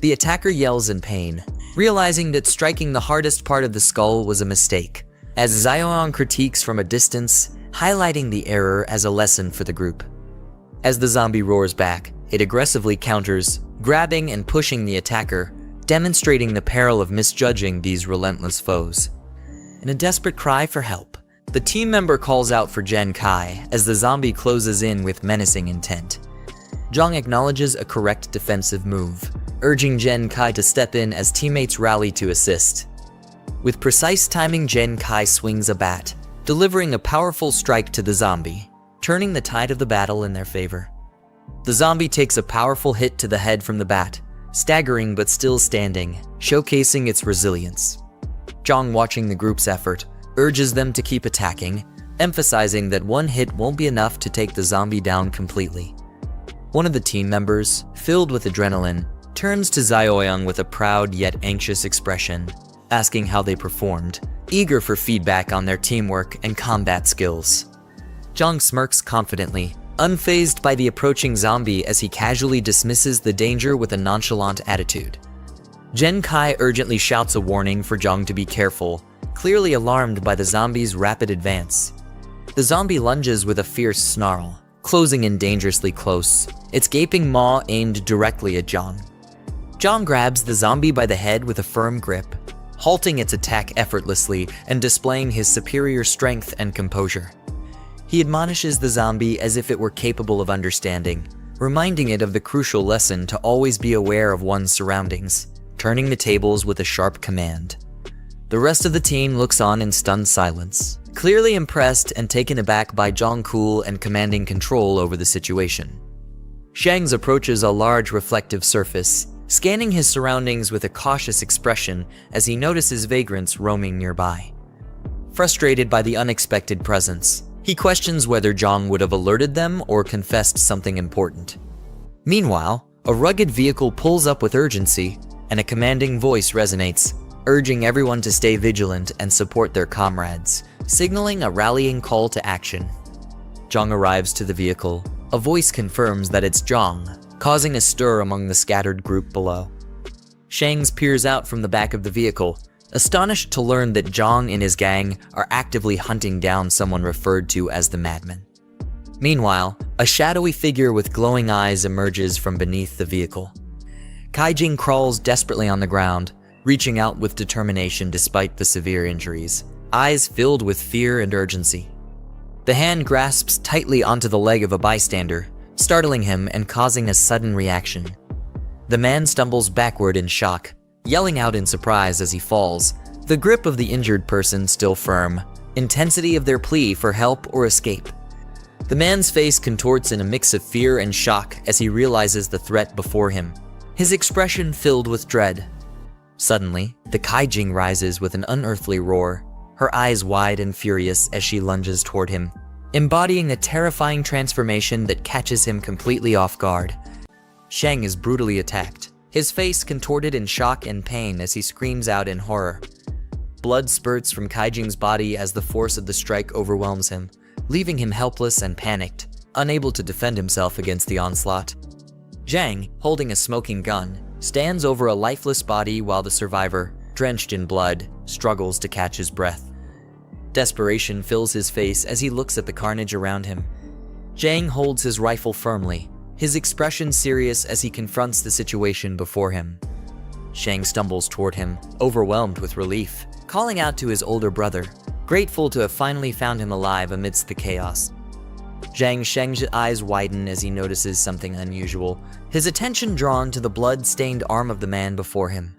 The attacker yells in pain, realizing that striking the hardest part of the skull was a mistake, as Xiaoyang critiques from a distance, highlighting the error as a lesson for the group. As the zombie roars back, it aggressively counters, grabbing and pushing the attacker, demonstrating the peril of misjudging these relentless foes. In a desperate cry for help, the team member calls out for Jiang Kai as the zombie closes in with menacing intent. Jiang acknowledges a correct defensive move, urging Jiang Kai to step in as teammates rally to assist. With precise timing, Jiang Kai swings a bat, delivering a powerful strike to the zombie, turning the tide of the battle in their favor. The zombie takes a powerful hit to the head from the bat, staggering but still standing, showcasing its resilience. Jiang, watching the group's effort, urges them to keep attacking, emphasizing that one hit won't be enough to take the zombie down completely. One of the team members, filled with adrenaline, turns to Xiaoyang with a proud yet anxious expression, asking how they performed, eager for feedback on their teamwork and combat skills. Jiang smirks confidently, unfazed by the approaching zombie as he casually dismisses the danger with a nonchalant attitude. Jiang Kai urgently shouts a warning for Jiang to be careful, clearly alarmed by the zombie's rapid advance. The zombie lunges with a fierce snarl, closing in dangerously close, its gaping maw aimed directly at Jiang. Jiang grabs the zombie by the head with a firm grip, halting its attack effortlessly and displaying his superior strength and composure. He admonishes the zombie as if it were capable of understanding, reminding it of the crucial lesson to always be aware of one's surroundings, turning the tables with a sharp command. The rest of the team looks on in stunned silence, clearly impressed and taken aback by Jiang's cool and commanding control over the situation. Shang approaches a large reflective surface, scanning his surroundings with a cautious expression as he notices vagrants roaming nearby. Frustrated by the unexpected presence, he questions whether Jiang would have alerted them or confessed something important. Meanwhile, a rugged vehicle pulls up with urgency, and a commanding voice resonates, urging everyone to stay vigilant and support their comrades, signaling a rallying call to action. Jiang arrives to the vehicle, a voice confirms that it's Jiang, causing a stir among the scattered group below. Shang peers out from the back of the vehicle, astonished to learn that Jiang and his gang are actively hunting down someone referred to as the Madman. Meanwhile, a shadowy figure with glowing eyes emerges from beneath the vehicle. Kaijing crawls desperately on the ground, reaching out with determination despite the severe injuries, eyes filled with fear and urgency. The hand grasps tightly onto the leg of a bystander, startling him and causing a sudden reaction. The man stumbles backward in shock, yelling out in surprise as he falls, the grip of the injured person still firm, intensity of their plea for help or escape. The man's face contorts in a mix of fear and shock as he realizes the threat before him, his expression filled with dread. Suddenly, the Kaijing rises with an unearthly roar, her eyes wide and furious as she lunges toward him, embodying a terrifying transformation that catches him completely off guard. Shang is brutally attacked, his face contorted in shock and pain as he screams out in horror. Blood spurts from Kaijing's body as the force of the strike overwhelms him, leaving him helpless and panicked, unable to defend himself against the onslaught. Jiang, holding a smoking gun, stands over a lifeless body while the survivor, drenched in blood, struggles to catch his breath. Desperation fills his face as he looks at the carnage around him. Jiang holds his rifle firmly, his expression serious as he confronts the situation before him. Shang stumbles toward him, overwhelmed with relief, calling out to his older brother, grateful to have finally found him alive amidst the chaos. Shang's eyes widen as he notices something unusual, his attention drawn to the blood-stained arm of the man before him.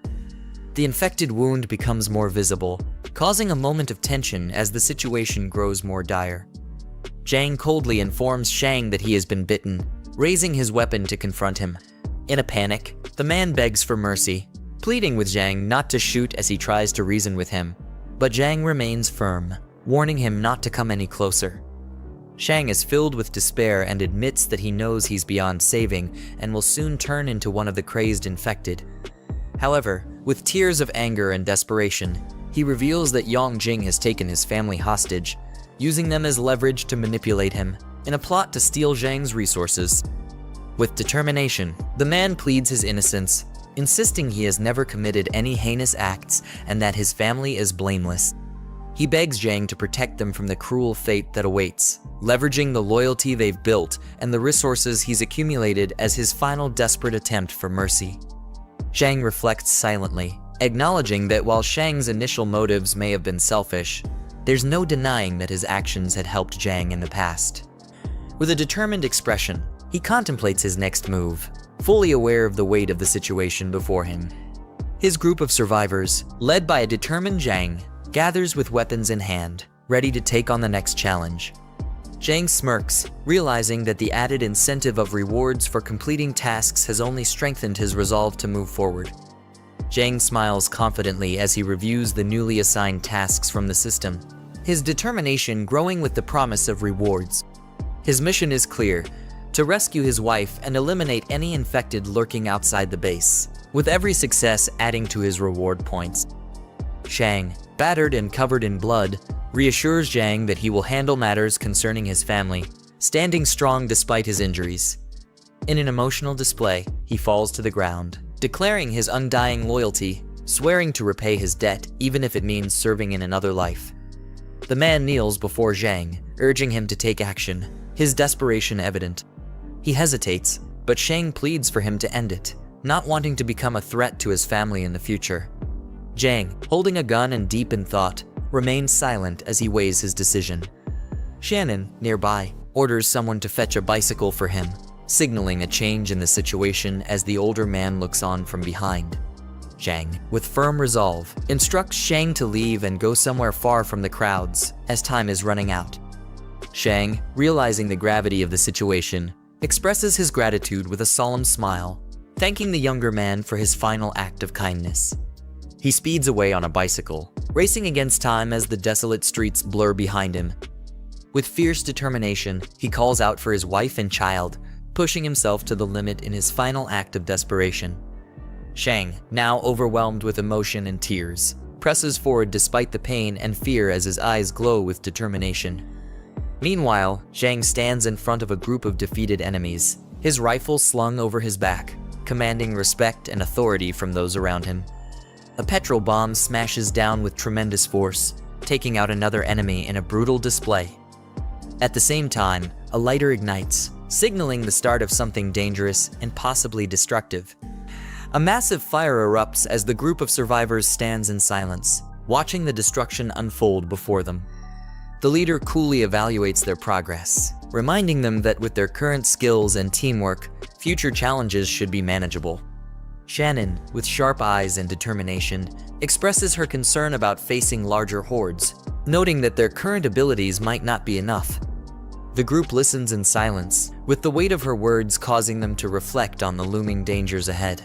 The infected wound becomes more visible, causing a moment of tension as the situation grows more dire. Jiang coldly informs Shang that he has been bitten, raising his weapon to confront him. In a panic, the man begs for mercy, pleading with Jiang not to shoot as he tries to reason with him, but Jiang remains firm, warning him not to come any closer. Shang is filled with despair and admits that he knows he's beyond saving and will soon turn into one of the crazed infected. However, with tears of anger and desperation, he reveals that Yongjing has taken his family hostage, using them as leverage to manipulate him in a plot to steal Zhang's resources. With determination, the man pleads his innocence, insisting he has never committed any heinous acts and that his family is blameless. He begs Jiang to protect them from the cruel fate that awaits, leveraging the loyalty they've built and the resources he's accumulated as his final desperate attempt for mercy. Jiang reflects silently, acknowledging that while Shang's initial motives may have been selfish, there's no denying that his actions had helped Jiang in the past. With a determined expression, he contemplates his next move, fully aware of the weight of the situation before him. His group of survivors, led by a determined Jiang, gathers with weapons in hand, ready to take on the next challenge. Jiang smirks, realizing that the added incentive of rewards for completing tasks has only strengthened his resolve to move forward. Jiang smiles confidently as he reviews the newly assigned tasks from the system, his determination growing with the promise of rewards. His mission is clear: to rescue his wife and eliminate any infected lurking outside the base, with every success adding to his reward points. Shang, battered and covered in blood, reassures Jiang that he will handle matters concerning his family, standing strong despite his injuries. In an emotional display, he falls to the ground, declaring his undying loyalty, swearing to repay his debt even if it means serving in another life. The man kneels before Jiang, urging him to take action, his desperation evident. He hesitates, but Shang pleads for him to end it, not wanting to become a threat to his family in the future. Jiang, holding a gun and deep in thought, remains silent as he weighs his decision. Shannon, nearby, orders someone to fetch a bicycle for him, signaling a change in the situation as the older man looks on from behind. Jiang, with firm resolve, instructs Shang to leave and go somewhere far from the crowds, as time is running out. Shang, realizing the gravity of the situation, expresses his gratitude with a solemn smile, thanking the younger man for his final act of kindness. He speeds away on a bicycle, racing against time as the desolate streets blur behind him. With fierce determination, he calls out for his wife and child, pushing himself to the limit in his final act of desperation. Shang, now overwhelmed with emotion and tears, presses forward despite the pain and fear as his eyes glow with determination. Meanwhile, Jiang stands in front of a group of defeated enemies, his rifle slung over his back, commanding respect and authority from those around him. A petrol bomb smashes down with tremendous force, taking out another enemy in a brutal display. At the same time, a lighter ignites, signaling the start of something dangerous and possibly destructive. A massive fire erupts as the group of survivors stands in silence, watching the destruction unfold before them. The leader coolly evaluates their progress, reminding them that with their current skills and teamwork, future challenges should be manageable. Shannon, with sharp eyes and determination, expresses her concern about facing larger hordes, noting that their current abilities might not be enough. The group listens in silence, with the weight of her words causing them to reflect on the looming dangers ahead.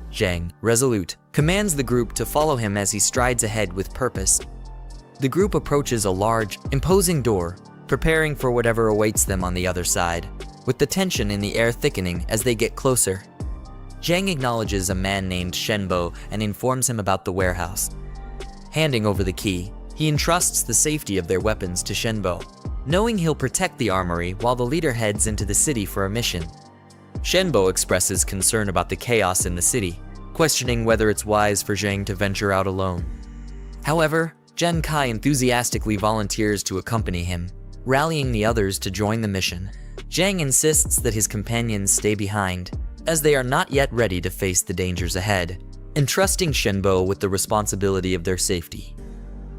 Jiang, resolute, commands the group to follow him as he strides ahead with purpose. The group approaches a large, imposing door, preparing for whatever awaits them on the other side, with the tension in the air thickening as they get closer. Jiang acknowledges a man named Shenbo and informs him about the warehouse. Handing over the key, he entrusts the safety of their weapons to Shenbo, knowing he'll protect the armory while the leader heads into the city for a mission. Shenbo expresses concern about the chaos in the city, questioning whether it's wise for Jiang to venture out alone. However, Zhen Kai enthusiastically volunteers to accompany him, rallying the others to join the mission. Jiang insists that his companions stay behind, as they are not yet ready to face the dangers ahead, entrusting Shenbo with the responsibility of their safety.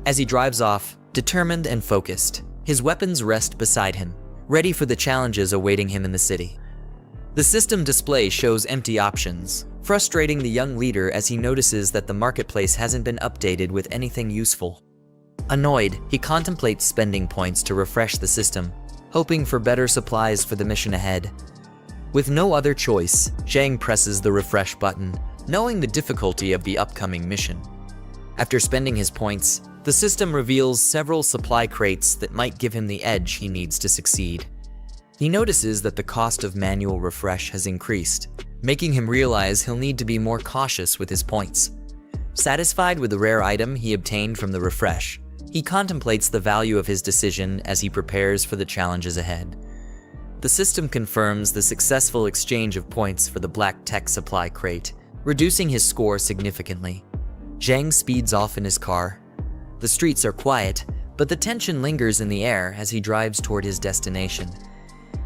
As he drives off, determined and focused, his weapons rest beside him, ready for the challenges awaiting him in the city. The system display shows empty options, frustrating the young leader as he notices that the marketplace hasn't been updated with anything useful. Annoyed, he contemplates spending points to refresh the system, hoping for better supplies for the mission ahead. With no other choice, Jiang presses the refresh button, knowing the difficulty of the upcoming mission. After spending his points, the system reveals several supply crates that might give him the edge he needs to succeed. He notices that the cost of manual refresh has increased, making him realize he'll need to be more cautious with his points. Satisfied with the rare item he obtained from the refresh, he contemplates the value of his decision as he prepares for the challenges ahead. The system confirms the successful exchange of points for the black tech supply crate, reducing his score significantly. Jiang speeds off in his car. The streets are quiet, but the tension lingers in the air as he drives toward his destination.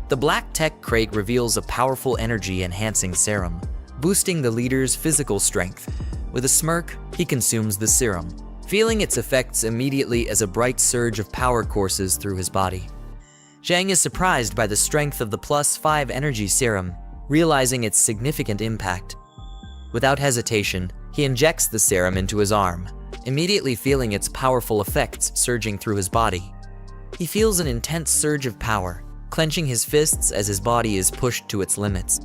The black tech crate reveals a powerful energy-enhancing serum, boosting the leader's physical strength. With a smirk, he consumes the serum, feeling its effects immediately as a bright surge of power courses through his body. Jiang is surprised by the strength of the +5 energy serum, realizing its significant impact. Without hesitation, he injects the serum into his arm, immediately feeling its powerful effects surging through his body. He feels an intense surge of power, clenching his fists as his body is pushed to its limits.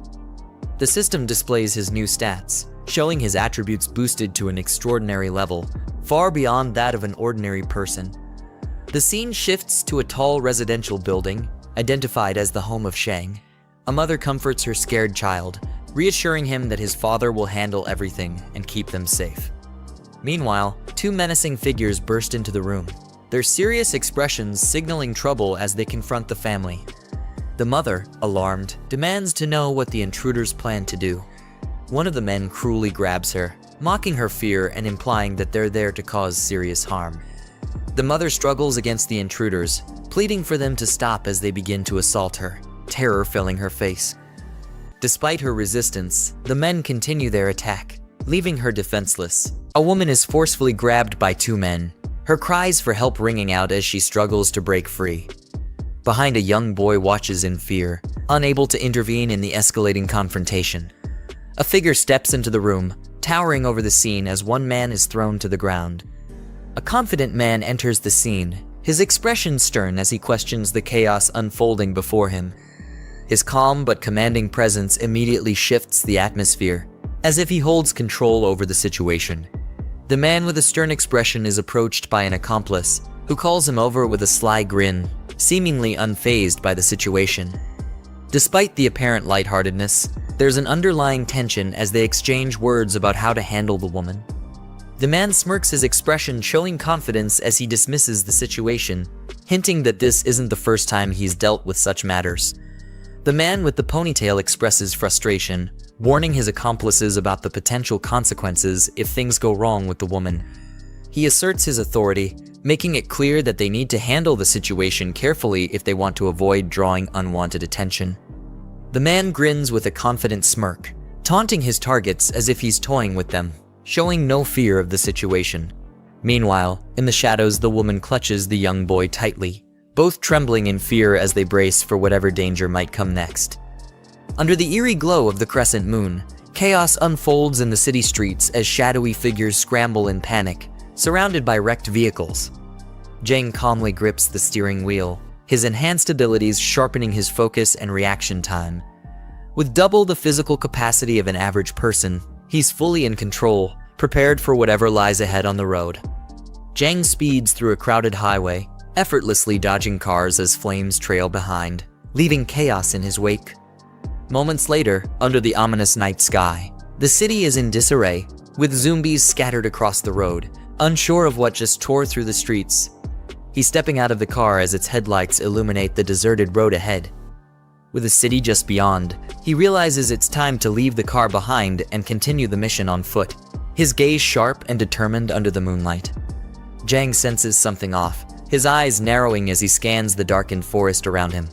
The system displays his new stats, showing his attributes boosted to an extraordinary level, far beyond that of an ordinary person. The scene shifts to a tall residential building, identified as the home of Jiang. A mother comforts her scared child, reassuring him that his father will handle everything and keep them safe. Meanwhile, two menacing figures burst into the room, their serious expressions signaling trouble as they confront the family. The mother, alarmed, demands to know what the intruders plan to do. One of the men cruelly grabs her, mocking her fear and implying that they're there to cause serious harm. The mother struggles against the intruders, pleading for them to stop as they begin to assault her, terror filling her face. Despite her resistance, the men continue their attack, leaving her defenseless. A woman is forcefully grabbed by two men, her cries for help ringing out as she struggles to break free. Behind, a young boy watches in fear, unable to intervene in the escalating confrontation. A figure steps into the room, towering over the scene as one man is thrown to the ground. A confident man enters the scene, his expression stern as he questions the chaos unfolding before him. His calm but commanding presence immediately shifts the atmosphere, as if he holds control over the situation. The man with a stern expression is approached by an accomplice, who calls him over with a sly grin, seemingly unfazed by the situation. Despite the apparent lightheartedness, there's an underlying tension as they exchange words about how to handle the woman. The man smirks, his expression showing confidence as he dismisses the situation, hinting that this isn't the first time he's dealt with such matters. The man with the ponytail expresses frustration, warning his accomplices about the potential consequences if things go wrong with the woman. He asserts his authority, making it clear that they need to handle the situation carefully if they want to avoid drawing unwanted attention. The man grins with a confident smirk, taunting his targets as if he's toying with them, showing no fear of the situation. Meanwhile, in the shadows, the woman clutches the young boy tightly, both trembling in fear as they brace for whatever danger might come next. Under the eerie glow of the crescent moon, chaos unfolds in the city streets as shadowy figures scramble in panic, surrounded by wrecked vehicles. Jiang calmly grips the steering wheel, his enhanced abilities sharpening his focus and reaction time. With double the physical capacity of an average person, he's fully in control, prepared for whatever lies ahead on the road. Jiang speeds through a crowded highway, effortlessly dodging cars as flames trail behind, leaving chaos in his wake. Moments later, under the ominous night sky, the city is in disarray, with zombies scattered across the road, unsure of what just tore through the streets. He's stepping out of the car as its headlights illuminate the deserted road ahead. With the city just beyond, he realizes it's time to leave the car behind and continue the mission on foot, his gaze sharp and determined under the moonlight. Jiang senses something off, his eyes narrowing as he scans the darkened forest around him.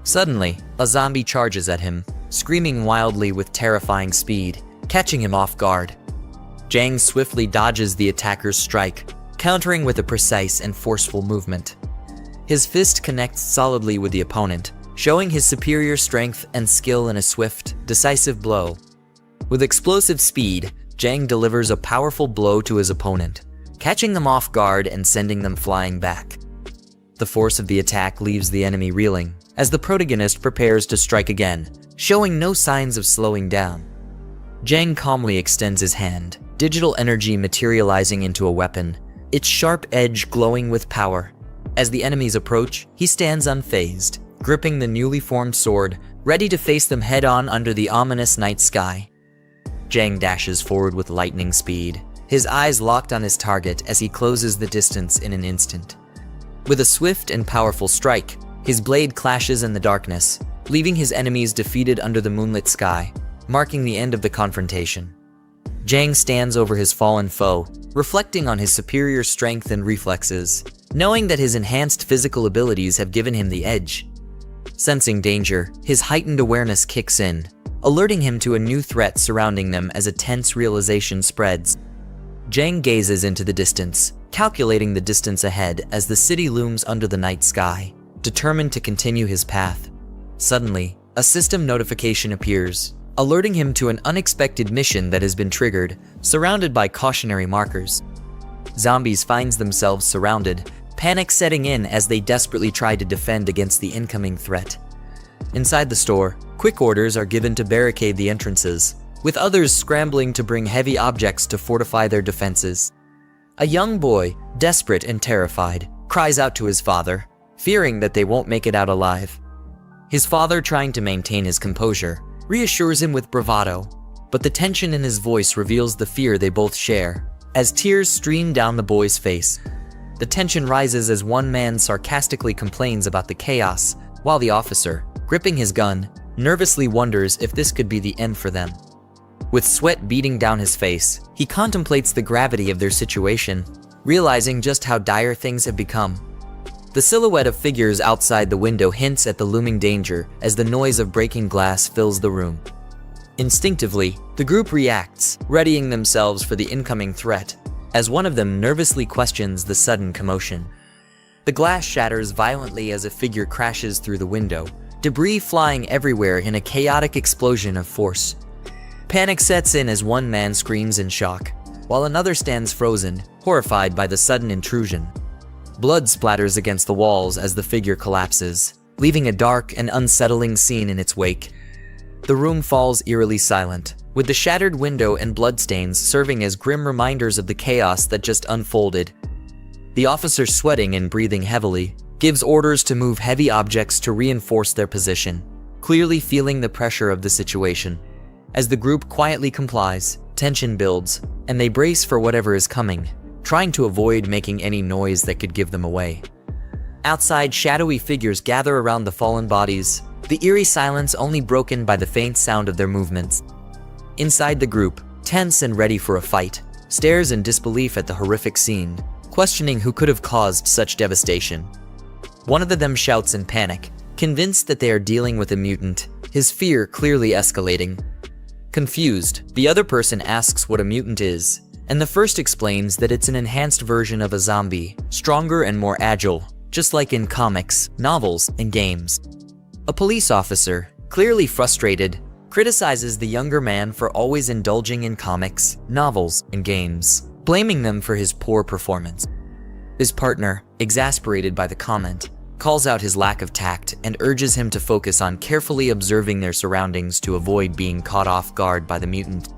Suddenly, a zombie charges at him, screaming wildly with terrifying speed, catching him off guard. Jiang swiftly dodges the attacker's strike, countering with a precise and forceful movement. His fist connects solidly with the opponent, showing his superior strength and skill in a swift, decisive blow. With explosive speed, Jiang delivers a powerful blow to his opponent, catching them off guard and sending them flying back. The force of the attack leaves the enemy reeling, as the protagonist prepares to strike again, showing no signs of slowing down. Jiang calmly extends his hand, digital energy materializing into a weapon, its sharp edge glowing with power. As the enemies approach, he stands unfazed, gripping the newly formed sword, ready to face them head-on under the ominous night sky. Jiang dashes forward with lightning speed, his eyes locked on his target as he closes the distance in an instant. With a swift and powerful strike, his blade clashes in the darkness, leaving his enemies defeated under the moonlit sky, marking the end of the confrontation. Jiang stands over his fallen foe, reflecting on his superior strength and reflexes, knowing that his enhanced physical abilities have given him the edge. Sensing danger, his heightened awareness kicks in, alerting him to a new threat surrounding them as a tense realization spreads. Jiang gazes into the distance, calculating the distance ahead as the city looms under the night sky, determined to continue his path. Suddenly, a system notification appears, alerting him to an unexpected mission that has been triggered, surrounded by cautionary markers. Zombies find themselves surrounded, panic setting in as they desperately try to defend against the incoming threat. Inside the store, quick orders are given to barricade the entrances, with others scrambling to bring heavy objects to fortify their defenses. A young boy, desperate and terrified, cries out to his father, fearing that they won't make it out alive. His father, trying to maintain his composure, reassures him with bravado, but the tension in his voice reveals the fear they both share, as tears stream down the boy's face. The tension rises as one man sarcastically complains about the chaos, while the officer, gripping his gun, nervously wonders if this could be the end for them. With sweat beading down his face, he contemplates the gravity of their situation, realizing just how dire things have become. The silhouette of figures outside the window hints at the looming danger as the noise of breaking glass fills the room. Instinctively, the group reacts, readying themselves for the incoming threat, as one of them nervously questions the sudden commotion. The glass shatters violently as a figure crashes through the window, debris flying everywhere in a chaotic explosion of force. Panic sets in as one man screams in shock, while another stands frozen, horrified by the sudden intrusion. Blood splatters against the walls as the figure collapses, leaving a dark and unsettling scene in its wake. The room falls eerily silent, with the shattered window and bloodstains serving as grim reminders of the chaos that just unfolded. The officer, sweating and breathing heavily, gives orders to move heavy objects to reinforce their position, clearly feeling the pressure of the situation. As the group quietly complies, Tension builds, and they brace for whatever is coming, trying to avoid making any noise that could give them away. Outside, shadowy figures gather around the fallen bodies, the eerie silence only broken by the faint sound of their movements. Inside the group, tense and ready for a fight, stares in disbelief at the horrific scene, questioning who could have caused such devastation. One of them shouts in panic, convinced that they are dealing with a mutant, his fear clearly escalating. Confused, the other person asks what a mutant is, and the first explains that it's an enhanced version of a zombie, stronger and more agile, just like in comics, novels, and games. A police officer, clearly frustrated, criticizes the younger man for always indulging in comics, novels, and games, blaming them for his poor performance. His partner, exasperated by the comment, calls out his lack of tact and urges him to focus on carefully observing their surroundings to avoid being caught off guard by the mutant.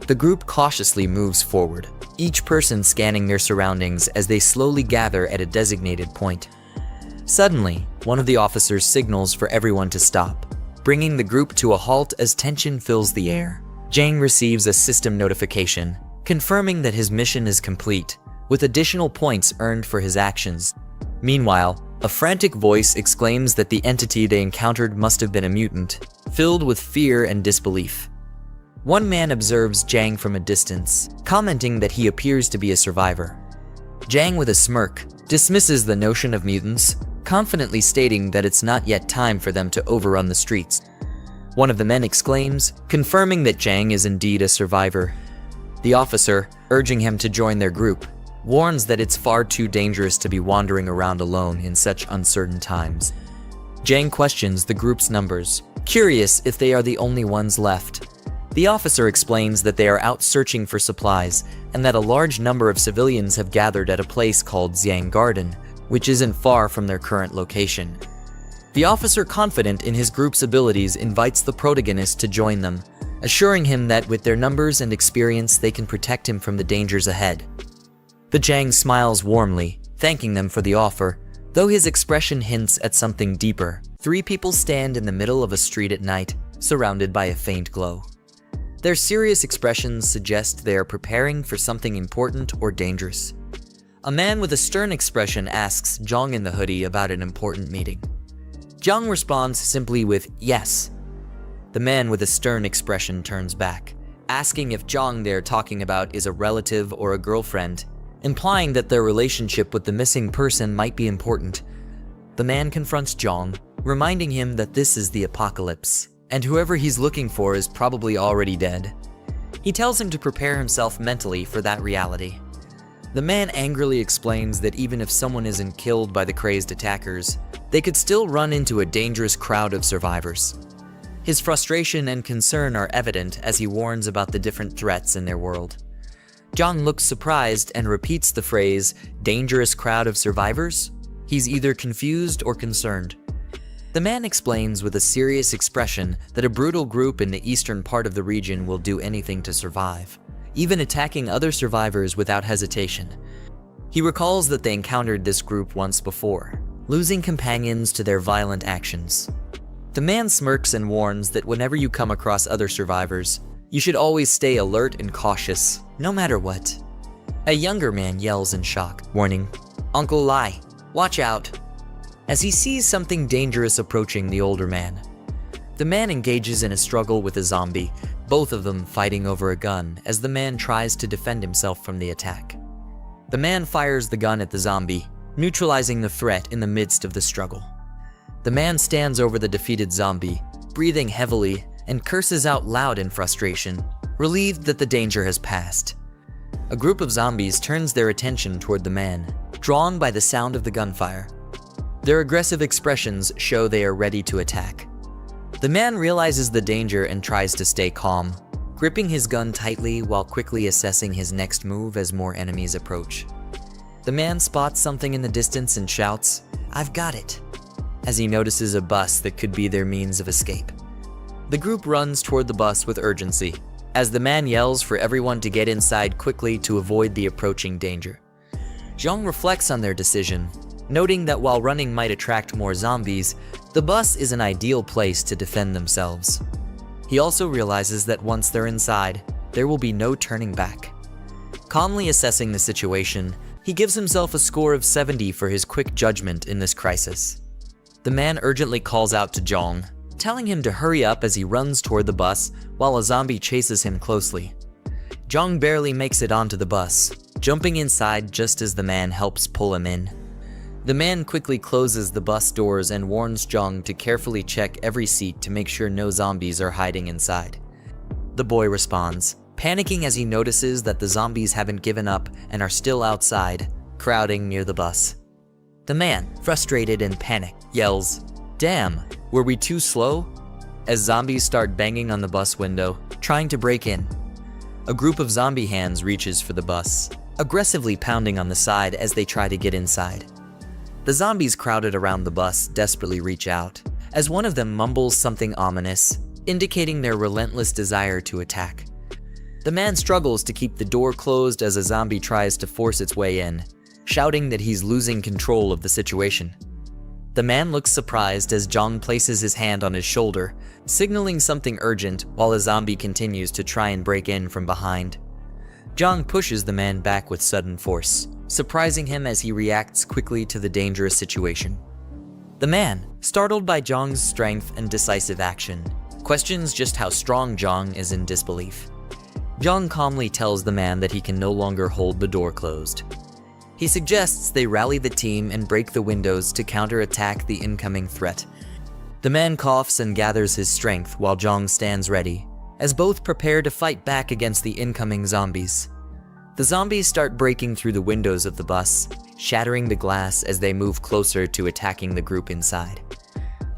The group cautiously moves forward, each person scanning their surroundings as they slowly gather at a designated point. Suddenly, one of the officers signals for everyone to stop, bringing the group to a halt as tension fills the air. Jiang receives a system notification, confirming that his mission is complete, with additional points earned for his actions. Meanwhile, a frantic voice exclaims that the entity they encountered must have been a mutant, filled with fear and disbelief. One man observes Jiang from a distance, commenting that he appears to be a survivor. Jiang, with a smirk, dismisses the notion of mutants, confidently stating that it's not yet time for them to overrun the streets. One of the men exclaims, confirming that Jiang is indeed a survivor. The officer, urging him to join their group, warns that it's far too dangerous to be wandering around alone in such uncertain times. Jiang questions the group's numbers, curious if they are the only ones left. The officer explains that they are out searching for supplies and that a large number of civilians have gathered at a place called Xiang Garden, which isn't far from their current location. The officer, confident in his group's abilities, invites the protagonist to join them, assuring him that with their numbers and experience they can protect him from the dangers ahead. The Jiang smiles warmly, thanking them for the offer, though his expression hints at something deeper. Three people stand in the middle of a street at night, surrounded by a faint glow. Their serious expressions suggest they are preparing for something important or dangerous. A man with a stern expression asks Jiang in the hoodie about an important meeting. Jiang responds simply with yes. The man with a stern expression turns back, asking if Jiang they're talking about is a relative or a girlfriend, implying that their relationship with the missing person might be important. The man confronts Jiang, reminding him that this is the apocalypse, and whoever he's looking for is probably already dead. He tells him to prepare himself mentally for that reality. The man angrily explains that even if someone isn't killed by the crazed attackers, they could still run into a dangerous crowd of survivors. His frustration and concern are evident as he warns about the different threats in their world. Jiang looks surprised and repeats the phrase, "dangerous crowd of survivors?" He's either confused or concerned. The man explains with a serious expression that a brutal group in the eastern part of the region will do anything to survive, even attacking other survivors without hesitation. He recalls that they encountered this group once before, losing companions to their violent actions. The man smirks and warns that whenever you come across other survivors, you should always stay alert and cautious, no matter what. A younger man yells in shock, warning, "Uncle Lai, watch out," as he sees something dangerous approaching the older man. The man engages in a struggle with a zombie, both of them fighting over a gun as the man tries to defend himself from the attack. The man fires the gun at the zombie, neutralizing the threat in the midst of the struggle. The man stands over the defeated zombie, breathing heavily, and curses out loud in frustration, relieved that the danger has passed. A group of zombies turns their attention toward the man, drawn by the sound of the gunfire. Their aggressive expressions show they are ready to attack. The man realizes the danger and tries to stay calm, gripping his gun tightly while quickly assessing his next move as more enemies approach. The man spots something in the distance and shouts, "I've got it," as he notices a bus that could be their means of escape. The group runs toward the bus with urgency, as the man yells for everyone to get inside quickly to avoid the approaching danger. Jiang reflects on their decision, noting that while running might attract more zombies, the bus is an ideal place to defend themselves. He also realizes that once they're inside, there will be no turning back. Calmly assessing the situation, he gives himself a score of 70 for his quick judgment in this crisis. The man urgently calls out to Jiang, telling him to hurry up as he runs toward the bus while a zombie chases him closely. Jiang barely makes it onto the bus, jumping inside just as the man helps pull him in. The man quickly closes the bus doors and warns Jiang to carefully check every seat to make sure no zombies are hiding inside. The boy responds, panicking as he notices that the zombies haven't given up and are still outside, crowding near the bus. The man, frustrated and panicked, yells, "Damn, were we too slow?" as zombies start banging on the bus window, trying to break in. A group of zombie hands reaches for the bus, aggressively pounding on the side as they try to get inside. The zombies crowded around the bus desperately reach out, as one of them mumbles something ominous, indicating their relentless desire to attack. The man struggles to keep the door closed as a zombie tries to force its way in, shouting that he's losing control of the situation. The man looks surprised as Jiang places his hand on his shoulder, signaling something urgent while a zombie continues to try and break in from behind. Jiang pushes the man back with sudden force, surprising him as he reacts quickly to the dangerous situation. The man, startled by Jiang's strength and decisive action, questions just how strong Jiang is in disbelief. Jiang calmly tells the man that he can no longer hold the door closed. He suggests they rally the team and break the windows to counterattack the incoming threat. The man coughs and gathers his strength while Jiang stands ready, as both prepare to fight back against the incoming zombies. The zombies start breaking through the windows of the bus, shattering the glass as they move closer to attacking the group inside.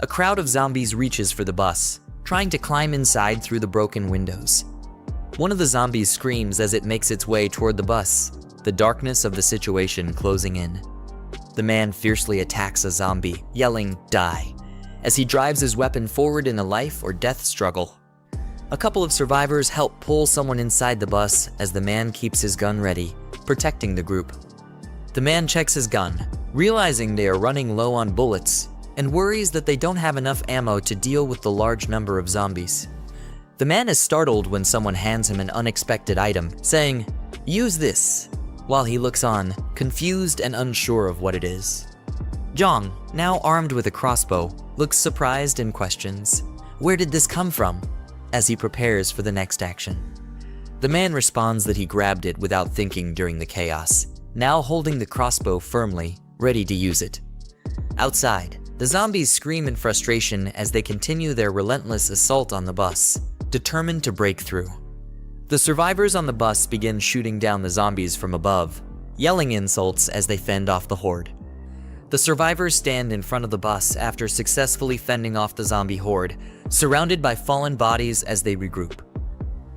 A crowd of zombies reaches for the bus, trying to climb inside through the broken windows. One of the zombies screams as it makes its way toward the bus, the darkness of the situation closing in. The man fiercely attacks a zombie, yelling, "Die," as he drives his weapon forward in a life or death struggle. A couple of survivors help pull someone inside the bus as the man keeps his gun ready, protecting the group. The man checks his gun, realizing they are running low on bullets, and worries that they don't have enough ammo to deal with the large number of zombies. The man is startled when someone hands him an unexpected item, saying, "Use this," while he looks on, confused and unsure of what it is. Jiang, now armed with a crossbow, looks surprised and questions, "Where did this come from?" as he prepares for the next action. The man responds that he grabbed it without thinking during the chaos, now holding the crossbow firmly, ready to use it. Outside, the zombies scream in frustration as they continue their relentless assault on the bus, determined to break through. The survivors on the bus begin shooting down the zombies from above, yelling insults as they fend off the horde. The survivors stand in front of the bus after successfully fending off the zombie horde, surrounded by fallen bodies as they regroup.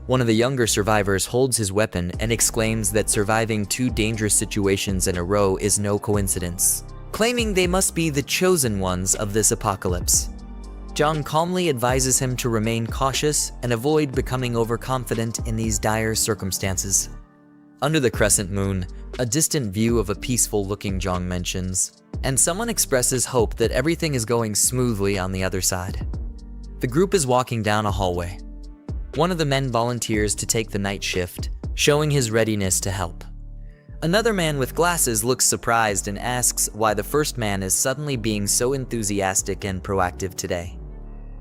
One of the younger survivors holds his weapon and exclaims that surviving 2 dangerous situations in a row is no coincidence, claiming they must be the chosen ones of this apocalypse. Jiang calmly advises him to remain cautious and avoid becoming overconfident in these dire circumstances. Under the crescent moon, a distant view of a peaceful-looking Jiang mentions, and someone expresses hope that everything is going smoothly on the other side. The group is walking down a hallway. One of the men volunteers to take the night shift, showing his readiness to help. Another man with glasses looks surprised and asks why the first man is suddenly being so enthusiastic and proactive today.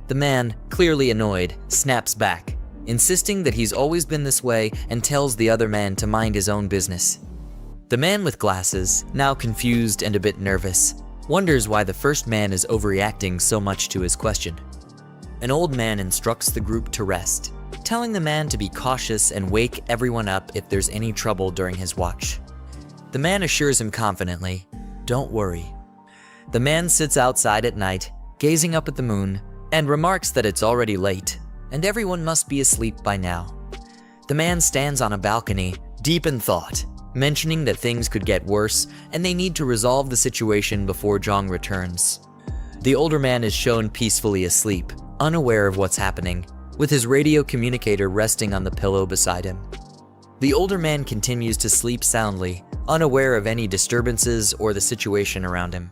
The man, clearly annoyed, snaps back, insisting that he's always been this way and tells the other man to mind his own business. The man with glasses, now confused and a bit nervous, wonders why the first man is overreacting so much to his question. An old man instructs the group to rest, telling the man to be cautious and wake everyone up if there's any trouble during his watch. The man assures him confidently, "Don't worry." The man sits outside at night, gazing up at the moon, and remarks that it's already late, and everyone must be asleep by now. The man stands on a balcony, deep in thought, mentioning that things could get worse and they need to resolve the situation before Jiang returns. The older man is shown peacefully asleep, unaware of what's happening, with his radio communicator resting on the pillow beside him. The older man continues to sleep soundly, unaware of any disturbances or the situation around him.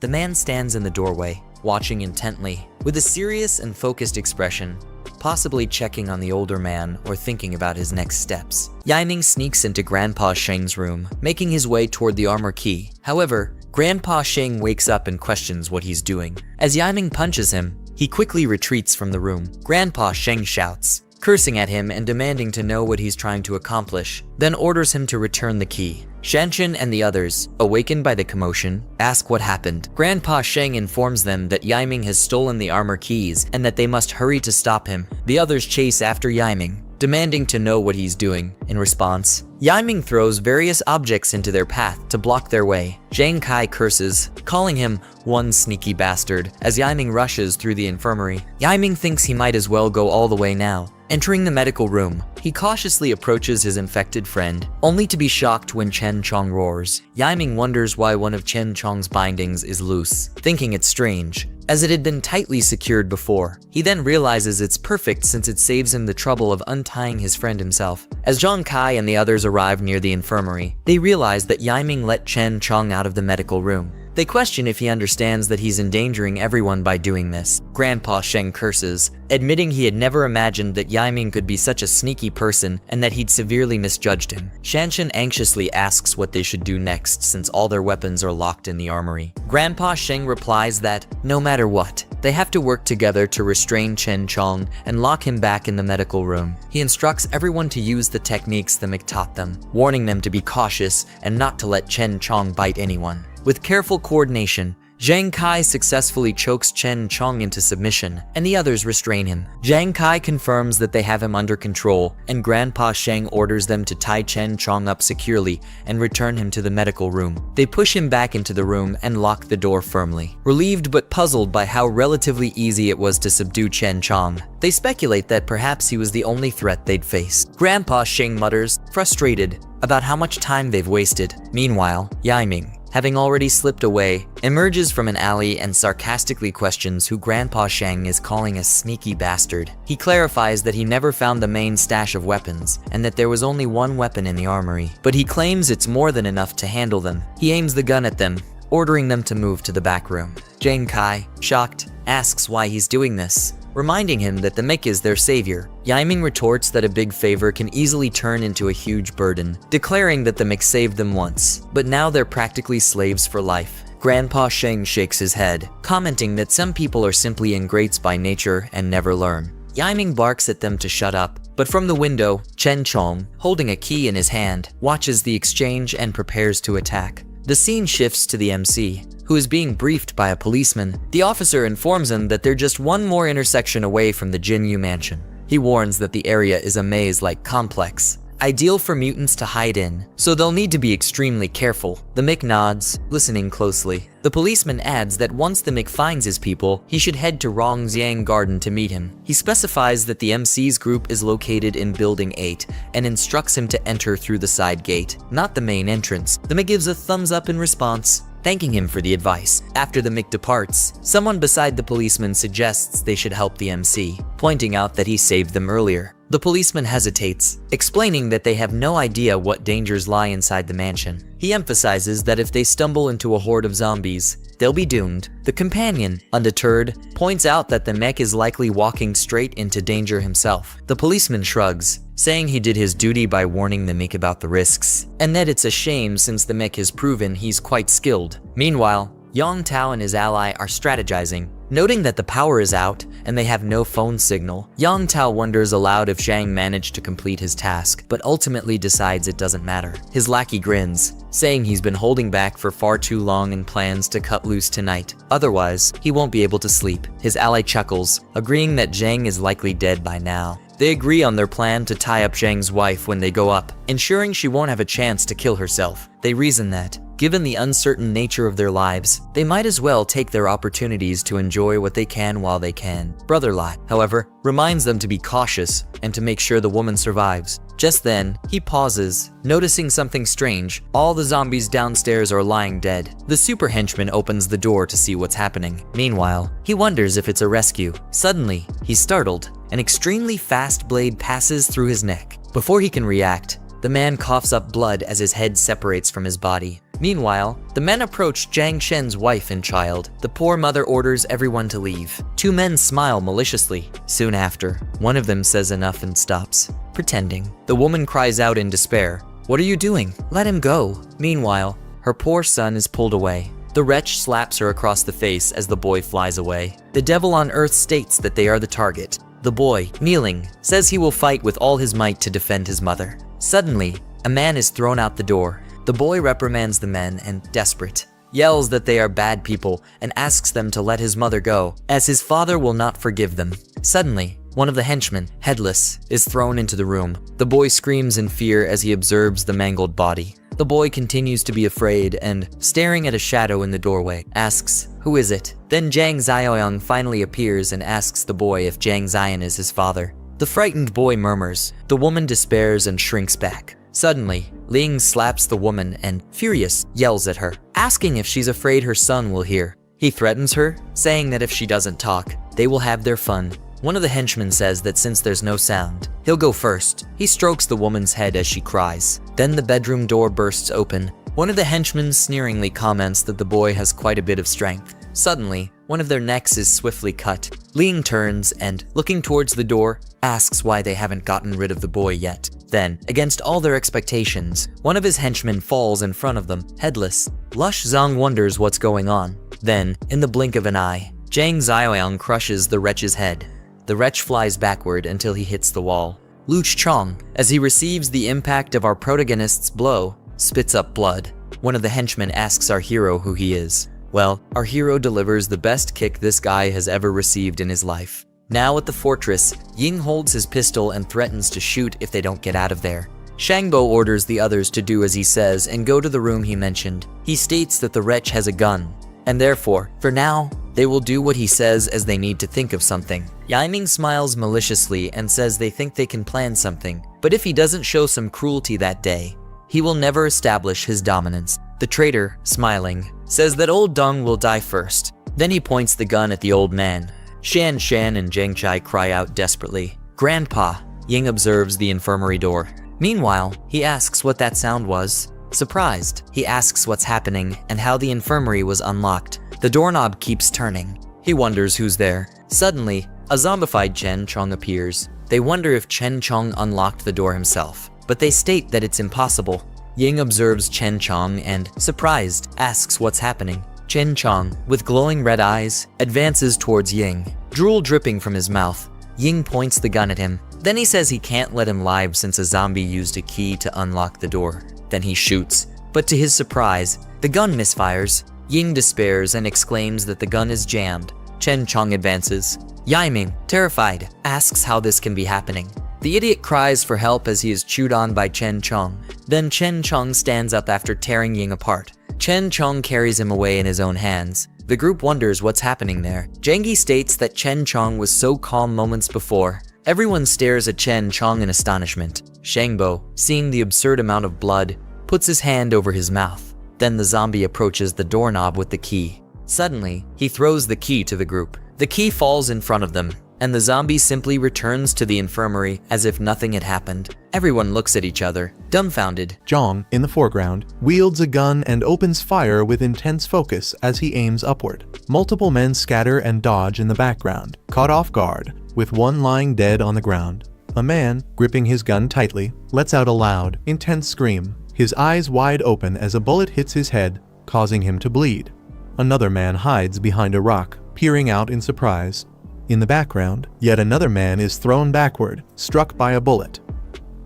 The man stands in the doorway, watching intently, with a serious and focused expression, possibly checking on the older man or thinking about his next steps. Yiming sneaks into Grandpa Sheng's room, making his way toward the armor key. However, Grandpa Sheng wakes up and questions what he's doing. As Yiming punches him, he quickly retreats from the room. Grandpa Sheng shouts, cursing at him and demanding to know what he's trying to accomplish, then orders him to return the key. Shanshan and the others, awakened by the commotion, ask what happened. Grandpa Sheng informs them that Yiming has stolen the armor keys and that they must hurry to stop him. The others chase after Yiming, demanding to know what he's doing. In response, Yiming throws various objects into their path to block their way. Jiang Kai curses, calling him one sneaky bastard, as Yiming rushes through the infirmary. Yiming thinks he might as well go all the way now. Entering the medical room, he cautiously approaches his infected friend, only to be shocked when Chen Chong roars. Yiming wonders why one of Chen Chong's bindings is loose, thinking it's strange, as it had been tightly secured before. He then realizes it's perfect since it saves him the trouble of untying his friend himself. As Zhang Kai and the others arrive near the infirmary, they realize that Yiming let Chen Chong out of the medical room. They question if he understands that he's endangering everyone by doing this. Grandpa Sheng curses, admitting he had never imagined that Yiming could be such a sneaky person and that he'd severely misjudged him. Shanshan anxiously asks what they should do next since all their weapons are locked in the armory. Grandpa Sheng replies that, no matter what, they have to work together to restrain Chen Chong and lock him back in the medical room. He instructs everyone to use the techniques the Mick taught them, warning them to be cautious and not to let Chen Chong bite anyone. With careful coordination, Jiang Kai successfully chokes Chen Chong into submission, and the others restrain him. Jiang Kai confirms that they have him under control, and Grandpa Sheng orders them to tie Chen Chong up securely and return him to the medical room. They push him back into the room and lock the door firmly. Relieved but puzzled by how relatively easy it was to subdue Chen Chong, they speculate that perhaps he was the only threat they'd face. Grandpa Sheng mutters, frustrated about how much time they've wasted. Meanwhile, Yiming, having already slipped away, emerges from an alley and sarcastically questions who Grandpa Sheng is calling a sneaky bastard. He clarifies that he never found the main stash of weapons and that there was only one weapon in the armory, but he claims it's more than enough to handle them. He aims the gun at them, ordering them to move to the back room. Jiang Kai, shocked, asks why he's doing this, reminding him that the Mick is their savior. Yiming retorts that a big favor can easily turn into a huge burden, declaring that the Mick saved them once, but now they're practically slaves for life. Grandpa Sheng shakes his head, commenting that some people are simply ingrates by nature and never learn. Yiming barks at them to shut up, but from the window, Chen Chong, holding a key in his hand, watches the exchange and prepares to attack. The scene shifts to the MC, who is being briefed by a policeman. The officer informs him that they're just one more intersection away from the Jinyu mansion. He warns that the area is a maze-like complex, ideal for mutants to hide in, so they'll need to be extremely careful. The Mick nods, listening closely. The policeman adds that once the Mick finds his people, he should head to Rongxiang Garden to meet him. He specifies that the MC's group is located in Building 8 and instructs him to enter through the side gate, not the main entrance. The Mick gives a thumbs up in response, thanking him for the advice. After the Mick departs, someone beside the policeman suggests they should help the MC, pointing out that he saved them earlier. The policeman hesitates, explaining that they have no idea what dangers lie inside the mansion. He emphasizes that if they stumble into a horde of zombies, they'll be doomed. The companion, undeterred, points out that the Mick is likely walking straight into danger himself. The policeman shrugs, saying he did his duty by warning the Mick about the risks, and that it's a shame since the Mick has proven he's quite skilled. Meanwhile, Yang Tao and his ally are strategizing. Noting that the power is out and they have no phone signal, Yang Tao wonders aloud if Zhang managed to complete his task, but ultimately decides it doesn't matter. His lackey grins, saying he's been holding back for far too long and plans to cut loose tonight. Otherwise, he won't be able to sleep. His ally chuckles, agreeing that Zhang is likely dead by now. They agree on their plan to tie up Zhang's wife when they go up, ensuring she won't have a chance to kill herself. They reason that, given the uncertain nature of their lives, they might as well take their opportunities to enjoy what they can while they can. Brother Lot, however, reminds them to be cautious and to make sure the woman survives. Just then, he pauses, noticing something strange. All the zombies downstairs are lying dead. The super henchman opens the door to see what's happening. Meanwhile, he wonders if it's a rescue. Suddenly, he's startled. An extremely fast blade passes through his neck. Before he can react, the man coughs up blood as his head separates from his body. Meanwhile, the men approach Jiang Shen's wife and child. The poor mother orders everyone to leave. Two men smile maliciously. Soon after, one of them says enough and stops, pretending. The woman cries out in despair, "What are you doing? Let him go." Meanwhile, her poor son is pulled away. The wretch slaps her across the face as the boy flies away. The devil on earth states that they are the target. The boy, kneeling, says he will fight with all his might to defend his mother. Suddenly, a man is thrown out the door. The boy reprimands the men and, desperate, yells that they are bad people and asks them to let his mother go, as his father will not forgive them. Suddenly, one of the henchmen, headless, is thrown into the room. The boy screams in fear as he observes the mangled body. The boy continues to be afraid and, staring at a shadow in the doorway, asks, "Who is it?" Then Jiang Ziyang finally appears and asks the boy if Jiang Ziyan is his father. The frightened boy murmurs. The woman despairs and shrinks back. Suddenly, Ling slaps the woman and, furious, yells at her, asking if she's afraid her son will hear. He threatens her, saying that if she doesn't talk, they will have their fun. One of the henchmen says that since there's no sound, he'll go first. He strokes the woman's head as she cries. Then the bedroom door bursts open. One of the henchmen sneeringly comments that the boy has quite a bit of strength. Suddenly, one of their necks is swiftly cut. Ling turns and, looking towards the door, asks why they haven't gotten rid of the boy yet. Then, against all their expectations, one of his henchmen falls in front of them, headless. Lush Zhang wonders what's going on. Then, in the blink of an eye, Jiang Ziyang crushes the wretch's head. The wretch flies backward until he hits the wall. Luch Chong, as he receives the impact of our protagonist's blow, spits up blood. One of the henchmen asks our hero who he is. Well, our hero delivers the best kick this guy has ever received in his life. Now at the fortress, Ying holds his pistol and threatens to shoot if they don't get out of there. Shangbo orders the others to do as he says and go to the room he mentioned. He states that the wretch has a gun, and therefore, for now, they will do what he says as they need to think of something. Yiming smiles maliciously and says they think they can plan something, but if he doesn't show some cruelty that day, he will never establish his dominance. The traitor, smiling, says that old Dong will die first. Then he points the gun at the old man. Shan and Zheng Chai cry out desperately. "Grandpa," Ying observes the infirmary door. Meanwhile, he asks what that sound was. Surprised, he asks what's happening and how the infirmary was unlocked. The doorknob keeps turning. He wonders who's there. Suddenly, a zombified Chen Chong appears. They wonder if Chen Chong unlocked the door himself, but they state that it's impossible. Ying observes Chen Chong and, surprised, asks what's happening. Chen Chong, with glowing red eyes, advances towards Ying, drool dripping from his mouth. Ying points the gun at him. Then he says he can't let him live since a zombie used a key to unlock the door. Then he shoots, but to his surprise, the gun misfires. Ying despairs and exclaims that the gun is jammed. Chen Chong advances. Yiming, terrified, asks how this can be happening. The idiot cries for help as he is chewed on by Chen Chong. Then Chen Chong stands up after tearing Ying apart. Chen Chong carries him away in his own hands. The group wonders what's happening there. Zhengyi states that Chen Chong was so calm moments before. Everyone stares at Chen Chong in astonishment. Shangbo, seeing the absurd amount of blood, puts his hand over his mouth. Then the zombie approaches the doorknob with the key. Suddenly, he throws the key to the group. The key falls in front of them, and the zombie simply returns to the infirmary as if nothing had happened. Everyone looks at each other, dumbfounded. Jiang, in the foreground, wields a gun and opens fire with intense focus as he aims upward. Multiple men scatter and dodge in the background, caught off guard, with one lying dead on the ground. A man, gripping his gun tightly, lets out a loud, intense scream, his eyes wide open as a bullet hits his head, causing him to bleed. Another man hides behind a rock, peering out in surprise. In the background, yet another man is thrown backward, struck by a bullet.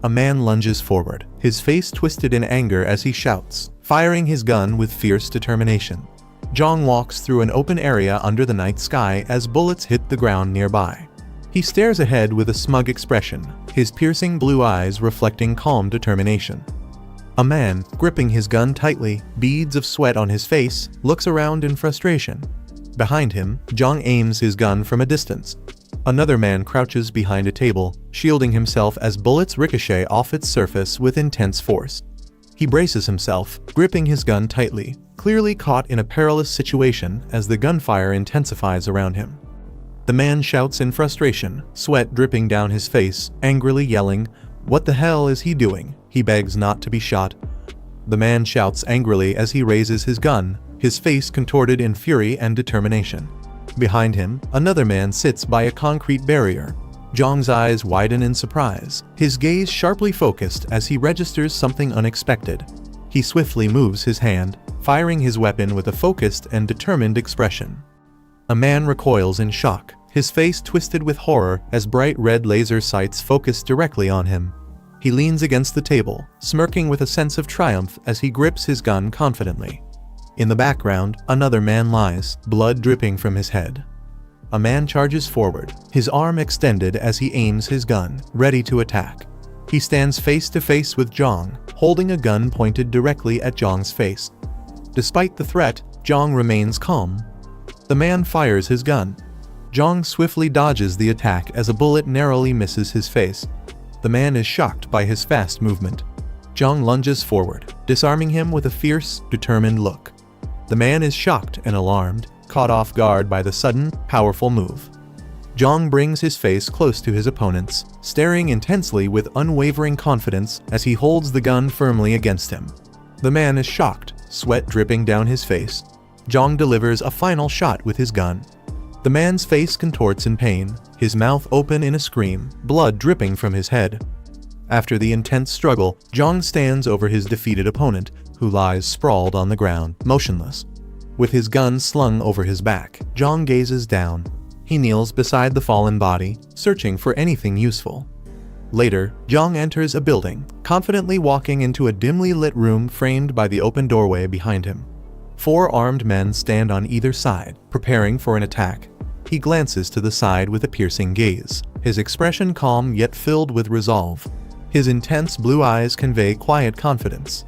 A man lunges forward, his face twisted in anger as he shouts, firing his gun with fierce determination. Jiang walks through an open area under the night sky as bullets hit the ground nearby. He stares ahead with a smug expression, his piercing blue eyes reflecting calm determination. A man, gripping his gun tightly, beads of sweat on his face, looks around in frustration. Behind him, Jiang aims his gun from a distance. Another man crouches behind a table, shielding himself as bullets ricochet off its surface with intense force. He braces himself, gripping his gun tightly, clearly caught in a perilous situation as the gunfire intensifies around him. The man shouts in frustration, sweat dripping down his face, angrily yelling, "What the hell is he doing?" He begs not to be shot. The man shouts angrily as he raises his gun, his face contorted in fury and determination. Behind him, another man sits by a concrete barrier. Jiang's eyes widen in surprise, his gaze sharply focused as he registers something unexpected. He swiftly moves his hand, firing his weapon with a focused and determined expression. A man recoils in shock, his face twisted with horror as bright red laser sights focus directly on him. He leans against the table, smirking with a sense of triumph as he grips his gun confidently. In the background, another man lies, blood dripping from his head. A man charges forward, his arm extended as he aims his gun, ready to attack. He stands face to face with Jiang, holding a gun pointed directly at Jiang's face. Despite the threat, Jiang remains calm. The man fires his gun. Jiang swiftly dodges the attack as a bullet narrowly misses his face. The man is shocked by his fast movement. Jiang lunges forward, disarming him with a fierce, determined look. The man is shocked and alarmed, caught off guard by the sudden, powerful move. Jiang brings his face close to his opponent's, staring intensely with unwavering confidence as he holds the gun firmly against him. The man is shocked, sweat dripping down his face. Jiang delivers a final shot with his gun. The man's face contorts in pain, his mouth open in a scream, blood dripping from his head. After the intense struggle, Jiang stands over his defeated opponent, who lies sprawled on the ground, motionless. With his gun slung over his back, Jiang gazes down. He kneels beside the fallen body, searching for anything useful. Later, Jiang enters a building, confidently walking into a dimly lit room framed by the open doorway behind him. 4 armed men stand on either side, preparing for an attack. He glances to the side with a piercing gaze, his expression calm yet filled with resolve. His intense blue eyes convey quiet confidence.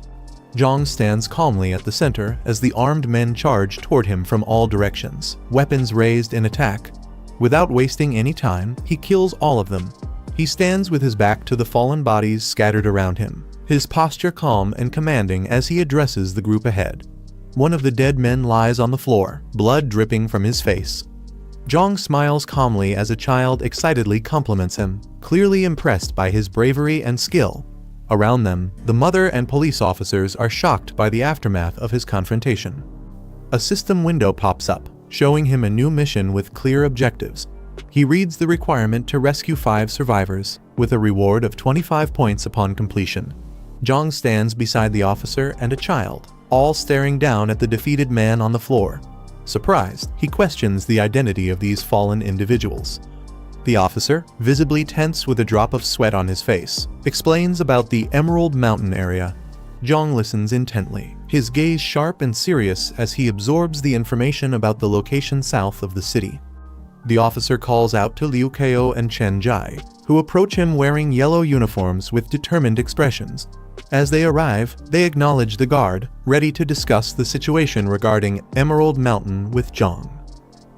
Jiang stands calmly at the center as the armed men charge toward him from all directions, weapons raised in attack. Without wasting any time, he kills all of them. He stands with his back to the fallen bodies scattered around him, his posture calm and commanding as he addresses the group ahead. One of the dead men lies on the floor, blood dripping from his face. Jiang smiles calmly as a child excitedly compliments him, clearly impressed by his bravery and skill. Around them, the mother and police officers are shocked by the aftermath of his confrontation. A system window pops up, showing him a new mission with clear objectives. He reads the requirement to rescue 5 survivors, with a reward of 25 points upon completion. Jiang stands beside the officer and a child, all staring down at the defeated man on the floor. Surprised, he questions the identity of these fallen individuals. The officer, visibly tense with a drop of sweat on his face, explains about the Emerald Mountain area. Jiang listens intently, his gaze sharp and serious as he absorbs the information about the location south of the city. The officer calls out to Liu Kao and Chen Jai, who approach him wearing yellow uniforms with determined expressions. As they arrive, they acknowledge the guard, ready to discuss the situation regarding Emerald Mountain with Jiang.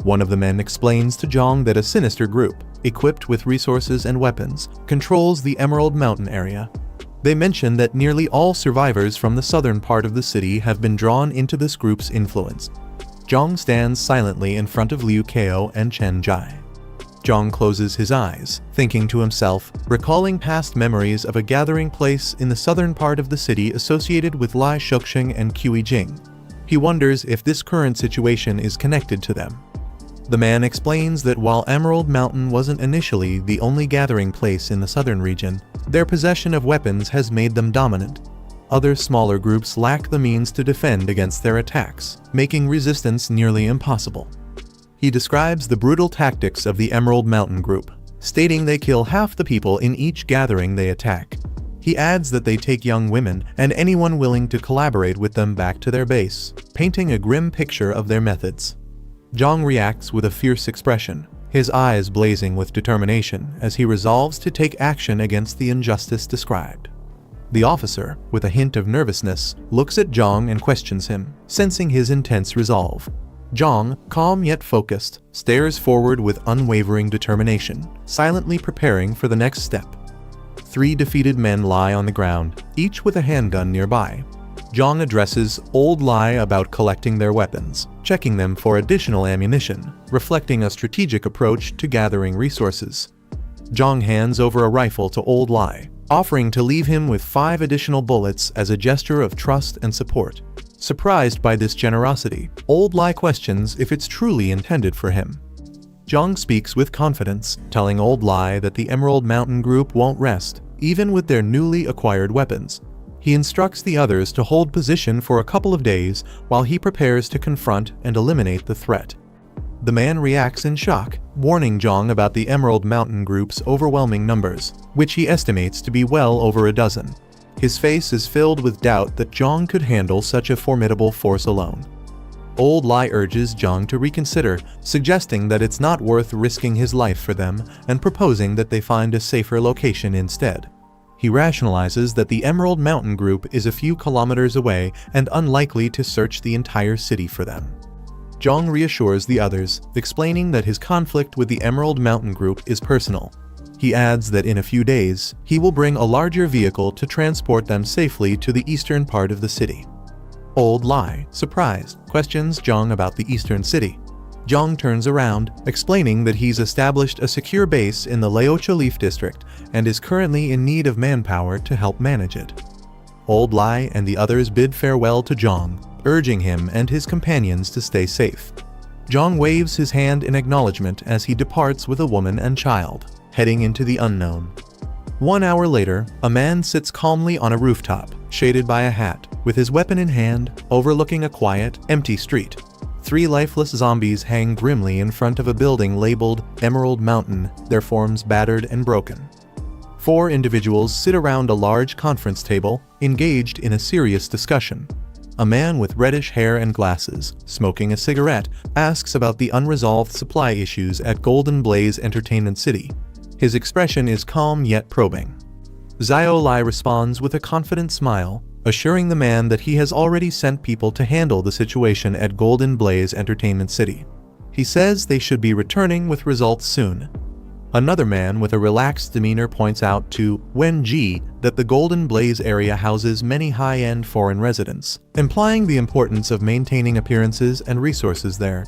One of the men explains to Jiang that a sinister group, equipped with resources and weapons, controls the Emerald Mountain area. They mention that nearly all survivors from the southern part of the city have been drawn into this group's influence. Jiang stands silently in front of Liu Kao and Chen Jai. Jiang closes his eyes, thinking to himself, recalling past memories of a gathering place in the southern part of the city associated with Lai Shuxing and Kui Jing. He wonders if this current situation is connected to them. The man explains that while Emerald Mountain wasn't initially the only gathering place in the southern region, their possession of weapons has made them dominant. Other smaller groups lack the means to defend against their attacks, making resistance nearly impossible. He describes the brutal tactics of the Emerald Mountain group, stating they kill half the people in each gathering they attack. He adds that they take young women and anyone willing to collaborate with them back to their base, painting a grim picture of their methods. Jiang reacts with a fierce expression, his eyes blazing with determination as he resolves to take action against the injustice described. The officer, with a hint of nervousness, looks at Jiang and questions him, sensing his intense resolve. Jiang, calm yet focused, stares forward with unwavering determination, silently preparing for the next step. 3 defeated men lie on the ground, each with a handgun nearby. Jiang addresses Old Lai about collecting their weapons, checking them for additional ammunition, reflecting a strategic approach to gathering resources. Jiang hands over a rifle to Old Lai, offering to leave him with 5 additional bullets as a gesture of trust and support. Surprised by this generosity, Old Lai questions if it's truly intended for him. Jiang speaks with confidence, telling Old Lai that the Emerald Mountain Group won't rest, even with their newly acquired weapons. He instructs the others to hold position for a couple of days while he prepares to confront and eliminate the threat. The man reacts in shock, warning Jiang about the Emerald Mountain Group's overwhelming numbers, which he estimates to be well over a dozen. His face is filled with doubt that Jiang could handle such a formidable force alone. Old Lai urges Jiang to reconsider, suggesting that it's not worth risking his life for them and proposing that they find a safer location instead. He rationalizes that the Emerald Mountain Group is a few kilometers away and unlikely to search the entire city for them. Jiang reassures the others, explaining that his conflict with the Emerald Mountain Group is personal. He adds that in a few days, he will bring a larger vehicle to transport them safely to the eastern part of the city. Old Lai, surprised, questions Jiang about the eastern city. Jiang turns around, explaining that he's established a secure base in the Laocha Leaf District and is currently in need of manpower to help manage it. Old Lai and the others bid farewell to Jiang, urging him and his companions to stay safe. Jiang waves his hand in acknowledgement as he departs with a woman and child, heading into the unknown. 1 hour later, a man sits calmly on a rooftop, shaded by a hat, with his weapon in hand, overlooking a quiet, empty street. 3 lifeless zombies hang grimly in front of a building labeled Emerald Mountain, their forms battered and broken. 4 individuals sit around a large conference table, engaged in a serious discussion. A man with reddish hair and glasses, smoking a cigarette, asks about the unresolved supply issues at Golden Blaze Entertainment City. His expression is calm yet probing. Xiao Lai responds with a confident smile, assuring the man that he has already sent people to handle the situation at Golden Blaze Entertainment City. He says they should be returning with results soon. Another man with a relaxed demeanor points out to Wen Ji that the Golden Blaze area houses many high-end foreign residents, implying the importance of maintaining appearances and resources there.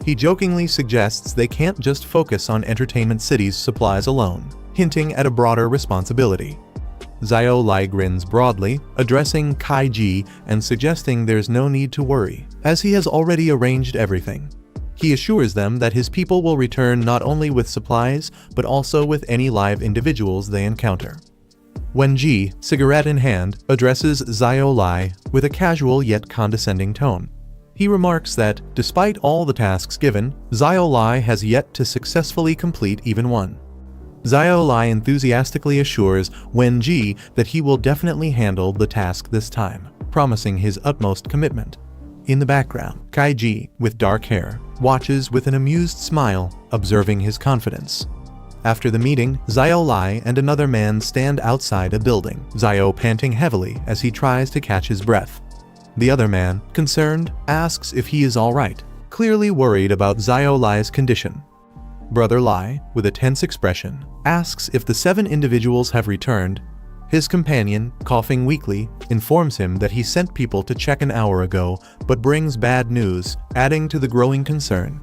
He jokingly suggests they can't just focus on Entertainment City's supplies alone, hinting at a broader responsibility. Xiao Lai grins broadly, addressing Kai Ji and suggesting there's no need to worry, as he has already arranged everything. He assures them that his people will return not only with supplies, but also with any live individuals they encounter. Wen Ji, cigarette in hand, addresses Xiao Lai with a casual yet condescending tone. He remarks that, despite all the tasks given, Xiao Lai has yet to successfully complete even one. Xiao Lai enthusiastically assures Wen Ji that he will definitely handle the task this time, promising his utmost commitment. In the background, Kai Ji, with dark hair, watches with an amused smile, observing his confidence. After the meeting, Xiao Lai and another man stand outside a building, Xiao panting heavily as he tries to catch his breath. The other man, concerned, asks if he is alright, clearly worried about Xiao Lai's condition. Brother Lai, with a tense expression, asks if the 7 individuals have returned. His companion, coughing weakly, informs him that he sent people to check an hour ago, but brings bad news, adding to the growing concern.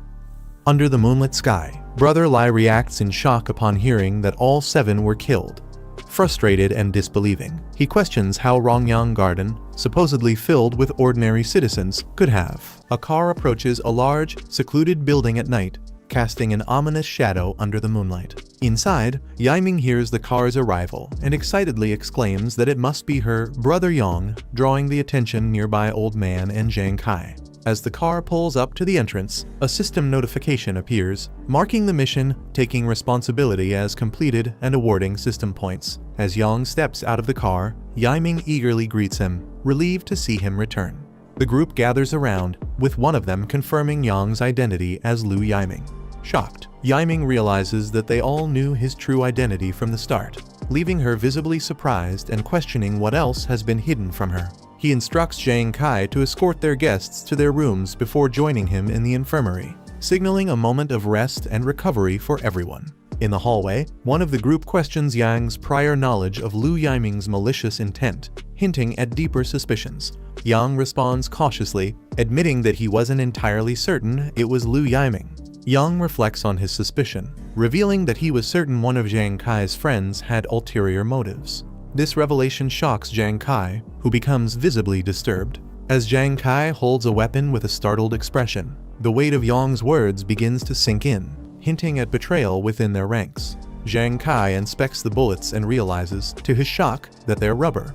Under the moonlit sky, Brother Lai reacts in shock upon hearing that all 7 were killed. Frustrated and disbelieving, he questions how Rongyang Garden, supposedly filled with ordinary citizens, could have. A car approaches a large, secluded building at night, casting an ominous shadow under the moonlight. Inside, Yiming hears the car's arrival and excitedly exclaims that it must be her brother Yang, drawing the attention nearby Old Man and Jiang Kai. As the car pulls up to the entrance, a system notification appears, marking the mission, taking responsibility as completed and awarding system points. As Yang steps out of the car, Yiming eagerly greets him, relieved to see him return. The group gathers around, with one of them confirming Yang's identity as Lu Yiming. Shocked, Yiming realizes that they all knew his true identity from the start, leaving her visibly surprised and questioning what else has been hidden from her. He instructs Jiang Kai to escort their guests to their rooms before joining him in the infirmary, signaling a moment of rest and recovery for everyone. In the hallway, one of the group questions Yang's prior knowledge of Lu Yiming's malicious intent, hinting at deeper suspicions. Yang responds cautiously, admitting that he wasn't entirely certain it was Lu Yiming. Yang reflects on his suspicion, revealing that he was certain one of Jiang Kai's friends had ulterior motives. This revelation shocks Jiang Kai, who becomes visibly disturbed. As Jiang Kai holds a weapon with a startled expression, the weight of Yang's words begins to sink in, hinting at betrayal within their ranks. Jiang Kai inspects the bullets and realizes, to his shock, that they're rubber.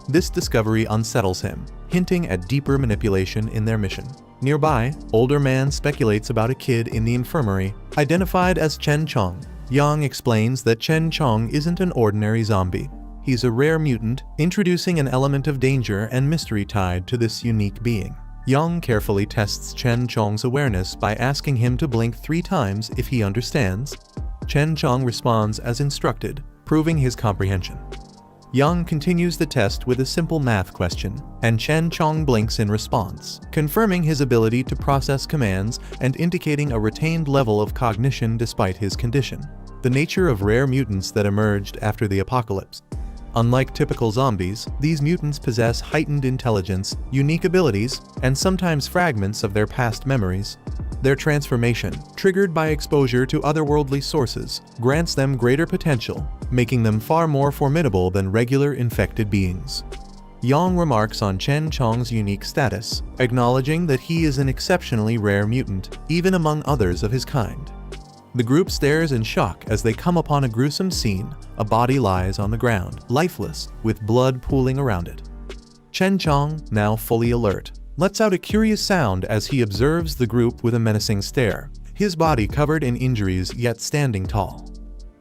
This discovery unsettles him, hinting at deeper manipulation in their mission. Nearby, older man speculates about a kid in the infirmary, identified as Chen Chong. Yang explains that Chen Chong isn't an ordinary zombie. He's a rare mutant, introducing an element of danger and mystery tied to this unique being. Yang carefully tests Chen Chong's awareness by asking him to blink 3 times if he understands. Chen Chong responds as instructed, proving his comprehension. Yang continues the test with a simple math question, and Chen Chong blinks in response, confirming his ability to process commands and indicating a retained level of cognition despite his condition. The nature of rare mutants that emerged after the apocalypse. Unlike typical zombies, these mutants possess heightened intelligence, unique abilities, and sometimes fragments of their past memories. Their transformation, triggered by exposure to otherworldly sources, grants them greater potential, making them far more formidable than regular infected beings. Yang remarks on Chen Chong's unique status, acknowledging that he is an exceptionally rare mutant, even among others of his kind. The group stares in shock as they come upon a gruesome scene. A body lies on the ground, lifeless, with blood pooling around it. Chen Chong, now fully alert, lets out a curious sound as he observes the group with a menacing stare, his body covered in injuries yet standing tall.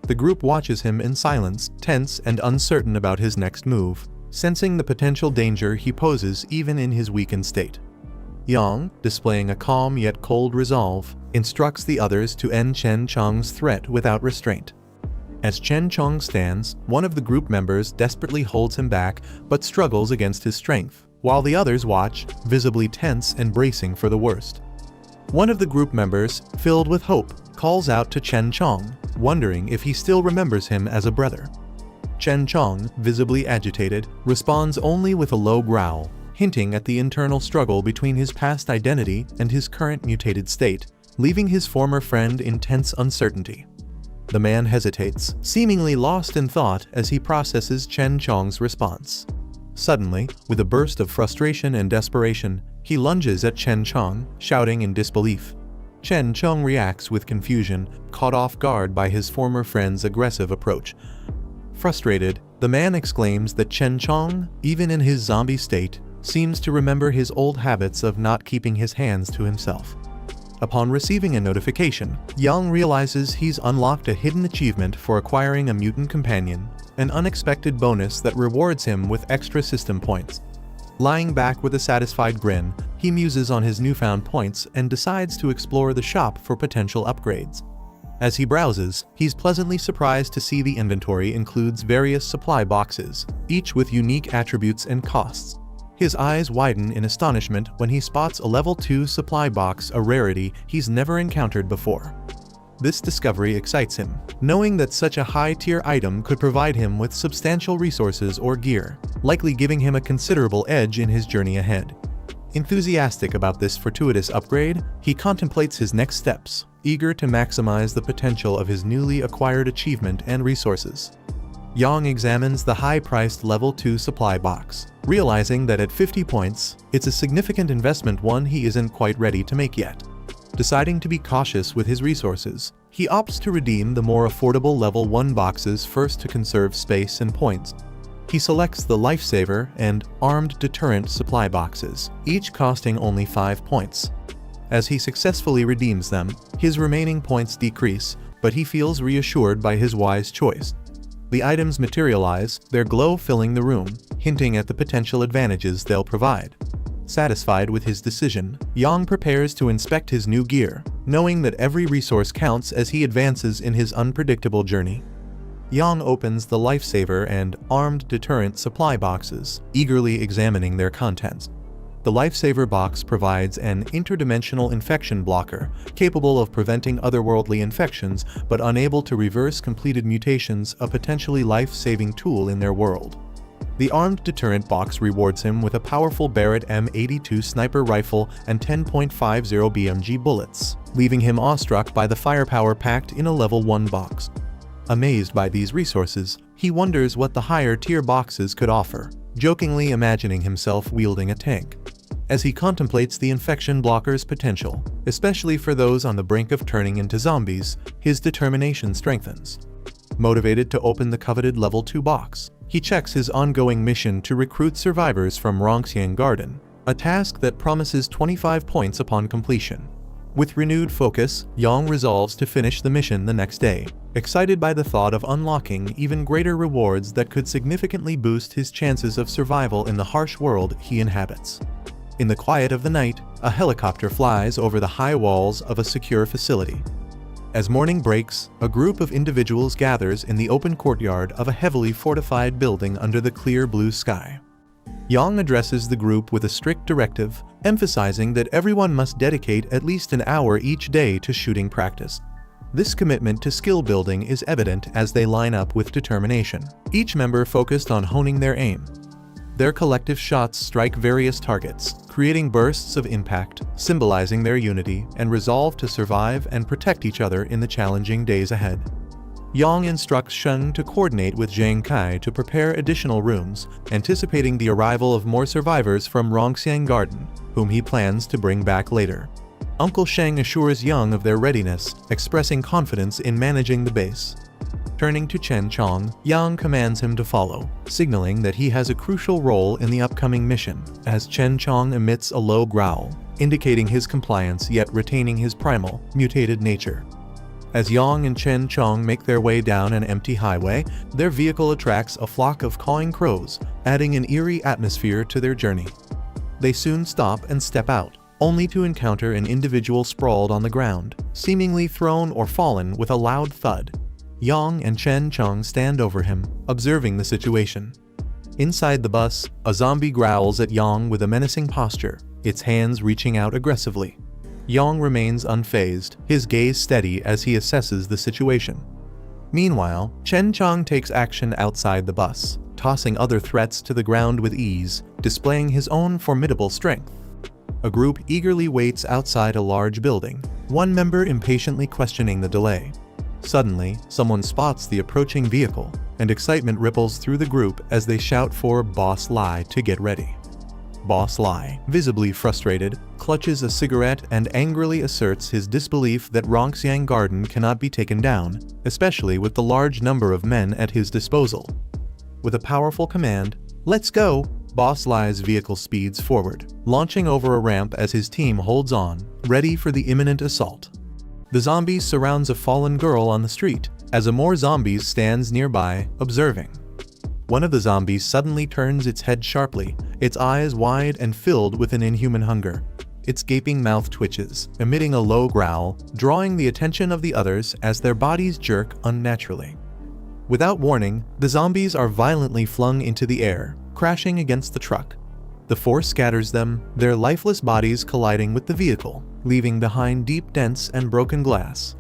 The group watches him in silence, tense and uncertain about his next move, sensing the potential danger he poses even in his weakened state. Yang, displaying a calm yet cold resolve, instructs the others to end Chen Chong's threat without restraint. As Chen Chong stands, one of the group members desperately holds him back but struggles against his strength, while the others watch, visibly tense and bracing for the worst. One of the group members, filled with hope, calls out to Chen Chong, wondering if he still remembers him as a brother. Chen Chong, visibly agitated, responds only with a low growl, hinting at the internal struggle between his past identity and his current mutated state, leaving his former friend in tense uncertainty. The man hesitates, seemingly lost in thought as he processes Chen Chong's response. Suddenly, with a burst of frustration and desperation, he lunges at Chen Chong, shouting in disbelief. Chen Chong reacts with confusion, caught off guard by his former friend's aggressive approach. Frustrated, the man exclaims that Chen Chong, even in his zombie state, seems to remember his old habits of not keeping his hands to himself. Upon receiving a notification, Yang realizes he's unlocked a hidden achievement for acquiring a mutant companion, an unexpected bonus that rewards him with extra system points. Lying back with a satisfied grin, he muses on his newfound points and decides to explore the shop for potential upgrades. As he browses, he's pleasantly surprised to see the inventory includes various supply boxes, each with unique attributes and costs. His eyes widen in astonishment when he spots a level 2 supply box, a rarity he's never encountered before. This discovery excites him, knowing that such a high-tier item could provide him with substantial resources or gear, likely giving him a considerable edge in his journey ahead. Enthusiastic about this fortuitous upgrade, he contemplates his next steps, eager to maximize the potential of his newly acquired achievement and resources. Yang examines the high-priced level 2 supply box, realizing that at 50 points, it's a significant investment, one he isn't quite ready to make yet. Deciding to be cautious with his resources, he opts to redeem the more affordable level 1 boxes first to conserve space and points. He selects the Lifesaver and Armed Deterrent supply boxes, each costing only 5 points. As he successfully redeems them, his remaining points decrease, but he feels reassured by his wise choice. The items materialize, their glow filling the room, hinting at the potential advantages they'll provide. Satisfied with his decision, Yang prepares to inspect his new gear, knowing that every resource counts as he advances in his unpredictable journey. Yang opens the Lifesaver and Armed Deterrent supply boxes, eagerly examining their contents. The Lifesaver box provides an interdimensional infection blocker, capable of preventing otherworldly infections but unable to reverse completed mutations, a potentially life-saving tool in their world. The Armed Deterrent box rewards him with a powerful Barrett M82 sniper rifle and 10.50 BMG bullets, leaving him awestruck by the firepower packed in a level 1 box. Amazed by these resources, he wonders what the higher-tier boxes could offer, jokingly imagining himself wielding a tank. As he contemplates the infection blocker's potential, especially for those on the brink of turning into zombies, his determination strengthens. Motivated to open the coveted Level 2 box, he checks his ongoing mission to recruit survivors from Rongxiang Garden, a task that promises 25 points upon completion. With renewed focus, Yang resolves to finish the mission the next day, excited by the thought of unlocking even greater rewards that could significantly boost his chances of survival in the harsh world he inhabits. In the quiet of the night, a helicopter flies over the high walls of a secure facility. As morning breaks, a group of individuals gathers in the open courtyard of a heavily fortified building under the clear blue sky. Yang addresses the group with a strict directive, emphasizing that everyone must dedicate at least an hour each day to shooting practice. This commitment to skill building is evident as they line up with determination, each member focused on honing their aim. Their collective shots strike various targets, creating bursts of impact, symbolizing their unity and resolve to survive and protect each other in the challenging days ahead. Yang instructs Sheng to coordinate with Jiang Kai to prepare additional rooms, anticipating the arrival of more survivors from Rongxiang Garden, whom he plans to bring back later. Uncle Sheng assures Yang of their readiness, expressing confidence in managing the base. Turning to Chen Chong, Yang commands him to follow, signaling that he has a crucial role in the upcoming mission, as Chen Chong emits a low growl, indicating his compliance yet retaining his primal, mutated nature. As Yang and Chen Chong make their way down an empty highway, their vehicle attracts a flock of cawing crows, adding an eerie atmosphere to their journey. They soon stop and step out, only to encounter an individual sprawled on the ground, seemingly thrown or fallen with a loud thud. Yang and Chen Chong stand over him, observing the situation. Inside the bus, a zombie growls at Yang with a menacing posture, its hands reaching out aggressively. Yang remains unfazed, his gaze steady as he assesses the situation. Meanwhile, Chen Chong takes action outside the bus, tossing other threats to the ground with ease, displaying his own formidable strength. A group eagerly waits outside a large building, one member impatiently questioning the delay. Suddenly, someone spots the approaching vehicle, and excitement ripples through the group as they shout for Boss Lai to get ready. Boss Lai, visibly frustrated, clutches a cigarette and angrily asserts his disbelief that Rongxiang Garden cannot be taken down, especially with the large number of men at his disposal. With a powerful command, "Let's go!" Boss Lai's vehicle speeds forward, launching over a ramp as his team holds on, ready for the imminent assault. The zombie surrounds a fallen girl on the street, as a more zombies stands nearby, observing. One of the zombies suddenly turns its head sharply, its eyes wide and filled with an inhuman hunger. Its gaping mouth twitches, emitting a low growl, drawing the attention of the others as their bodies jerk unnaturally. Without warning, the zombies are violently flung into the air, crashing against the truck. The force scatters them, their lifeless bodies colliding with the vehicle, leaving behind deep dents and broken glass.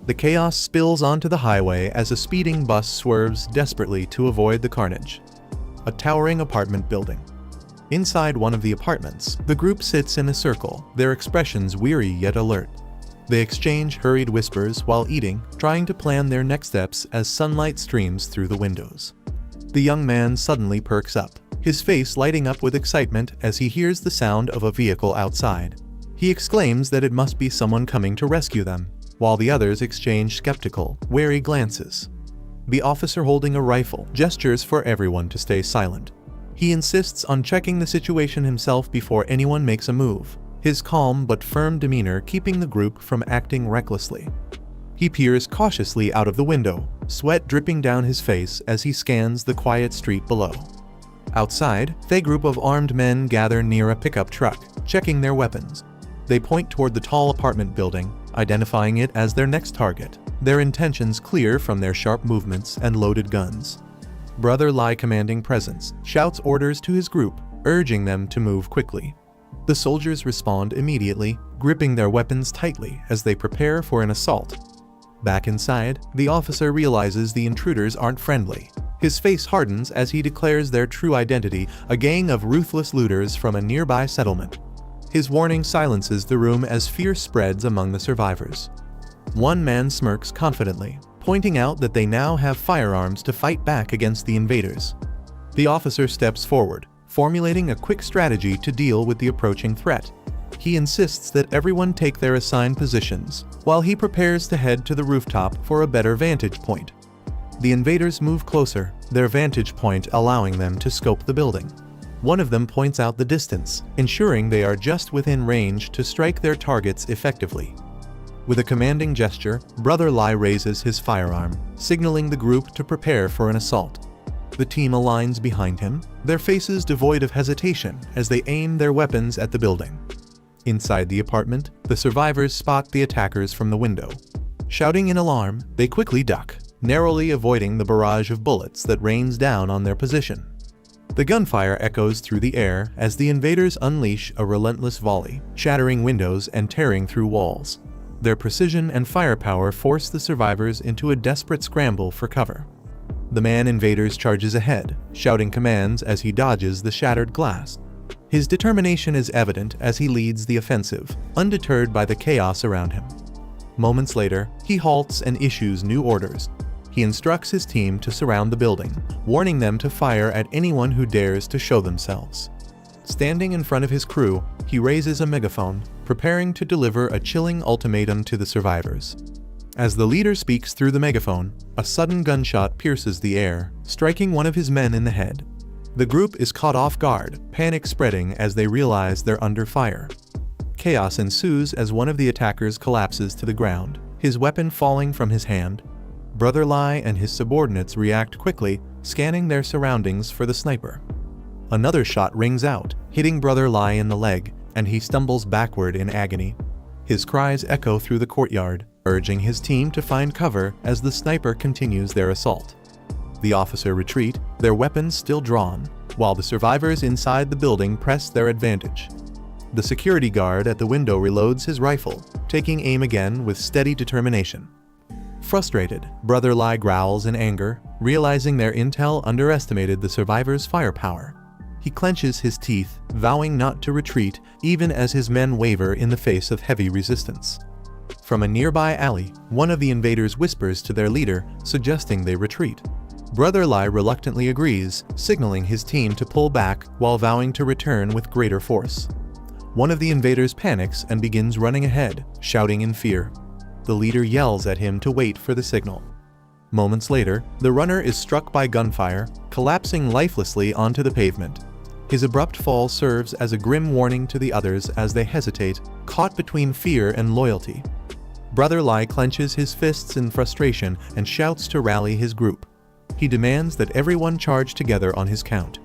The chaos spills onto the highway as a speeding bus swerves desperately to avoid the carnage. A towering apartment building. Inside one of the apartments, the group sits in a circle, their expressions weary yet alert. They exchange hurried whispers while eating, trying to plan their next steps as sunlight streams through the windows. The young man suddenly perks up, his face lighting up with excitement as he hears the sound of a vehicle outside. He exclaims that it must be someone coming to rescue them, while the others exchange skeptical, wary glances. The officer holding a rifle gestures for everyone to stay silent. He insists on checking the situation himself before anyone makes a move, his calm but firm demeanor keeping the group from acting recklessly. He peers cautiously out of the window, sweat dripping down his face as he scans the quiet street below. Outside, a group of armed men gather near a pickup truck, checking their weapons. They point toward the tall apartment building, identifying it as their next target, their intentions clear from their sharp movements and loaded guns. Brother Lai, commanding presence, shouts orders to his group, urging them to move quickly. The soldiers respond immediately, gripping their weapons tightly as they prepare for an assault. Back inside, the officer realizes the intruders aren't friendly. His face hardens as he declares their true identity, a gang of ruthless looters from a nearby settlement. His warning silences the room as fear spreads among the survivors. One man smirks confidently, pointing out that they now have firearms to fight back against the invaders. The officer steps forward, formulating a quick strategy to deal with the approaching threat. He insists that everyone take their assigned positions, while he prepares to head to the rooftop for a better vantage point. The invaders move closer, their vantage point allowing them to scope the building. One of them points out the distance, ensuring they are just within range to strike their targets effectively. With a commanding gesture, Brother Lai raises his firearm, signaling the group to prepare for an assault. The team aligns behind him, their faces devoid of hesitation as they aim their weapons at the building. Inside the apartment, the survivors spot the attackers from the window. Shouting in alarm, they quickly duck, narrowly avoiding the barrage of bullets that rains down on their position. The gunfire echoes through the air as the invaders unleash a relentless volley, shattering windows and tearing through walls. Their precision and firepower force the survivors into a desperate scramble for cover. The man invaders charges ahead, shouting commands as he dodges the shattered glass. His determination is evident as he leads the offensive, undeterred by the chaos around him. Moments later, he halts and issues new orders. He instructs his team to surround the building, warning them to fire at anyone who dares to show themselves. Standing in front of his crew, he raises a megaphone, preparing to deliver a chilling ultimatum to the survivors. As the leader speaks through the megaphone, a sudden gunshot pierces the air, striking one of his men in the head. The group is caught off guard, panic spreading as they realize they're under fire. Chaos ensues as one of the attackers collapses to the ground, his weapon falling from his hand. Brother Lai and his subordinates react quickly, scanning their surroundings for the sniper. Another shot rings out, hitting Brother Lai in the leg, and he stumbles backward in agony. His cries echo through the courtyard, urging his team to find cover as the sniper continues their assault. The officer retreat, their weapons still drawn, while the survivors inside the building press their advantage. The security guard at the window reloads his rifle, taking aim again with steady determination. Frustrated, Brother Lai growls in anger, realizing their intel underestimated the survivors' firepower. He clenches his teeth, vowing not to retreat even as his men waver in the face of heavy resistance. From a nearby alley, one of the invaders whispers to their leader, suggesting they retreat. Brother Lai reluctantly agrees, signaling his team to pull back while vowing to return with greater force. One of the invaders panics and begins running ahead, shouting in fear. The leader yells at him to wait for the signal. Moments later, the runner is struck by gunfire, collapsing lifelessly onto the pavement. His abrupt fall serves as a grim warning to the others as they hesitate, caught between fear and loyalty. Brother Lai clenches his fists in frustration and shouts to rally his group. He demands that everyone charge together on his count.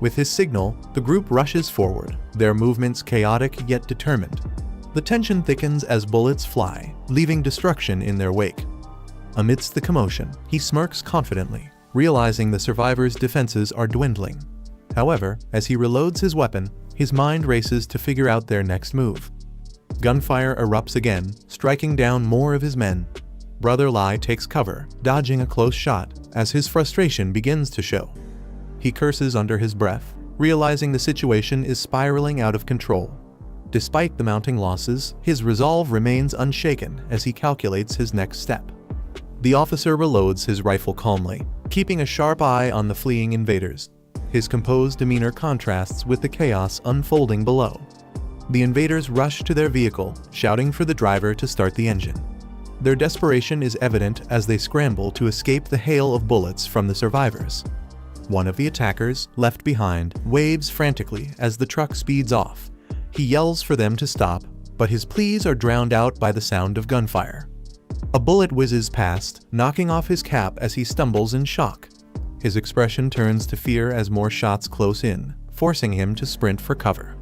With his signal, the group rushes forward, their movements chaotic yet determined. The tension thickens as bullets fly, leaving destruction in their wake. Amidst the commotion, he smirks confidently, realizing the survivors' defenses are dwindling. However, as he reloads his weapon, his mind races to figure out their next move. Gunfire erupts again, striking down more of his men. Brother Lai takes cover, dodging a close shot, as his frustration begins to show. He curses under his breath, realizing the situation is spiraling out of control. Despite the mounting losses, his resolve remains unshaken as he calculates his next step. The officer reloads his rifle calmly, keeping a sharp eye on the fleeing invaders. His composed demeanor contrasts with the chaos unfolding below. The invaders rush to their vehicle, shouting for the driver to start the engine. Their desperation is evident as they scramble to escape the hail of bullets from the survivors. One of the attackers, left behind, waves frantically as the truck speeds off. He yells for them to stop, but his pleas are drowned out by the sound of gunfire. A bullet whizzes past, knocking off his cap as he stumbles in shock. His expression turns to fear as more shots close in, forcing him to sprint for cover.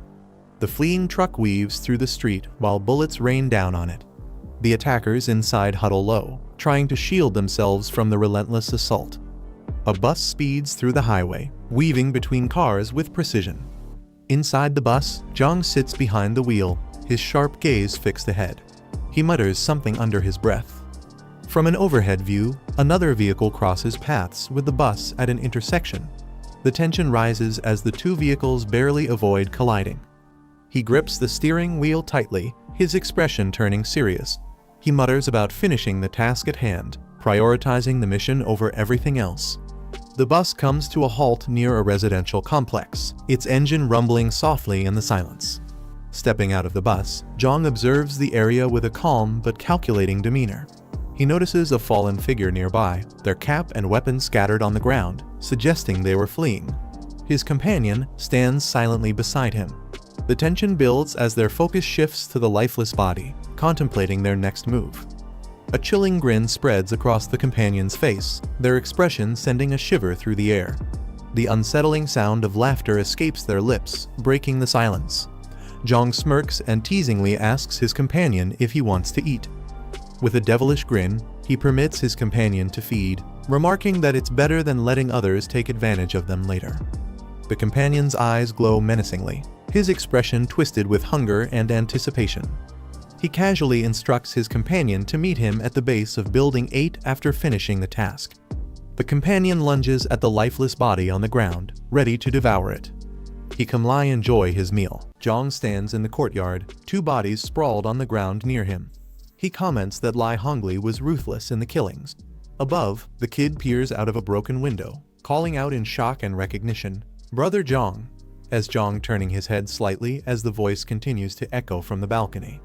The fleeing truck weaves through the street while bullets rain down on it. The attackers inside huddle low, trying to shield themselves from the relentless assault. A bus speeds through the highway, weaving between cars with precision. Inside the bus, Jiang sits behind the wheel, his sharp gaze fixed ahead. He mutters something under his breath. From an overhead view, another vehicle crosses paths with the bus at an intersection. The tension rises as the two vehicles barely avoid colliding. He grips the steering wheel tightly, his expression turning serious. He mutters about finishing the task at hand, prioritizing the mission over everything else. The bus comes to a halt near a residential complex, its engine rumbling softly in the silence. Stepping out of the bus, Jiang observes the area with a calm but calculating demeanor. He notices a fallen figure nearby, their cap and weapons scattered on the ground, suggesting they were fleeing. His companion stands silently beside him. The tension builds as their focus shifts to the lifeless body, contemplating their next move. A chilling grin spreads across the companion's face, their expression sending a shiver through the air. The unsettling sound of laughter escapes their lips, breaking the silence. Jiang smirks and teasingly asks his companion if he wants to eat. With a devilish grin, he permits his companion to feed, remarking that it's better than letting others take advantage of them later. The companion's eyes glow menacingly, his expression twisted with hunger and anticipation. He casually instructs his companion to meet him at the base of Building 8 after finishing the task. The companion lunges at the lifeless body on the ground, ready to devour it. He calmly enjoys his meal. Jiang stands in the courtyard, two bodies sprawled on the ground near him. He comments that Lai Hongli was ruthless in the killings. Above, the kid peers out of a broken window, calling out in shock and recognition, "Brother Jiang," as Jiang turning his head slightly as the voice continues to echo from the balcony.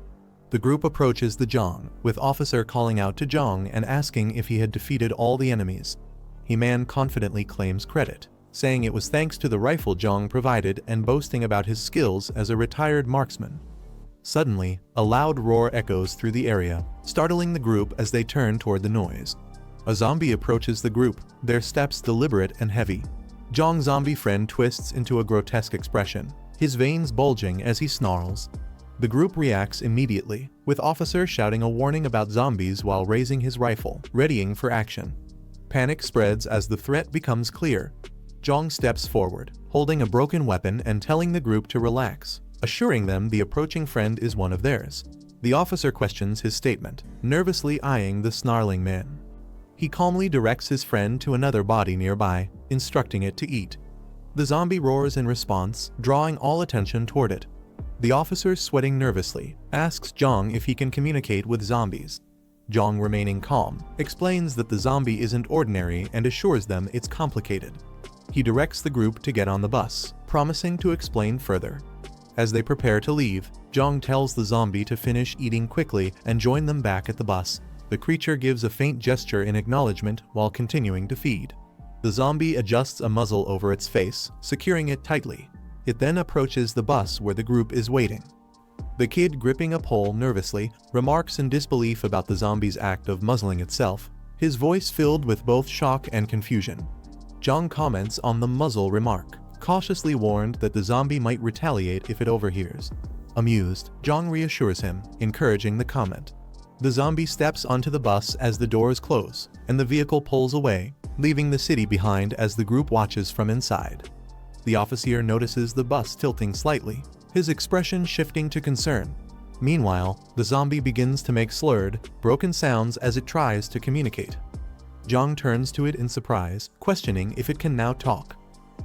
The group approaches the Jiang, with officer calling out to Jiang and asking if he had defeated all the enemies. He man confidently claims credit, saying it was thanks to the rifle Jiang provided and boasting about his skills as a retired marksman. Suddenly, a loud roar echoes through the area, startling the group as they turn toward the noise. A zombie approaches the group, their steps deliberate and heavy. Jiang's zombie friend twists into a grotesque expression, his veins bulging as he snarls. The group reacts immediately, with officer shouting a warning about zombies while raising his rifle, readying for action. Panic spreads as the threat becomes clear. Jiang steps forward, holding a broken weapon and telling the group to relax, assuring them the approaching friend is one of theirs. The officer questions his statement, nervously eyeing the snarling man. He calmly directs his friend to another body nearby, instructing it to eat. The zombie roars in response, drawing all attention toward it. The officer, sweating nervously, asks Jiang if he can communicate with zombies. Jiang, remaining calm, explains that the zombie isn't ordinary and assures them it's complicated. He directs the group to get on the bus, promising to explain further. As they prepare to leave, Jiang tells the zombie to finish eating quickly and join them back at the bus. The creature gives a faint gesture in acknowledgement while continuing to feed. The zombie adjusts a muzzle over its face, securing it tightly. It then approaches the bus where the group is waiting. The kid, gripping a pole nervously, remarks in disbelief about the zombie's act of muzzling itself, his voice filled with both shock and confusion. Jiang comments on the muzzle remark, cautiously warned that the zombie might retaliate if it overhears. Amused, Jiang reassures him, encouraging the comment. The zombie steps onto the bus as the doors close, and the vehicle pulls away, leaving the city behind as the group watches from inside. The officer notices the bus tilting slightly, his expression shifting to concern. Meanwhile, the zombie begins to make slurred, broken sounds as it tries to communicate. Jiang turns to it in surprise, questioning if it can now talk.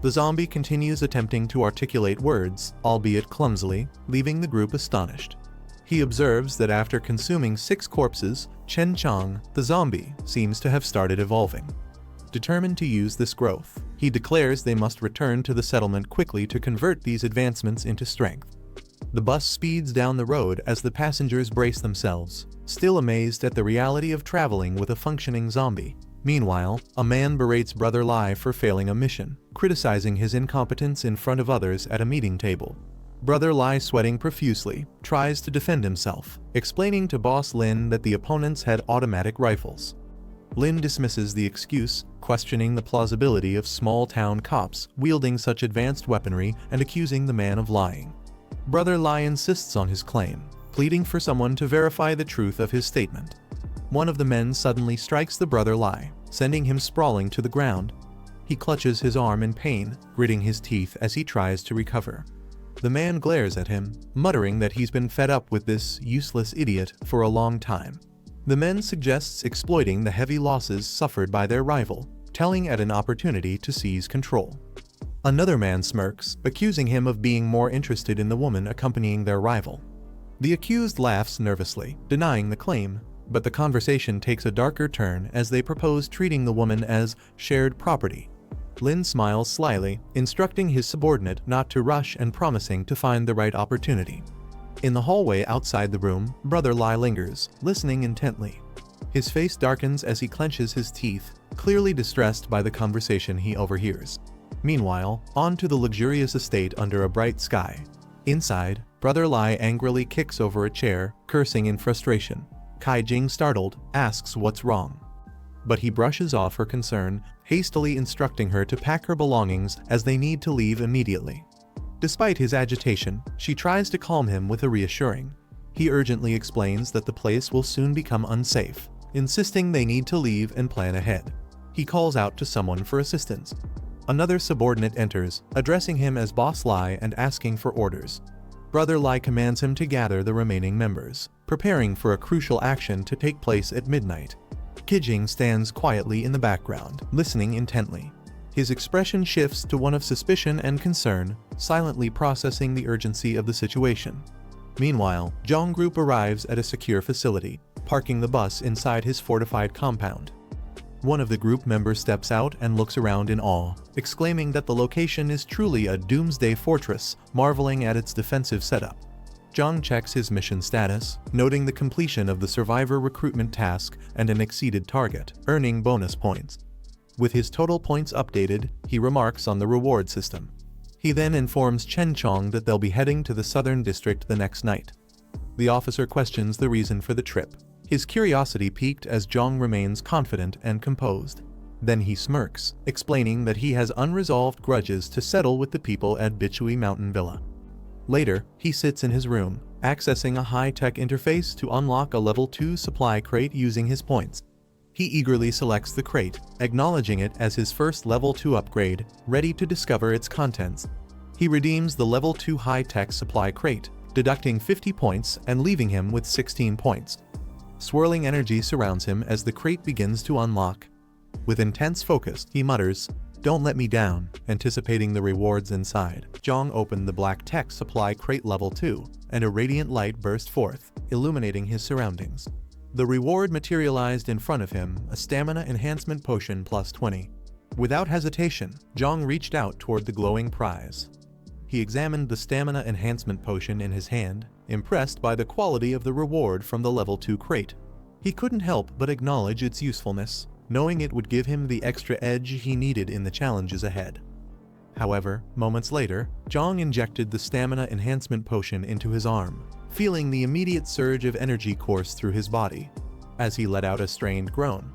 The zombie continues attempting to articulate words, albeit clumsily, leaving the group astonished. He observes that after consuming 6 corpses, Chen Chang, the zombie, seems to have started evolving. Determined to use this growth, he declares they must return to the settlement quickly to convert these advancements into strength. The bus speeds down the road as the passengers brace themselves, still amazed at the reality of traveling with a functioning zombie. Meanwhile, a man berates Brother Lai for failing a mission, criticizing his incompetence in front of others at a meeting table. Brother Lai, sweating profusely, tries to defend himself, explaining to Boss Lin that the opponents had automatic rifles. Lin dismisses the excuse, questioning the plausibility of small-town cops wielding such advanced weaponry and accusing the man of lying. Brother Lai insists on his claim, pleading for someone to verify the truth of his statement. One of the men suddenly strikes the Brother Lai, sending him sprawling to the ground. He clutches his arm in pain, gritting his teeth as he tries to recover. The man glares at him, muttering that he's been fed up with this useless idiot for a long time. The man suggests exploiting the heavy losses suffered by their rival, telling at an opportunity to seize control. Another man smirks, accusing him of being more interested in the woman accompanying their rival. The accused laughs nervously, denying the claim, But the conversation takes a darker turn as they propose treating the woman as shared property. Lin smiles slyly, instructing his subordinate not to rush and promising to find the right opportunity. In the hallway outside the room, Brother Lai lingers, listening intently. His face darkens as he clenches his teeth, clearly distressed by the conversation he overhears. Meanwhile, on to the luxurious estate under a bright sky. Inside, Brother Lai angrily kicks over a chair, cursing in frustration. Kai Jing, startled, asks what's wrong. But he brushes off her concern, hastily instructing her to pack her belongings as they need to leave immediately. Despite his agitation, she tries to calm him with a reassuring. He urgently explains that the place will soon become unsafe, insisting they need to leave and plan ahead. He calls out to someone for assistance. Another subordinate enters, addressing him as Boss Lai and asking for orders. Brother Lai commands him to gather the remaining members, preparing for a crucial action to take place at midnight. Kijing stands quietly in the background, listening intently. His expression shifts to one of suspicion and concern, silently processing the urgency of the situation. Meanwhile, Jiang Group arrives at a secure facility, parking the bus inside his fortified compound. One of the group members steps out and looks around in awe, exclaiming that the location is truly a doomsday fortress, marveling at its defensive setup. Jiang checks his mission status, noting the completion of the survivor recruitment task and an exceeded target, earning bonus points. With his total points updated, he remarks on the reward system. He then informs Chen Chong that they'll be heading to the southern district the next night. The officer questions the reason for the trip. His curiosity piqued as Jiang remains confident and composed. Then he smirks, explaining that he has unresolved grudges to settle with the people at Bichui Mountain Villa. Later, he sits in his room, accessing a high-tech interface to unlock a level 2 supply crate using his points. He eagerly selects the crate, acknowledging it as his first level 2 upgrade, ready to discover its contents. He redeems the level 2 high-tech supply crate, deducting 50 points and leaving him with 16 points. Swirling energy surrounds him as the crate begins to unlock. With intense focus, he mutters, "Don't let me down," anticipating the rewards inside. Jiang opened the black tech supply crate level 2, and a radiant light burst forth, illuminating his surroundings. The reward materialized in front of him, a stamina enhancement potion plus 20. Without hesitation, Jiang reached out toward the glowing prize. He examined the stamina enhancement potion in his hand, impressed by the quality of the reward from the level 2 crate. He couldn't help but acknowledge its usefulness, knowing it would give him the extra edge he needed in the challenges ahead. However, moments later, Jiang injected the stamina enhancement potion into his arm, feeling the immediate surge of energy course through his body, as he let out a strained groan.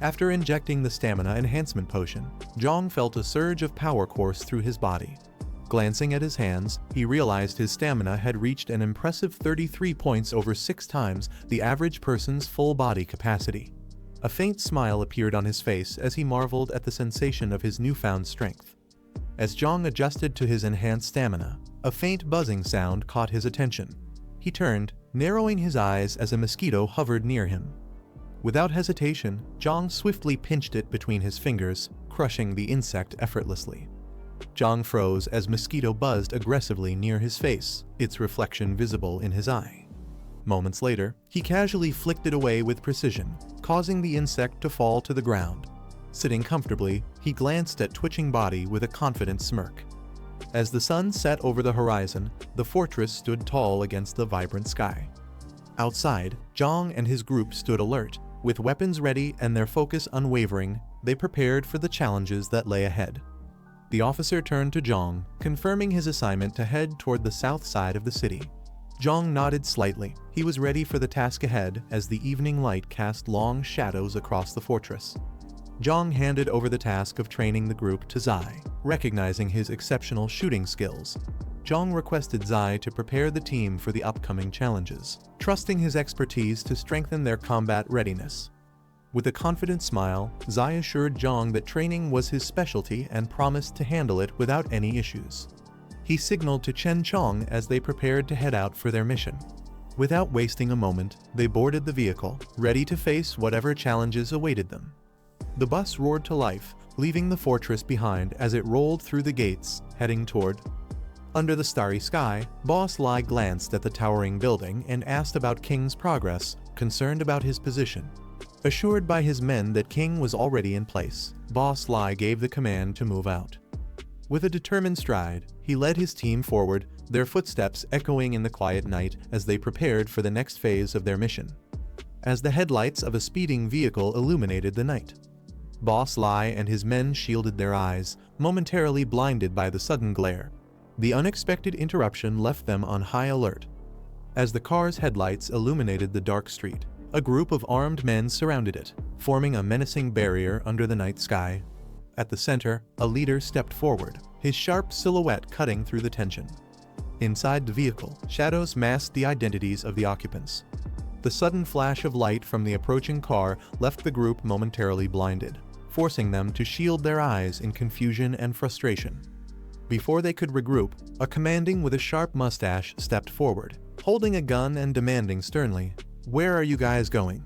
After injecting the stamina enhancement potion, Jiang felt a surge of power course through his body. Glancing at his hands, he realized his stamina had reached an impressive 33 points, over 6 times the average person's full body capacity. A faint smile appeared on his face as he marveled at the sensation of his newfound strength. As Jiang adjusted to his enhanced stamina, a faint buzzing sound caught his attention. He turned, narrowing his eyes as a mosquito hovered near him. Without hesitation, Jiang swiftly pinched it between his fingers, crushing the insect effortlessly. Jiang froze as mosquito buzzed aggressively near his face, its reflection visible in his eye. Moments later, he casually flicked it away with precision, causing the insect to fall to the ground. Sitting comfortably, he glanced at twitching body with a confident smirk. As the sun set over the horizon, the fortress stood tall against the vibrant sky. Outside, Jiang and his group stood alert, with weapons ready and their focus unwavering. They prepared for the challenges that lay ahead. The officer turned to Jiang, confirming his assignment to head toward the south side of the city. Jiang nodded slightly. He was ready for the task ahead as the evening light cast long shadows across the fortress. Jiang handed over the task of training the group to Zai, recognizing his exceptional shooting skills. Jiang requested Zai to prepare the team for the upcoming challenges, trusting his expertise to strengthen their combat readiness. With a confident smile, Zai assured Jiang that training was his specialty and promised to handle it without any issues. He signaled to Chen Chong as they prepared to head out for their mission. Without wasting a moment, they boarded the vehicle, ready to face whatever challenges awaited them. The bus roared to life, leaving the fortress behind as it rolled through the gates, heading toward. Under the starry sky, Boss Lai glanced at the towering building and asked about King's progress, concerned about his position. Assured by his men that King was already in place, Boss Lai gave the command to move out. With a determined stride, he led his team forward, their footsteps echoing in the quiet night as they prepared for the next phase of their mission. As the headlights of a speeding vehicle illuminated the night, Boss Lai and his men shielded their eyes, momentarily blinded by the sudden glare. The unexpected interruption left them on high alert. As the car's headlights illuminated the dark street, a group of armed men surrounded it, forming a menacing barrier under the night sky. At the center, a leader stepped forward, his sharp silhouette cutting through the tension. Inside the vehicle, shadows masked the identities of the occupants. The sudden flash of light from the approaching car left the group momentarily blinded, forcing them to shield their eyes in confusion and frustration. Before they could regroup, a commanding with a sharp mustache stepped forward, holding a gun and demanding sternly, "Where are you guys going?"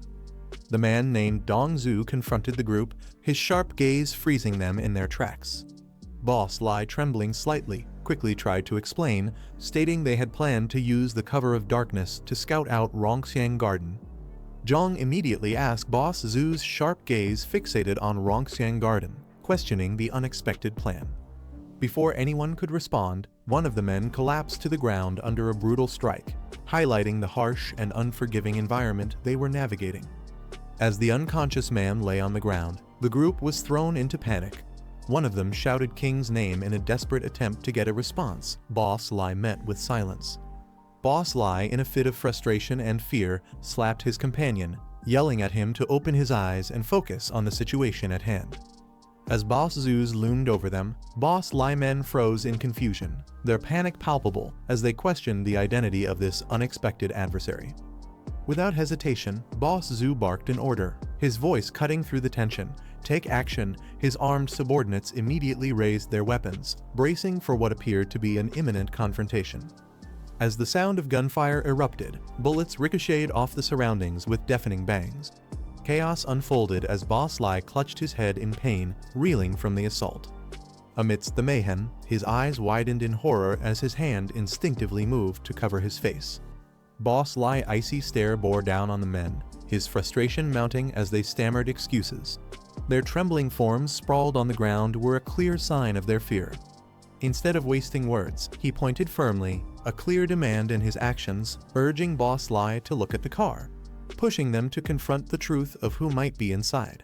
The man named Dongzu confronted the group, his sharp gaze freezing them in their tracks. Boss Lai, trembling slightly, quickly tried to explain, stating they had planned to use the cover of darkness to scout out Rongxiang Garden. Jiang immediately asked Boss Zhu's sharp gaze fixated on Rongxiang Garden, questioning the unexpected plan. Before anyone could respond, one of the men collapsed to the ground under a brutal strike, highlighting the harsh and unforgiving environment they were navigating. As the unconscious man lay on the ground, the group was thrown into panic. One of them shouted King's name in a desperate attempt to get a response. Boss Lai met with silence. Boss Lai, in a fit of frustration and fear, slapped his companion, yelling at him to open his eyes and focus on the situation at hand. As Boss Zhu's loomed over them, Boss Lai men froze in confusion, their panic palpable as they questioned the identity of this unexpected adversary. Without hesitation, Boss Zhu barked an order, his voice cutting through the tension. "Take action." His armed subordinates immediately raised their weapons, bracing for what appeared to be an imminent confrontation. As the sound of gunfire erupted, bullets ricocheted off the surroundings with deafening bangs. Chaos unfolded as Boss Lai clutched his head in pain, reeling from the assault. Amidst the mayhem, his eyes widened in horror as his hand instinctively moved to cover his face. Boss Lai's icy stare bore down on the men, his frustration mounting as they stammered excuses. Their trembling forms sprawled on the ground were a clear sign of their fear. Instead of wasting words, he pointed firmly, a clear demand in his actions, urging Boss Lai to look at the car, pushing them to confront the truth of who might be inside.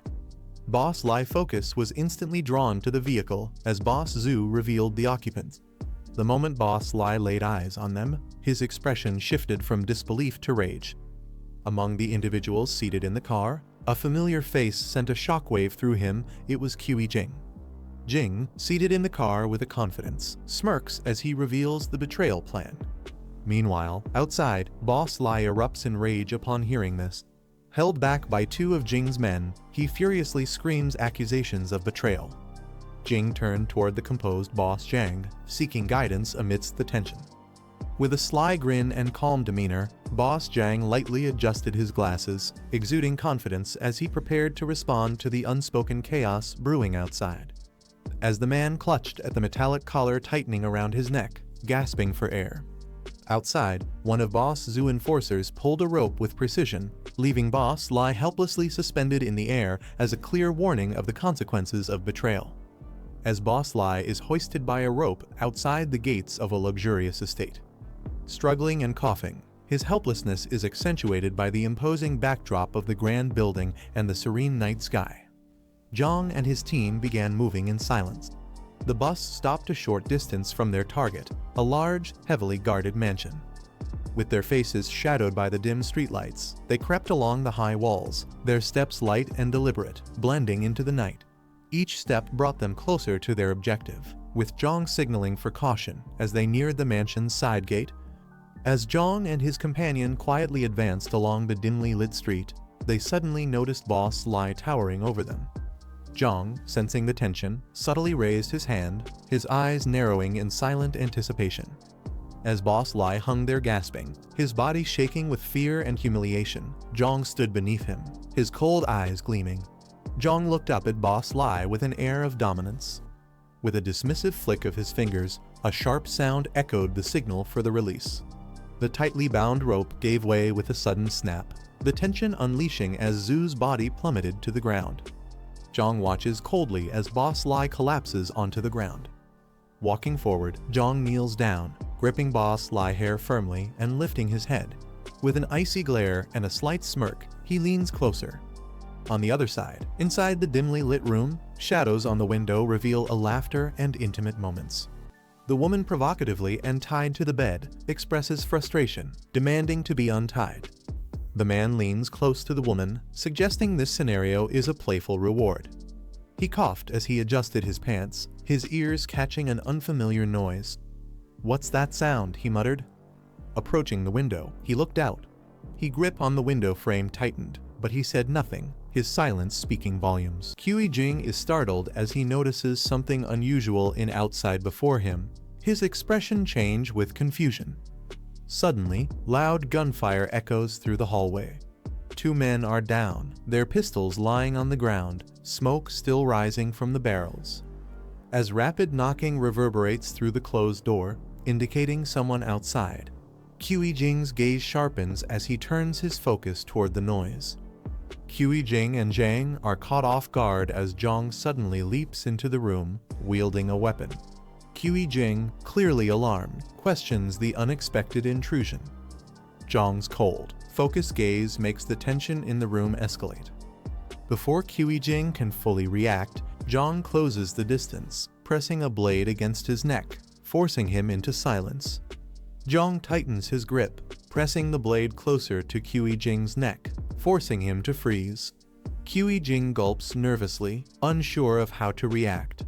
Boss Lai's focus was instantly drawn to the vehicle as Boss Zhu revealed the occupants. The moment Boss Lai laid eyes on them, his expression shifted from disbelief to rage. Among the individuals seated in the car, a familiar face sent a shockwave through him. It was Qi Jing. Jing, seated in the car with a confidence, smirks as he reveals the betrayal plan. Meanwhile, outside, Boss Lai erupts in rage upon hearing this. Held back by two of Jing's men, he furiously screams accusations of betrayal. Jing turned toward the composed Boss Jiang, seeking guidance amidst the tension. With a sly grin and calm demeanor, Boss Jiang lightly adjusted his glasses, exuding confidence as he prepared to respond to the unspoken chaos brewing outside. As the man clutched at the metallic collar tightening around his neck, gasping for air. Outside, one of Boss Zhu's enforcers pulled a rope with precision, leaving Boss Lai helplessly suspended in the air as a clear warning of the consequences of betrayal. As Boss Lai is hoisted by a rope outside the gates of a luxurious estate. Struggling and coughing, his helplessness is accentuated by the imposing backdrop of the grand building and the serene night sky. Jiang and his team began moving in silence. The bus stopped a short distance from their target, a large, heavily guarded mansion. With their faces shadowed by the dim streetlights, they crept along the high walls, their steps light and deliberate, blending into the night. Each step brought them closer to their objective, with Jiang signaling for caution as they neared the mansion's side gate. As Jiang and his companion quietly advanced along the dimly lit street, they suddenly noticed Boss Lai towering over them. Jiang, sensing the tension, subtly raised his hand, his eyes narrowing in silent anticipation. As Boss Lai hung there gasping, his body shaking with fear and humiliation, Jiang stood beneath him, his cold eyes gleaming. Jiang looked up at Boss Lai with an air of dominance. With a dismissive flick of his fingers, a sharp sound echoed the signal for the release. The tightly bound rope gave way with a sudden snap, the tension unleashing as Zhu's body plummeted to the ground. Jiang watches coldly as Boss Lai collapses onto the ground. Walking forward, Jiang kneels down, gripping Boss Lai hair firmly and lifting his head. With an icy glare and a slight smirk, he leans closer. On the other side, inside the dimly lit room, shadows on the window reveal a laughter and intimate moments. The woman, provocatively and tied to the bed, expresses frustration, demanding to be untied. The man leans close to the woman, suggesting this scenario is a playful reward. He coughed as he adjusted his pants, his ears catching an unfamiliar noise. "What's that sound?" he muttered. Approaching the window, he looked out. His grip on the window frame tightened, but he said nothing, his silence speaking volumes. Jiang is startled as he notices something unusual in outside before him, his expression change with confusion. Suddenly, loud gunfire echoes through the hallway. Two men are down, their pistols lying on the ground, smoke still rising from the barrels. As rapid knocking reverberates through the closed door, indicating someone outside, Jiang's gaze sharpens as he turns his focus toward the noise. Jiang and Jiang are caught off guard as Jiang suddenly leaps into the room, wielding a weapon. Jiang, clearly alarmed, questions the unexpected intrusion. Jiang's cold, focused gaze makes the tension in the room escalate. Before Jiang can fully react, Jiang closes the distance, pressing a blade against his neck, forcing him into silence. Jiang tightens his grip, pressing the blade closer to Jiang's neck, forcing him to freeze. Jiang gulps nervously, unsure of how to react.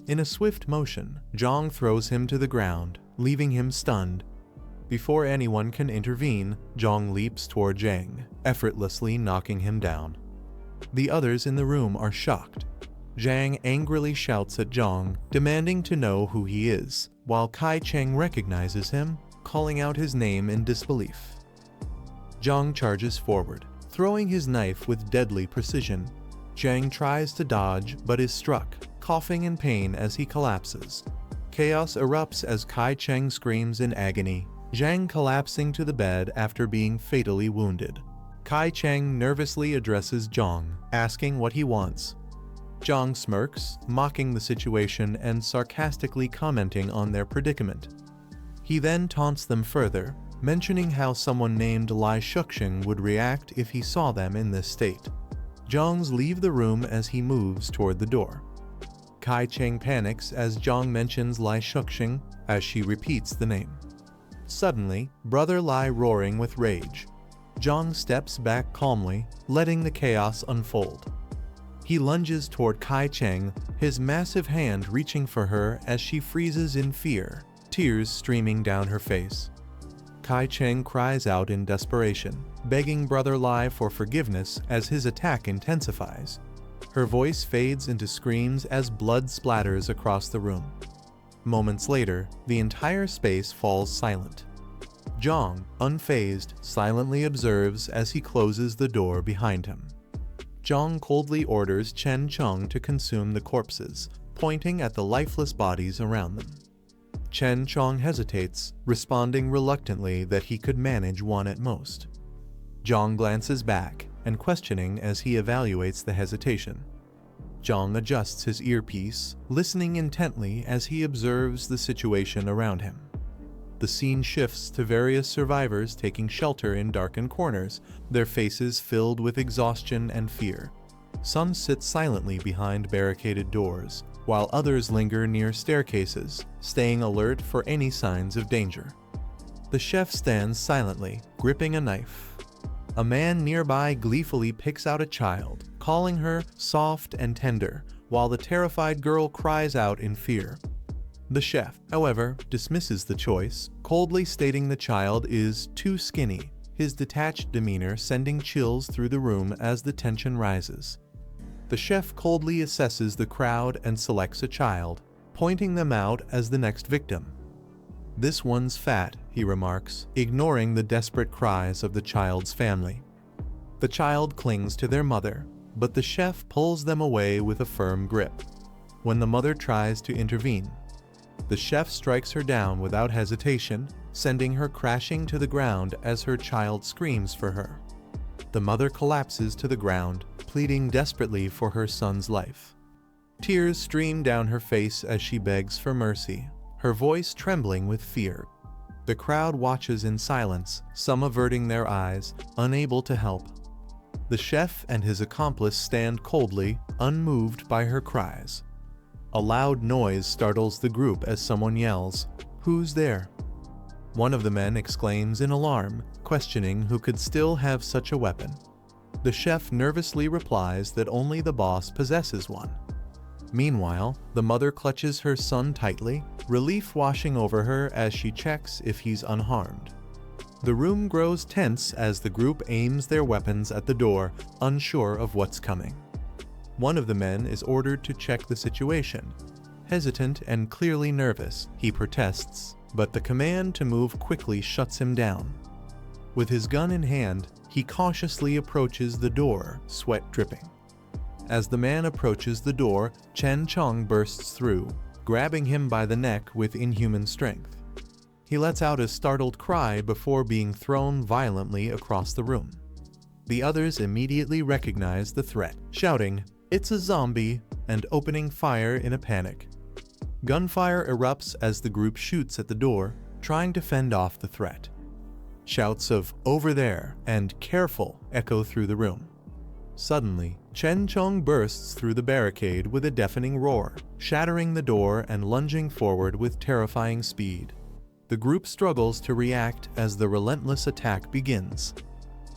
In a swift motion, Jiang throws him to the ground, leaving him stunned. Before anyone can intervene, Jiang leaps toward Jiang, effortlessly knocking him down. The others in the room are shocked. Jiang angrily shouts at Jiang, demanding to know who he is, while Kai Cheng recognizes him, calling out his name in disbelief. Jiang charges forward, throwing his knife with deadly precision. Jiang tries to dodge but is struck, coughing in pain as he collapses. Chaos erupts as Kai Cheng screams in agony, Jiang collapsing to the bed after being fatally wounded. Kai Cheng nervously addresses Jiang, asking what he wants. Jiang smirks, mocking the situation and sarcastically commenting on their predicament. He then taunts them further, mentioning how someone named Lai Shuxing would react if he saw them in this state. Jiang leaves the room as he moves toward the door. Kai Cheng panics as Jiang mentions Lai Shuxing as she repeats the name. Suddenly, Brother Lai roaring with rage. Jiang steps back calmly, letting the chaos unfold. He lunges toward Kai Cheng, his massive hand reaching for her as she freezes in fear, tears streaming down her face. Kai Cheng cries out in desperation, begging Brother Lai for forgiveness as his attack intensifies. Her voice fades into screams as blood splatters across the room. Moments later, the entire space falls silent. Jiang, unfazed, silently observes as he closes the door behind him. Jiang coldly orders Chen Cheng to consume the corpses, pointing at the lifeless bodies around them. Chen Cheng hesitates, responding reluctantly that he could manage one at most. Jiang glances back, and questioning as he evaluates the hesitation. Jiang adjusts his earpiece, listening intently as he observes the situation around him. The scene shifts to various survivors taking shelter in darkened corners, their faces filled with exhaustion and fear. Some sit silently behind barricaded doors, while others linger near staircases, staying alert for any signs of danger. The chef stands silently, gripping a knife. A man nearby gleefully picks out a child, calling her soft and tender, while the terrified girl cries out in fear. The chef, however, dismisses the choice, coldly stating the child is too skinny, his detached demeanor sending chills through the room as the tension rises. The chef coldly assesses the crowd and selects a child, pointing them out as the next victim. "This one's fat," he remarks, ignoring the desperate cries of the child's family. The child clings to their mother, but the chef pulls them away with a firm grip. When the mother tries to intervene, the chef strikes her down without hesitation, sending her crashing to the ground as her child screams for her. The mother collapses to the ground, pleading desperately for her son's life. Tears stream down her face as she begs for mercy, her voice trembling with fear. The crowd watches in silence, some averting their eyes, unable to help. The chef and his accomplice stand coldly, unmoved by her cries. A loud noise startles the group as someone yells, "Who's there?" One of the men exclaims in alarm, questioning who could still have such a weapon. The chef nervously replies that only the boss possesses one. Meanwhile, the mother clutches her son tightly, relief washing over her as she checks if he's unharmed. The room grows tense as the group aims their weapons at the door, unsure of what's coming. One of the men is ordered to check the situation. Hesitant and clearly nervous, he protests, but the command to move quickly shuts him down. With his gun in hand, he cautiously approaches the door, sweat dripping. As the man approaches the door, Chen Chong bursts through, grabbing him by the neck with inhuman strength. He lets out a startled cry before being thrown violently across the room. The others immediately recognize the threat, shouting, "It's a zombie," and opening fire in a panic. Gunfire erupts as the group shoots at the door, trying to fend off the threat. Shouts of "Over there" and "Careful" echo through the room. Suddenly, Chen Chong bursts through the barricade with a deafening roar, shattering the door and lunging forward with terrifying speed. The group struggles to react as the relentless attack begins.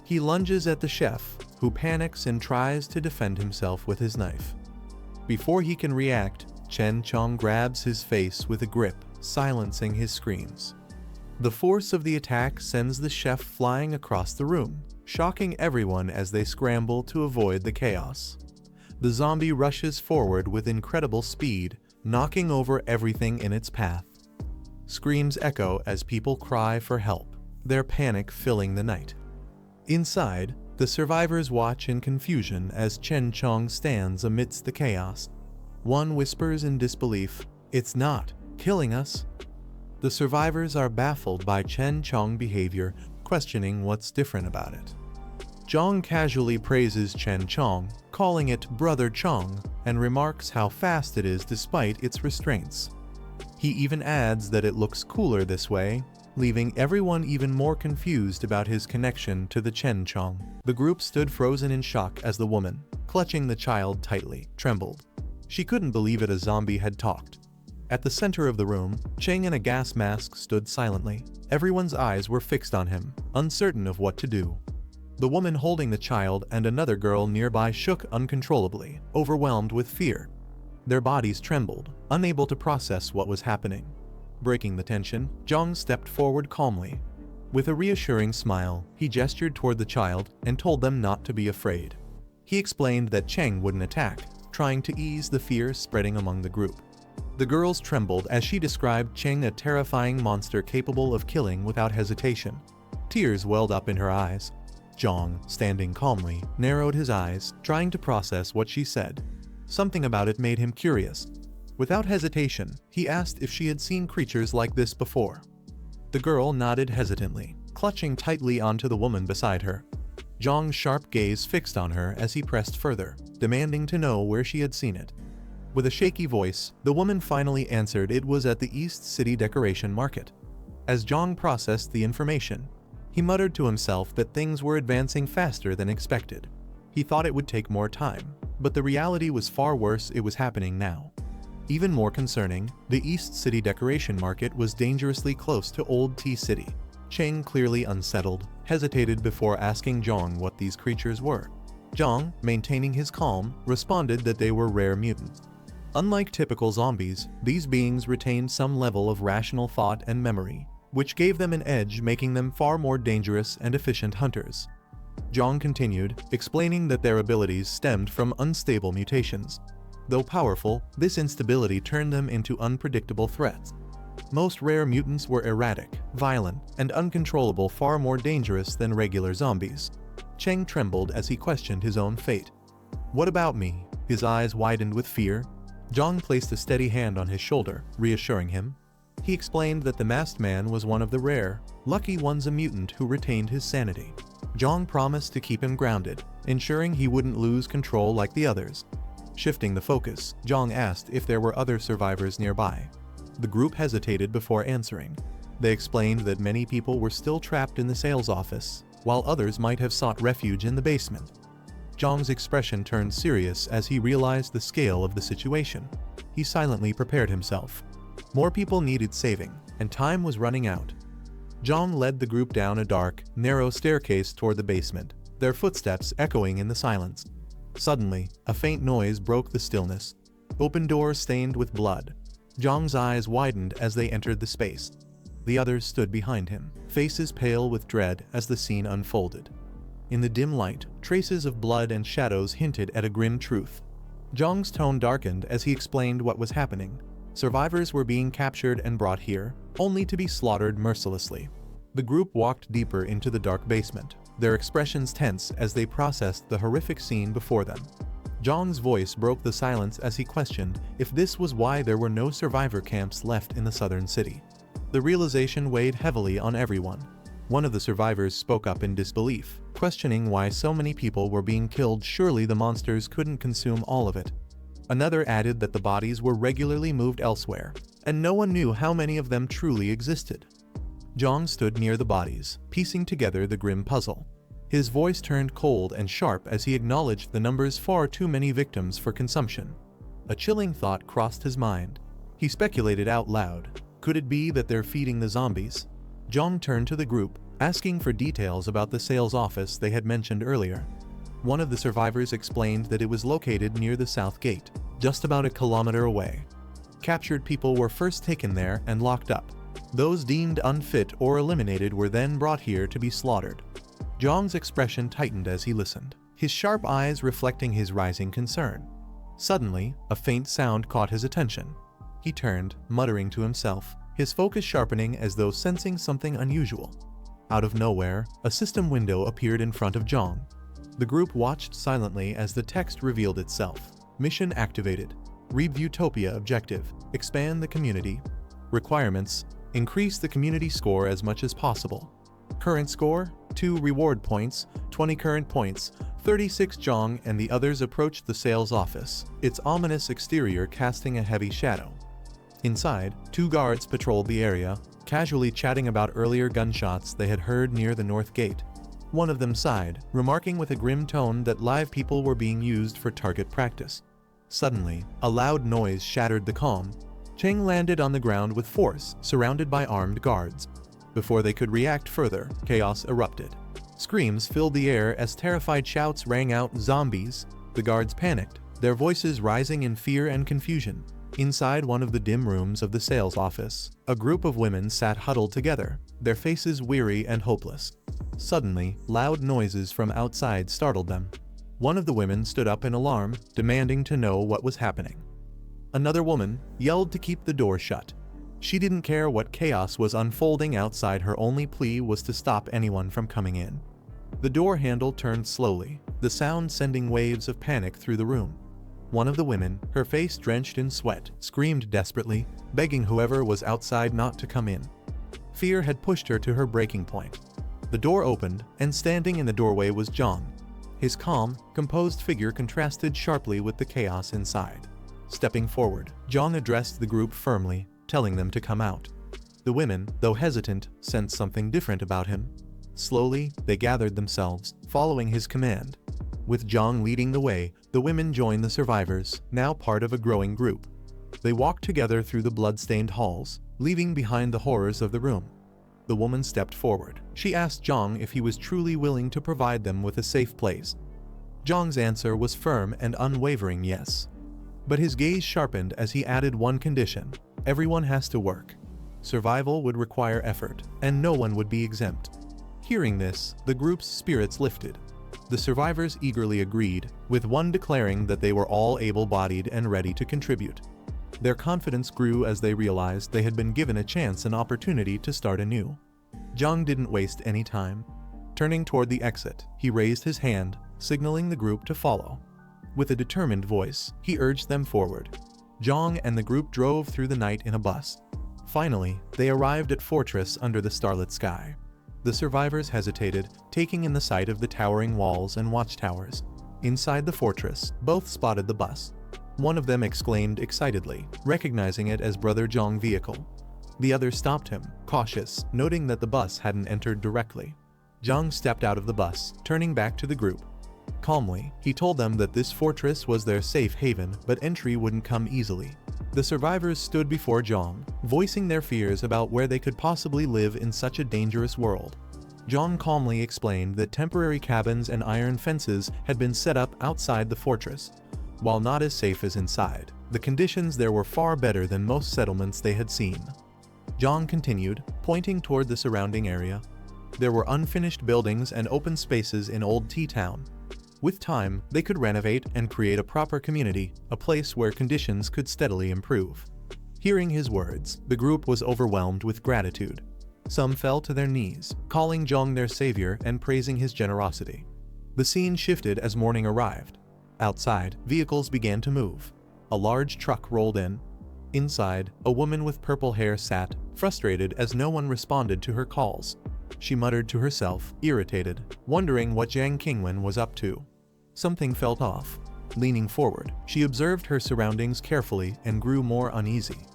He lunges at the chef, who panics and tries to defend himself with his knife. Before he can react, Chen Chong grabs his face with a grip, silencing his screams. The force of the attack sends the chef flying across the room, shocking everyone as they scramble to avoid the chaos. The zombie rushes forward with incredible speed, knocking over everything in its path. Screams echo as people cry for help, their panic filling the night. Inside, the survivors watch in confusion as Chen Chong stands amidst the chaos. One whispers in disbelief, "It's not killing us." The survivors are baffled by Chen Chong's behavior, questioning what's different about it. Jiang casually praises Chen Chong, calling it Brother Chong, and remarks how fast it is despite its restraints. He even adds that it looks cooler this way, leaving everyone even more confused about his connection to the Chen Chong. The group stood frozen in shock as the woman, clutching the child tightly, trembled. She couldn't believe it, a zombie had talked. At the center of the room, Cheng in a gas mask stood silently. Everyone's eyes were fixed on him, uncertain of what to do. The woman holding the child and another girl nearby shook uncontrollably, overwhelmed with fear. Their bodies trembled, unable to process what was happening. Breaking the tension, Jiang stepped forward calmly. With a reassuring smile, he gestured toward the child and told them not to be afraid. He explained that Cheng wouldn't attack, trying to ease the fear spreading among the group. The girls trembled as she described Cheng a terrifying monster capable of killing without hesitation. Tears welled up in her eyes. Jiang, standing calmly, narrowed his eyes, trying to process what she said. Something about it made him curious. Without hesitation, he asked if she had seen creatures like this before. The girl nodded hesitantly, clutching tightly onto the woman beside her. Jiang's sharp gaze fixed on her as he pressed further, demanding to know where she had seen it. With a shaky voice, the woman finally answered it was at the East City Decoration Market. As Jiang processed the information, he muttered to himself that things were advancing faster than expected. He thought it would take more time, but the reality was far worse. It was happening now. Even more concerning, the East City Decoration Market was dangerously close to Old Tea City. Cheng, clearly unsettled, hesitated before asking Jiang what these creatures were. Jiang, maintaining his calm, responded that they were rare mutants. Unlike typical zombies, these beings retained some level of rational thought and memory, which gave them an edge, making them far more dangerous and efficient hunters. Jiang continued, explaining that their abilities stemmed from unstable mutations. Though powerful, this instability turned them into unpredictable threats. Most rare mutants were erratic, violent, and uncontrollable, far more dangerous than regular zombies. Cheng trembled as he questioned his own fate. "What about me?" His eyes widened with fear. Jiang placed a steady hand on his shoulder, reassuring him. He explained that the masked man was one of the rare, lucky ones, a mutant who retained his sanity. Jiang promised to keep him grounded, ensuring he wouldn't lose control like the others. Shifting the focus, Jiang asked if there were other survivors nearby. The group hesitated before answering. They explained that many people were still trapped in the sales office, while others might have sought refuge in the basement. Jiang's expression turned serious as he realized the scale of the situation. He silently prepared himself. More people needed saving, and time was running out. Jiang led the group down a dark, narrow staircase toward the basement, their footsteps echoing in the silence. Suddenly, a faint noise broke the stillness. Open doors stained with blood. Jiang's eyes widened as they entered the space. The others stood behind him, faces pale with dread as the scene unfolded. In the dim light, traces of blood and shadows hinted at a grim truth. Jiang's tone darkened as he explained what was happening. Survivors were being captured and brought here, only to be slaughtered mercilessly. The group walked deeper into the dark basement, their expressions tense as they processed the horrific scene before them. Jiang's voice broke the silence as he questioned if this was why there were no survivor camps left in the southern city. The realization weighed heavily on everyone. One of the survivors spoke up in disbelief, questioning why so many people were being killed. Surely the monsters couldn't consume all of it. Another added that the bodies were regularly moved elsewhere, and no one knew how many of them truly existed. Jiang stood near the bodies, piecing together the grim puzzle. His voice turned cold and sharp as he acknowledged the numbers: far too many victims for consumption. A chilling thought crossed his mind. He speculated out loud. Could it be that they're feeding the zombies? Jiang turned to the group, asking for details about the sales office they had mentioned earlier. One of the survivors explained that it was located near the south gate, just about a kilometer away. Captured people were first taken there and locked up. Those deemed unfit or eliminated were then brought here to be slaughtered. Jiang's expression tightened as he listened, his sharp eyes reflecting his rising concern. Suddenly, a faint sound caught his attention. He turned, muttering to himself, his focus sharpening as though sensing something unusual. Out of nowhere, a system window appeared in front of Jiang. The group watched silently as the text revealed itself. Mission activated. Read Utopia objective. Expand the community. Requirements: increase the community score as much as possible. Current score: 2 reward points, 20 current points. 36. Jiang and the others approached the sales office, its ominous exterior casting a heavy shadow. Inside, 2 guards patrolled the area, casually chatting about earlier gunshots they had heard near the north gate. One of them sighed, remarking with a grim tone that live people were being used for target practice. Suddenly, a loud noise shattered the calm. Cheng landed on the ground with force, surrounded by armed guards. Before they could react further, chaos erupted. Screams filled the air as terrified shouts rang out, "Zombies!" The guards panicked, their voices rising in fear and confusion. Inside one of the dim rooms of the sales office, a group of women sat huddled together, their faces weary and hopeless. Suddenly, loud noises from outside startled them. One of the women stood up in alarm, demanding to know what was happening. Another woman yelled to keep the door shut. She didn't care what chaos was unfolding outside. Her only plea was to stop anyone from coming in. The door handle turned slowly, the sound sending waves of panic through the room. One of the women, her face drenched in sweat, screamed desperately, begging whoever was outside not to come in. Fear had pushed her to her breaking point. The door opened, and standing in the doorway was Jiang. His calm, composed figure contrasted sharply with the chaos inside. Stepping forward, Jiang addressed the group firmly, telling them to come out. The women, though hesitant, sensed something different about him. Slowly, they gathered themselves, following his command. With Jiang leading the way, the women joined the survivors, now part of a growing group. They walked together through the blood-stained halls, leaving behind the horrors of the room. The woman stepped forward. She asked Jiang if he was truly willing to provide them with a safe place. Jiang's answer was firm and unwavering yes. But his gaze sharpened as he added one condition: everyone has to work. Survival would require effort, and no one would be exempt. Hearing this, the group's spirits lifted. The survivors eagerly agreed, with one declaring that they were all able-bodied and ready to contribute. Their confidence grew as they realized they had been given a chance and opportunity to start anew. Jiang didn't waste any time. Turning toward the exit, he raised his hand, signaling the group to follow. With a determined voice, he urged them forward. Jiang and the group drove through the night in a bus. Finally, they arrived at Fortress under the starlit sky. The survivors hesitated, taking in the sight of the towering walls and watchtowers. Inside the fortress, both spotted the bus. One of them exclaimed excitedly, recognizing it as Brother Jiang's vehicle. The other stopped him, cautious, noting that the bus hadn't entered directly. Jiang stepped out of the bus, turning back to the group. Calmly, he told them that this fortress was their safe haven, but entry wouldn't come easily. The survivors stood before Jiang, voicing their fears about where they could possibly live in such a dangerous world. Jiang calmly explained that temporary cabins and iron fences had been set up outside the fortress. While not as safe as inside, the conditions there were far better than most settlements they had seen. Jiang continued, pointing toward the surrounding area. There were unfinished buildings and open spaces in Old Tea Town. With time, they could renovate and create a proper community, a place where conditions could steadily improve. Hearing his words, the group was overwhelmed with gratitude. Some fell to their knees, calling Jiang their savior and praising his generosity. The scene shifted as morning arrived. Outside, vehicles began to move. A large truck rolled in. Inside, a woman with purple hair sat, frustrated as no one responded to her calls. She muttered to herself, irritated, wondering what Jiang Qingwen was up to. Something felt off. Leaning forward, she observed her surroundings carefully and grew more uneasy.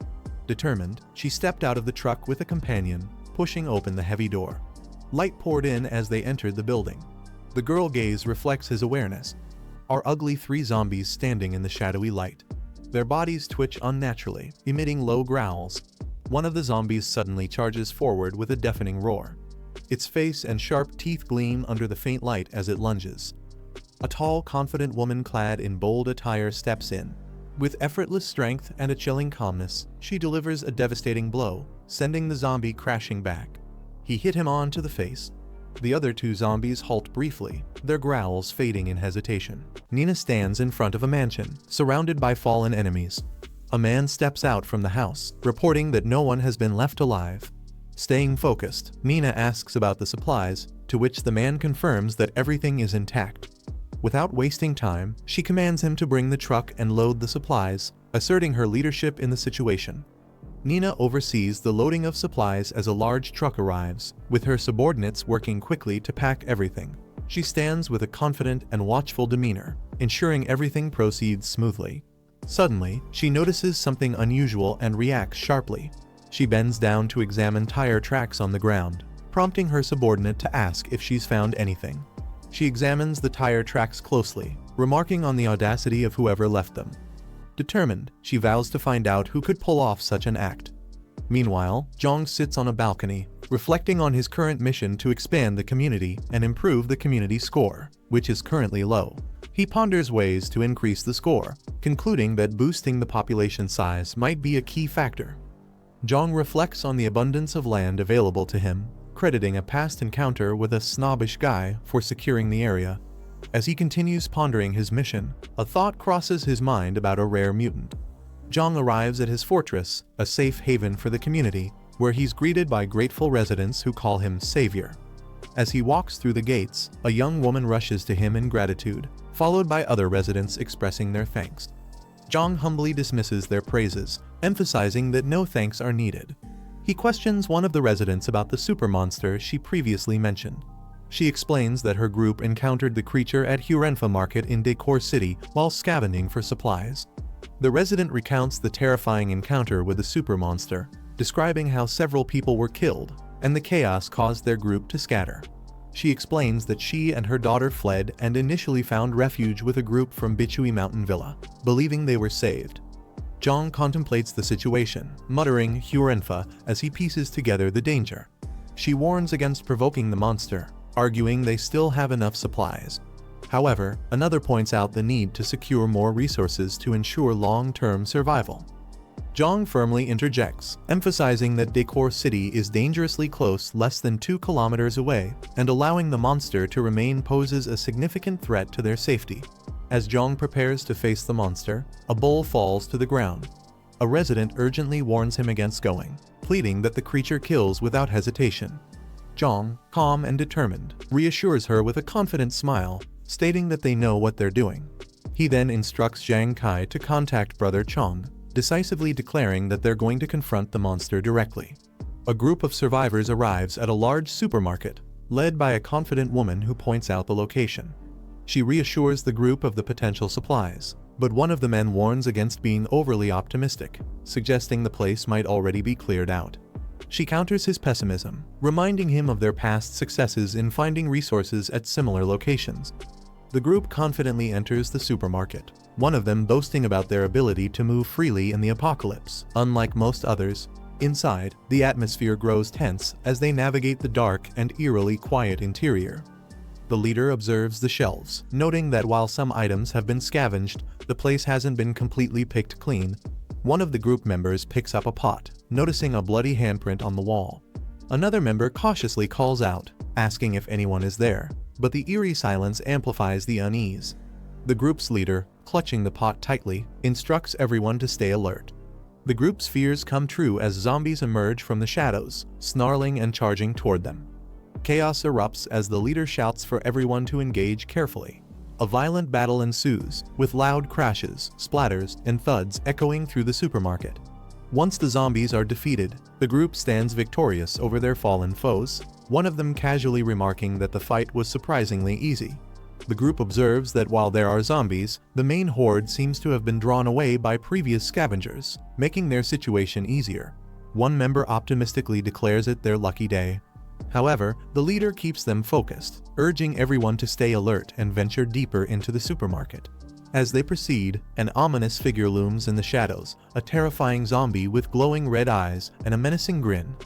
Determined, she stepped out of the truck with a companion, pushing open the heavy door. Light poured in as they entered the building. The girl gaze reflects his awareness. Are ugly three zombies standing in the shadowy light. Their bodies twitch unnaturally, emitting low growls. One of the zombies suddenly charges forward with a deafening roar. Its face and sharp teeth gleam under the faint light as it lunges. A tall, confident woman clad in bold attire steps in. With effortless strength and a chilling calmness, she delivers a devastating blow, sending the zombie crashing back. He hit him onto the face. The other two zombies halt briefly, their growls fading in hesitation. Nina stands in front of a mansion, surrounded by fallen enemies. A man steps out from the house, reporting that no one has been left alive. Staying focused, Nina asks about the supplies, to which the man confirms that everything is intact. Without wasting time, she commands him to bring the truck and load the supplies, asserting her leadership in the situation. Nina oversees the loading of supplies as a large truck arrives, with her subordinates working quickly to pack everything. She stands with a confident and watchful demeanor, ensuring everything proceeds smoothly. Suddenly, she notices something unusual and reacts sharply. She bends down to examine tire tracks on the ground, prompting her subordinate to ask if she's found anything. She examines the tire tracks closely, remarking on the audacity of whoever left them. Determined, she vows to find out who could pull off such an act. Meanwhile, Jiang sits on a balcony, reflecting on his current mission to expand the community and improve the community score, which is currently low. He ponders ways to increase the score, concluding that boosting the population size might be a key factor. Jiang reflects on the abundance of land available to him, crediting a past encounter with a snobbish guy for securing the area. As he continues pondering his mission, a thought crosses his mind about a rare mutant. Jiang arrives at his fortress, a safe haven for the community, where he's greeted by grateful residents who call him savior. As he walks through the gates, a young woman rushes to him in gratitude, followed by other residents expressing their thanks. Jiang humbly dismisses their praises, emphasizing that no thanks are needed. He questions one of the residents about the super monster she previously mentioned. She explains that her group encountered the creature at Hurenfa Market in Decor City while scavenging for supplies. The resident recounts the terrifying encounter with the super monster, describing how several people were killed, and the chaos caused their group to scatter. She explains that she and her daughter fled and initially found refuge with a group from Bichui Mountain Villa, believing they were saved. Jiang contemplates the situation, muttering Hurenfa as he pieces together the danger. She warns against provoking the monster, arguing they still have enough supplies. However, another points out the need to secure more resources to ensure long-term survival. Jiang firmly interjects, emphasizing that Decor City is dangerously close, less than 2 kilometers away, and allowing the monster to remain poses a significant threat to their safety. As Jiang prepares to face the monster, a bowl falls to the ground. A resident urgently warns him against going, pleading that the creature kills without hesitation. Jiang, calm and determined, reassures her with a confident smile, stating that they know what they're doing. He then instructs Zhang Kai to contact Brother Chong, decisively declaring that they're going to confront the monster directly. A group of survivors arrives at a large supermarket, led by a confident woman who points out the location. She reassures the group of the potential supplies, but one of the men warns against being overly optimistic, suggesting the place might already be cleared out. She counters his pessimism, reminding him of their past successes in finding resources at similar locations. The group confidently enters the supermarket, one of them boasting about their ability to move freely in the apocalypse. Unlike most others, inside, the atmosphere grows tense as they navigate the dark and eerily quiet interior. The leader observes the shelves, noting that while some items have been scavenged, the place hasn't been completely picked clean. One of the group members picks up a pot, noticing a bloody handprint on the wall. Another member cautiously calls out, asking if anyone is there, but the eerie silence amplifies the unease. The group's leader, clutching the pot tightly, instructs everyone to stay alert. The group's fears come true as zombies emerge from the shadows, snarling and charging toward them. Chaos erupts as the leader shouts for everyone to engage carefully. A violent battle ensues, with loud crashes, splatters, and thuds echoing through the supermarket. Once the zombies are defeated, the group stands victorious over their fallen foes, one of them casually remarking that the fight was surprisingly easy. The group observes that while there are zombies, the main horde seems to have been drawn away by previous scavengers, making their situation easier. One member optimistically declares it their lucky day. However, the leader keeps them focused, urging everyone to stay alert and venture deeper into the supermarket. As they proceed, an ominous figure looms in the shadows, a terrifying zombie with glowing red eyes and a menacing grin.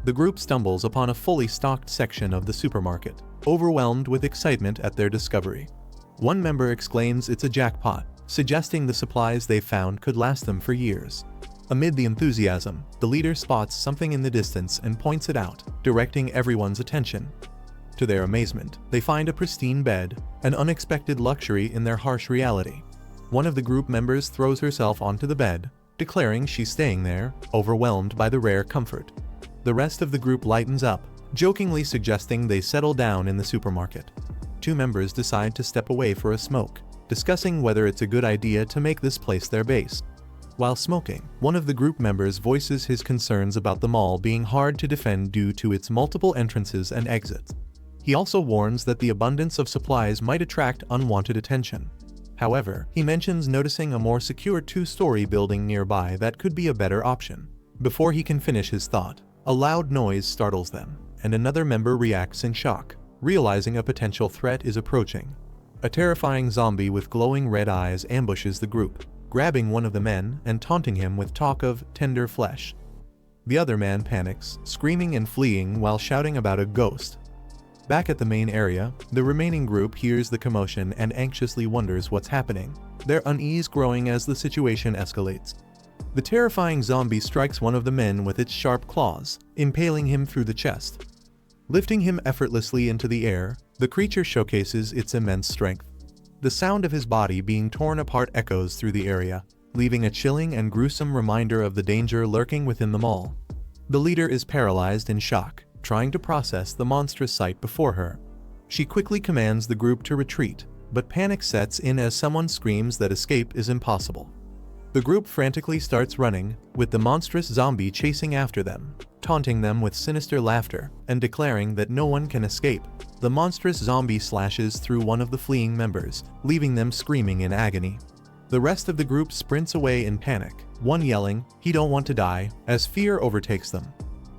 The group stumbles upon a fully stocked section of the supermarket, overwhelmed with excitement at their discovery. One member exclaims it's a jackpot, suggesting the supplies they found could last them for years. Amid the enthusiasm, the leader spots something in the distance and points it out, directing everyone's attention. To their amazement, they find a pristine bed, an unexpected luxury in their harsh reality. One of the group members throws herself onto the bed, declaring she's staying there, overwhelmed by the rare comfort. The rest of the group lightens up, jokingly suggesting they settle down in the supermarket. Two members decide to step away for a smoke, discussing whether it's a good idea to make this place their base. While smoking, one of the group members voices his concerns about the mall being hard to defend due to its multiple entrances and exits. He also warns that the abundance of supplies might attract unwanted attention. However, he mentions noticing a more secure two-story building nearby that could be a better option. Before he can finish his thought, a loud noise startles them, and another member reacts in shock, realizing a potential threat is approaching. A terrifying zombie with glowing red eyes ambushes the group, grabbing one of the men and taunting him with talk of tender flesh. The other man panics, screaming and fleeing while shouting about a ghost. Back at the main area, the remaining group hears the commotion and anxiously wonders what's happening, their unease growing as the situation escalates. The terrifying zombie strikes one of the men with its sharp claws, impaling him through the chest. Lifting him effortlessly into the air, the creature showcases its immense strength. The sound of his body being torn apart echoes through the area, leaving a chilling and gruesome reminder of the danger lurking within the mall. The leader is paralyzed in shock, trying to process the monstrous sight before her. She quickly commands the group to retreat, but panic sets in as someone screams that escape is impossible. The group frantically starts running, with the monstrous zombie chasing after them, taunting them with sinister laughter and declaring that no one can escape. The monstrous zombie slashes through one of the fleeing members, leaving them screaming in agony. The rest of the group sprints away in panic, one yelling, "He don't want to die," as fear overtakes them.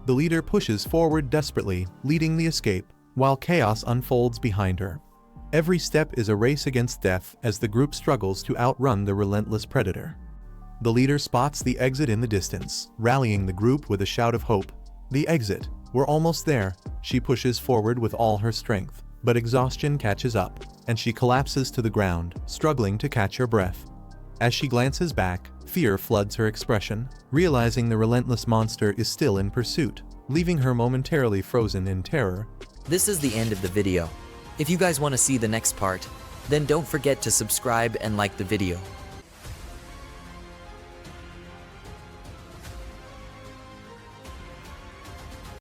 The leader pushes forward desperately, leading the escape, while chaos unfolds behind her. Every step is a race against death as the group struggles to outrun the relentless predator. The leader spots the exit in the distance, rallying the group with a shout of hope. "The exit! We're almost there!" She pushes forward with all her strength, but exhaustion catches up, and she collapses to the ground, struggling to catch her breath. As she glances back, fear floods her expression, realizing the relentless monster is still in pursuit, leaving her momentarily frozen in terror. This is the end of the video. If you guys want to see the next part, then don't forget to subscribe and like the video.